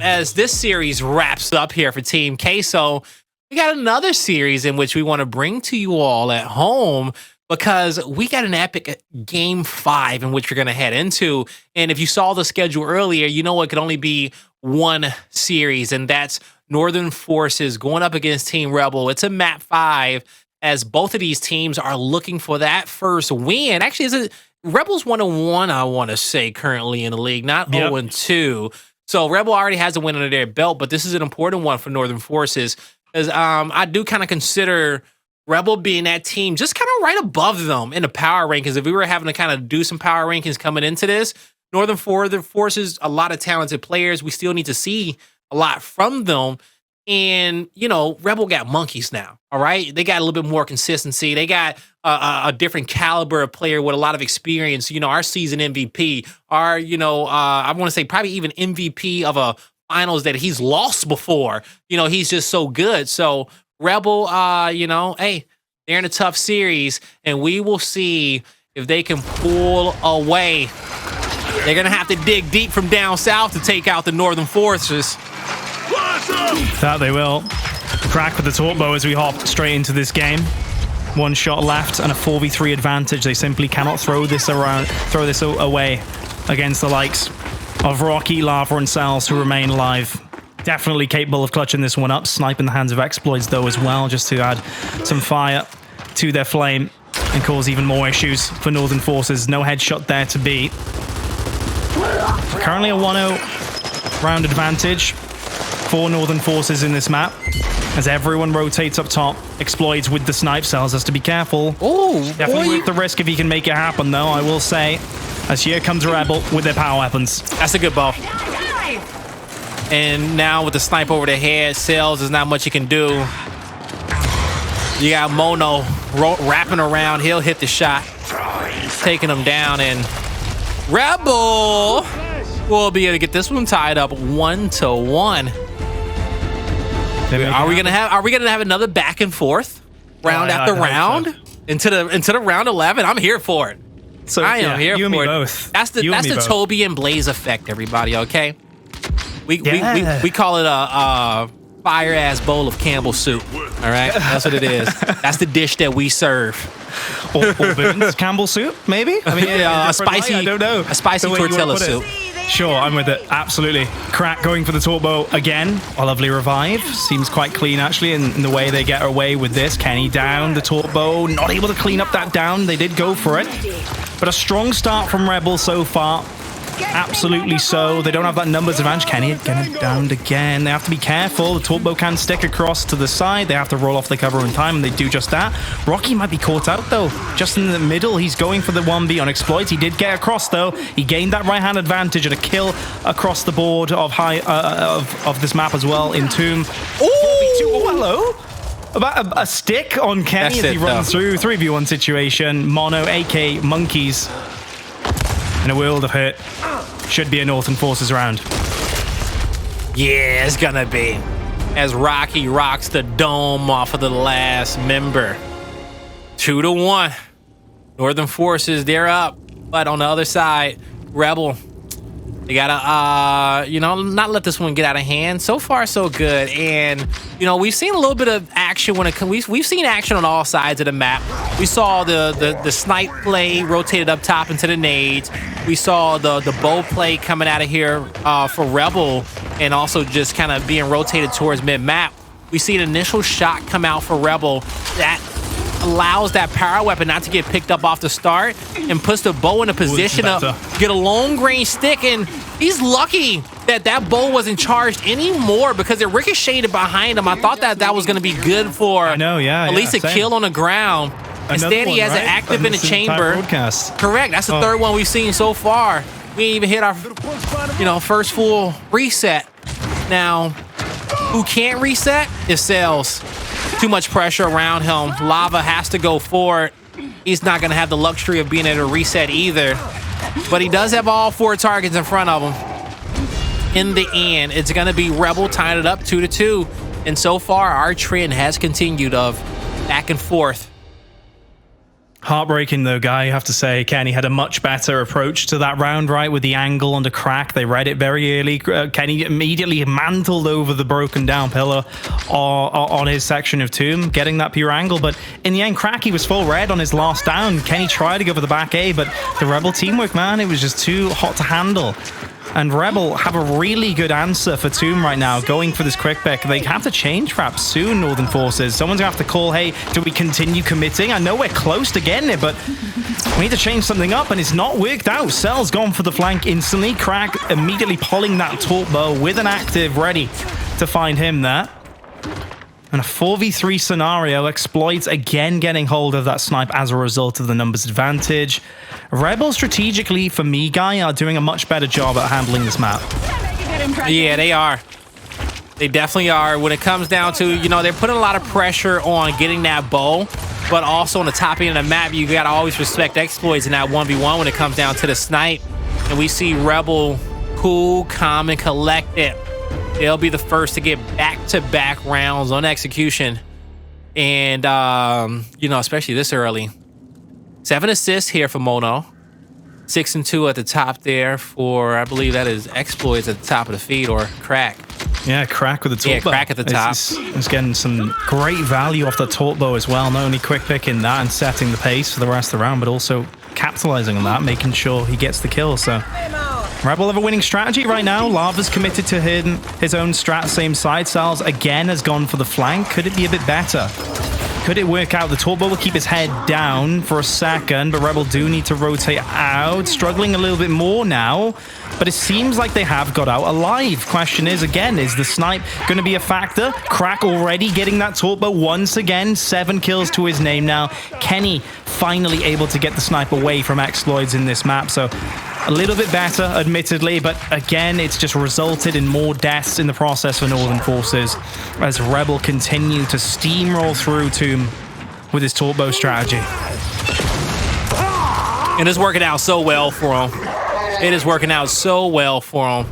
Speaker 1: as this series wraps up here for Team Queso, we got another series in which we want to bring to you all at home because we got an epic game 5 in which we're going to head into. And if you saw the schedule earlier, you know it could only be one series, and that's Northern Forces going up against Team Rebel. It's a map 5, as both of these teams are looking for that first win. Actually, is it Rebels 1-1, I want to say, currently in the league, not 0-2. So Rebel already has a win under their belt, but this is an important one for Northern Forces, because I do kind of consider Rebel being that team just kind of right above them in the power rankings. If we were having to kind of do some power rankings coming into this, Northern Forces, a lot of talented players. We still need to see a lot from them. And, you know, Rebel got monkeys now, all right? They got a little bit more consistency. They got a different caliber of player with a lot of experience. You know, our season MVP, our, you know, I want to say probably even MVP of a finals that he's lost before. You know, he's just so good. So Rebel, you know, hey, they're in a tough series, and we will see if they can pull away. They're going to have to dig deep from down south to take out the Northern Forces.
Speaker 2: That they will. Crack with the torp bow as we hop straight into this game. One shot left and a 4v3 advantage. They simply cannot throw this away against the likes of Rocky, Lava, and Salz, who remain alive. Definitely capable of clutching this one up. Snipe in the hands of exploits, though, as well, just to add some fire to their flame and cause even more issues for Northern Forces. No headshot there to beat. Currently a 1-0 round advantage for Northern Forces in this map, as everyone rotates up top. Exploits with the snipe. Salz has to be careful.
Speaker 1: Oh,
Speaker 2: definitely worth the risk if he can make it happen, though, I will say, as here comes Rebel with their power weapons.
Speaker 1: That's a good ball. And now with the snipe over the head, Salz, there's not much you can do. You got Mono wrapping around. He'll hit the shot, taking him down, and Rebel will be able to get this one tied up 1-1. Are we gonna have another back and forth round after round into the round 11? I'm here for it.
Speaker 2: So
Speaker 1: I am here
Speaker 2: you and
Speaker 1: for
Speaker 2: me
Speaker 1: it.
Speaker 2: both.
Speaker 1: That's the Toby and Blaze effect, everybody. Okay, we call it a fire ass bowl of Campbell soup. All right, that's what it is. That's the dish that we serve.
Speaker 2: Or Boone's Campbell soup, maybe? I mean,
Speaker 1: a spicy,
Speaker 2: I don't know.
Speaker 1: A spicy tortilla soup.
Speaker 2: Sure, I'm with it. Absolutely. Crack going for the torp bow again. A lovely revive. Seems quite clean, actually, in the way they get away with this. Kenny down, the torp bow. Not able to clean up that down. They did go for it. But a strong start from Rebel so far. Absolutely so. They don't have that numbers advantage. Kenny getting downed again. They have to be careful. The torp bow can stick across to the side. They have to roll off the cover in time, and they do just that. Rocky might be caught out, though. Just in the middle, he's going for the 1v on exploits. He did get across, though. He gained that right-hand advantage and a kill across the board of this map as well in Tomb. Oh, hello. About a stick on Kenny as he runs through. 3v1 situation. Mono, AK, Monkeys. In a world of hurt. Should be a Northern Forces round.
Speaker 1: Yeah, it's gonna be. As Rocky rocks the dome off of the last member. 2-1. Northern Forces, they're up. But on the other side, Rebel, they gotta, not let this one get out of hand. So far, so good. And, we've seen a little bit of action when it comes. We've seen action on all sides of the map. We saw the snipe play rotated up top into the nades. We saw the bow play coming out of here for Rebel, and also just kind of being rotated towards mid-map. We see an initial shot come out for Rebel that allows that power weapon not to get picked up off the start and puts the bow in a position to get a long range stick. And he's lucky that bow wasn't charged anymore, because it ricocheted behind him. I thought that was going to be good for at least a kill on the ground. Instead, he has it active in the chamber. Correct. That's the third one we've seen so far. We ain't even hit our first full reset. Now, who can't reset is Salz. Too much pressure around him. Lava has to go for it. He's not going to have the luxury of being able to reset either. But he does have all 4 targets in front of him. In the end, it's going to be Rebel tying it up 2-2. And so far, our trend has continued of back and forth.
Speaker 2: Heartbreaking though, Guy, you have to say. Kenny had a much better approach to that round, right? With the angle on the crack. They read it very early. Kenny immediately mantled over the broken down pillar on his section of Tomb, getting that pure angle. But in the end, Cracky was full red on his last down. Kenny tried to go for the back A, but the Rebel teamwork, man, it was just too hot to handle. And Rebel have a really good answer for Tomb right now, going for this quick pick. They have to change perhaps soon, Northern Forces. Someone's going to have to call, hey, do we continue committing? I know we're close to getting it, but we need to change something up, and it's not worked out. Cell's gone for the flank instantly. Crack immediately pulling that torp bow with an active ready to find him there. And a 4v3 scenario, Exploits again getting hold of that snipe as a result of the numbers advantage. Rebel strategically, for me, Guy, are doing a much better job at handling this map.
Speaker 1: Yeah, they are. They definitely are. When it comes down to, you know, they're putting a lot of pressure on getting that bow, but also on the top end of the map, you got to always respect Exploits in that 1v1 when it comes down to the snipe. And we see Rebel cool, calm, and collected. They'll be the first to get back-to-back rounds on execution. And, you know, especially this early. 7 assists here for Mono. 6 and 2 at the top there for, I believe that is Exploits at the top of the feed, or Crack.
Speaker 2: Yeah, Crack with the torp bow.
Speaker 1: Yeah, Crack at the top.
Speaker 2: It's getting some great value off the torp bow as well. Not only quick picking that and setting the pace for the rest of the round, but also capitalizing on that, making sure he gets the kill. So Rebel have a winning strategy right now. Lava's committed to his own strat, same side. Sal's again has gone for the flank. Could it be a bit better? Could it work out? The torp bow will keep his head down for a second, but Rebel do need to rotate out. Struggling a little bit more now, but it seems like they have got out alive. Question is, again, is the snipe going to be a factor? Crack already getting that torp bow once again. 7 kills to his name now. Kenny finally able to get the snipe away from Exploits in this map, so a little bit better, admittedly, but again, it's just resulted in more deaths in the process for Northern Forces as Rebel continue to steamroll through Tomb with his torp bow strategy.
Speaker 1: And it's working out so well for him. It is working out so well for him.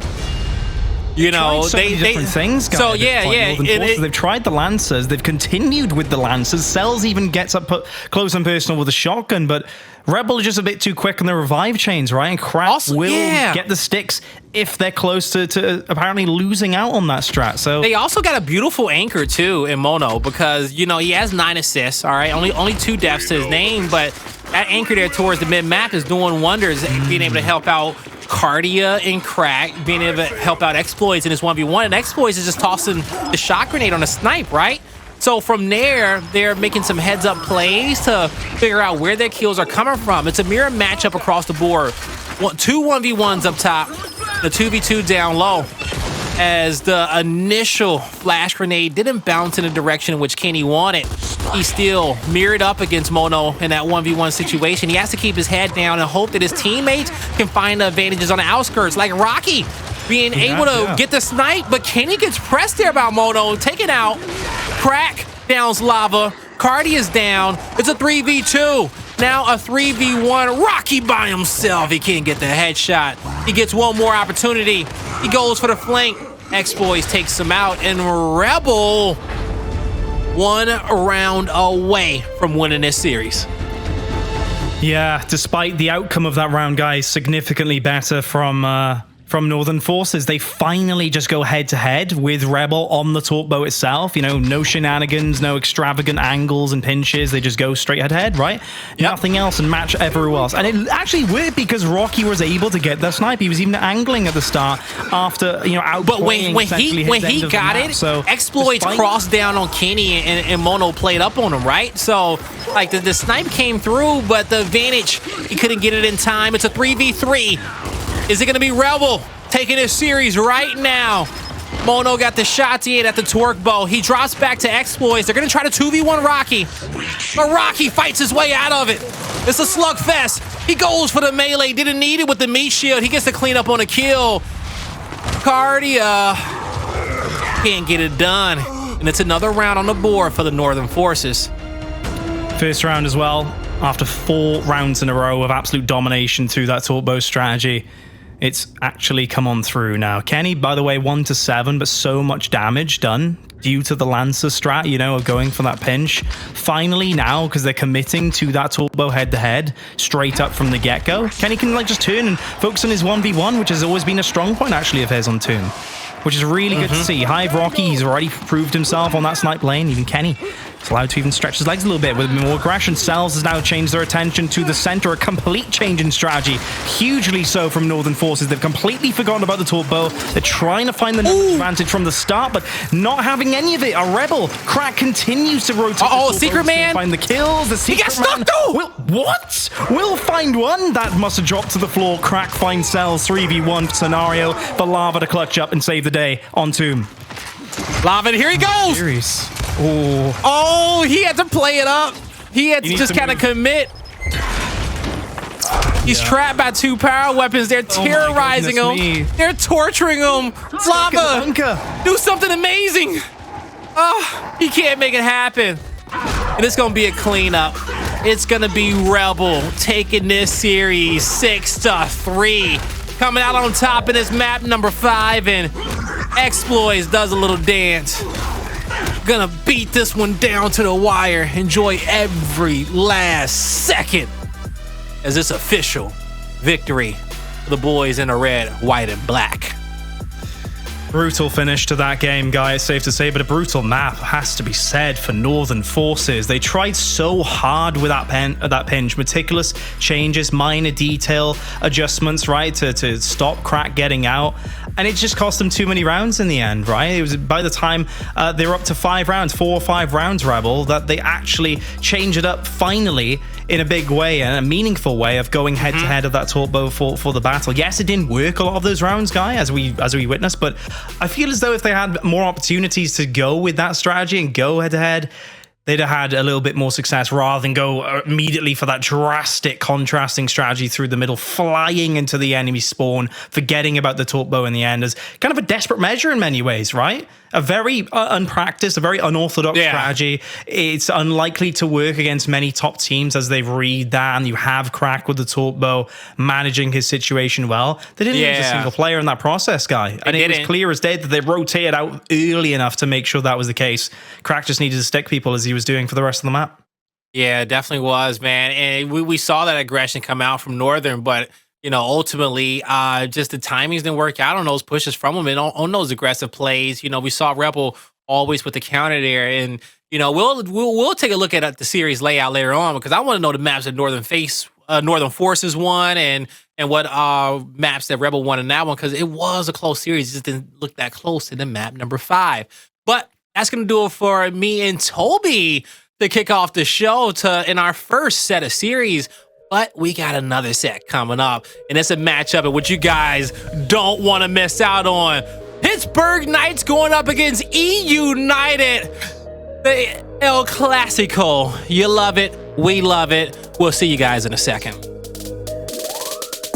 Speaker 1: You know,
Speaker 2: so many different things.
Speaker 1: So yeah.
Speaker 2: They've tried the Lancers. They've continued with the Lancers. Cells even gets up close and personal with a shotgun, but Rebel are just a bit too quick on the revive chains, right? And Crack
Speaker 1: also,
Speaker 2: will get the sticks if they're close to apparently losing out on that strat. So
Speaker 1: they also got a beautiful anchor too in Mono, because you know he has 9 assists. All right, only 2 deaths to his name, but that anchor there towards the mid map is doing wonders, being able to help out Cardia and Crack, being able to help out Exploits in his 1v1, and Exploits is just tossing the shot grenade on a snipe, right? So from there, they're making some heads-up plays to figure out where their kills are coming from. It's a mirror matchup across the board. 2 1v1s up top, the 2v2 down low, as the initial flash grenade didn't bounce in the direction in which Kenny wanted. He still mirrored up against Mono in that 1v1 situation. He has to keep his head down and hope that his teammates can find the advantages on the outskirts, like Rocky being able to get the snipe, but Kenny gets pressed there by Mono, taken out. Crack downs Lava. Cardi is down. It's a 3v2. Now a 3v1. Rocky by himself. He can't get the headshot. He gets one more opportunity. He goes for the flank. Exploits takes him out, and Rebel 1 round away from winning this series.
Speaker 2: yeah, despite the outcome of that round, guys, significantly better from Northern Forces. They finally just go head-to-head with Rebel on the torp bow itself. You know, no shenanigans, no extravagant angles and pinches. They just go straight head-to-head, right? Yep. Nothing else, and match everyone else. And it actually worked because Rocky was able to get that snipe. He was even angling at the start after, you know, outplaying.
Speaker 1: But when he got it, so Exploits crossed down on Kenny, and Mono played up on him, right? So, like, the snipe came through, but the advantage, he couldn't get it in time. It's a 3v3. Is it going to be Rebel taking this series right now? Mono got the shots in at the torque bow. He drops back to Exploits. They're going to try to 2v1 Rocky. But Rocky fights his way out of it. It's a slugfest. He goes for the melee. Didn't need it with the meat shield. He gets to clean up on a kill. Cardia can't get it done. And it's another round on the board for the Northern Forces.
Speaker 2: First round as well, after 4 rounds in a row of absolute domination through that torque bow strategy. It's actually come on through now. Kenny, by the way, 1-7, but so much damage done due to the Lancer strat, you know, of going for that pinch. Finally now, because they're committing to that turbo head-to-head straight up from the get-go, Kenny can like just turn and focus on his 1v1, which has always been a strong point actually of his on Tomb, which is really good to see. Hive Rocky, he's already proved himself on that snipe lane. Even Kenny is allowed to even stretch his legs a little bit with more aggression. Cells has now changed their attention to the center, a complete change in strategy. Hugely so from Northern Forces. They've completely forgotten about the torpedo. They're trying to find the advantage from the start, but not having any of it. A Rebel. Crack continues to rotate.
Speaker 1: Secret man.
Speaker 2: Find the kills. The Secret
Speaker 1: he got stuck though.
Speaker 2: What? We'll find one. That must have dropped to the floor. Crack finds Cells. 3v1 scenario for Lava to clutch up and save the day on Tomb.
Speaker 1: Lava, here he goes. Oh, he had to play it up. He had to just kind of commit. He's trapped by 2 power weapons. They're terrorizing him. They're torturing him. Lava, do something amazing. Oh, he can't make it happen. And it's going to be a cleanup. It's going to be Rebel taking this series 6-3. Coming out on top in this map number 5, and Exploits does a little dance. Gonna beat this one down to the wire. Enjoy every last second as this official victory for the boys in the red, white, and black.
Speaker 2: Brutal finish to that game, guys, safe to say, but a brutal map has to be said for Northern Forces. They tried so hard with that pinch. Meticulous changes, minor detail adjustments, right, to stop Crack getting out. And it just cost them too many rounds in the end, right? It was by the time they were up to 5 rounds, 4 or 5 rounds, Rebel, that they actually changed it up finally in a big way and a meaningful way of going head-to-head of that torpedo for the battle. Yes, it didn't work a lot of those rounds, Guy, as we witnessed, but I feel as though if they had more opportunities to go with that strategy and go head-to-head, they'd have had a little bit more success rather than go immediately for that drastic contrasting strategy through the middle, flying into the enemy spawn, forgetting about the torpedo in the end as kind of a desperate measure in many ways, right? A very unpracticed, a very unorthodox strategy. It's unlikely to work against many top teams as they read that, and you have Crack with the torpedo managing his situation well. They didn't lose a single player in that process, Guy. And it was clear as day that they rotated out early enough to make sure that was the case. Crack just needed to stick people as he was doing for the rest of the map.
Speaker 1: Yeah, it definitely was, man. And we saw that aggression come out from Northern, but you know, ultimately, just the timings didn't work out on those pushes from them and on those aggressive plays. You know, we saw Rebel always with the counter there, and you know, we'll take a look at the series layout later on because I want to know the maps that Northern Forces won and what maps that Rebel won in that one because it was a close series. It just didn't look that close in the map number 5. But that's gonna do it for me and Toby to kick off the show in our first set of series. But we got another set coming up, and it's a matchup in which you guys don't want to miss out on. Pittsburgh Knights going up against E United, the El Clasico. You love it. We love it. We'll see you guys in a second.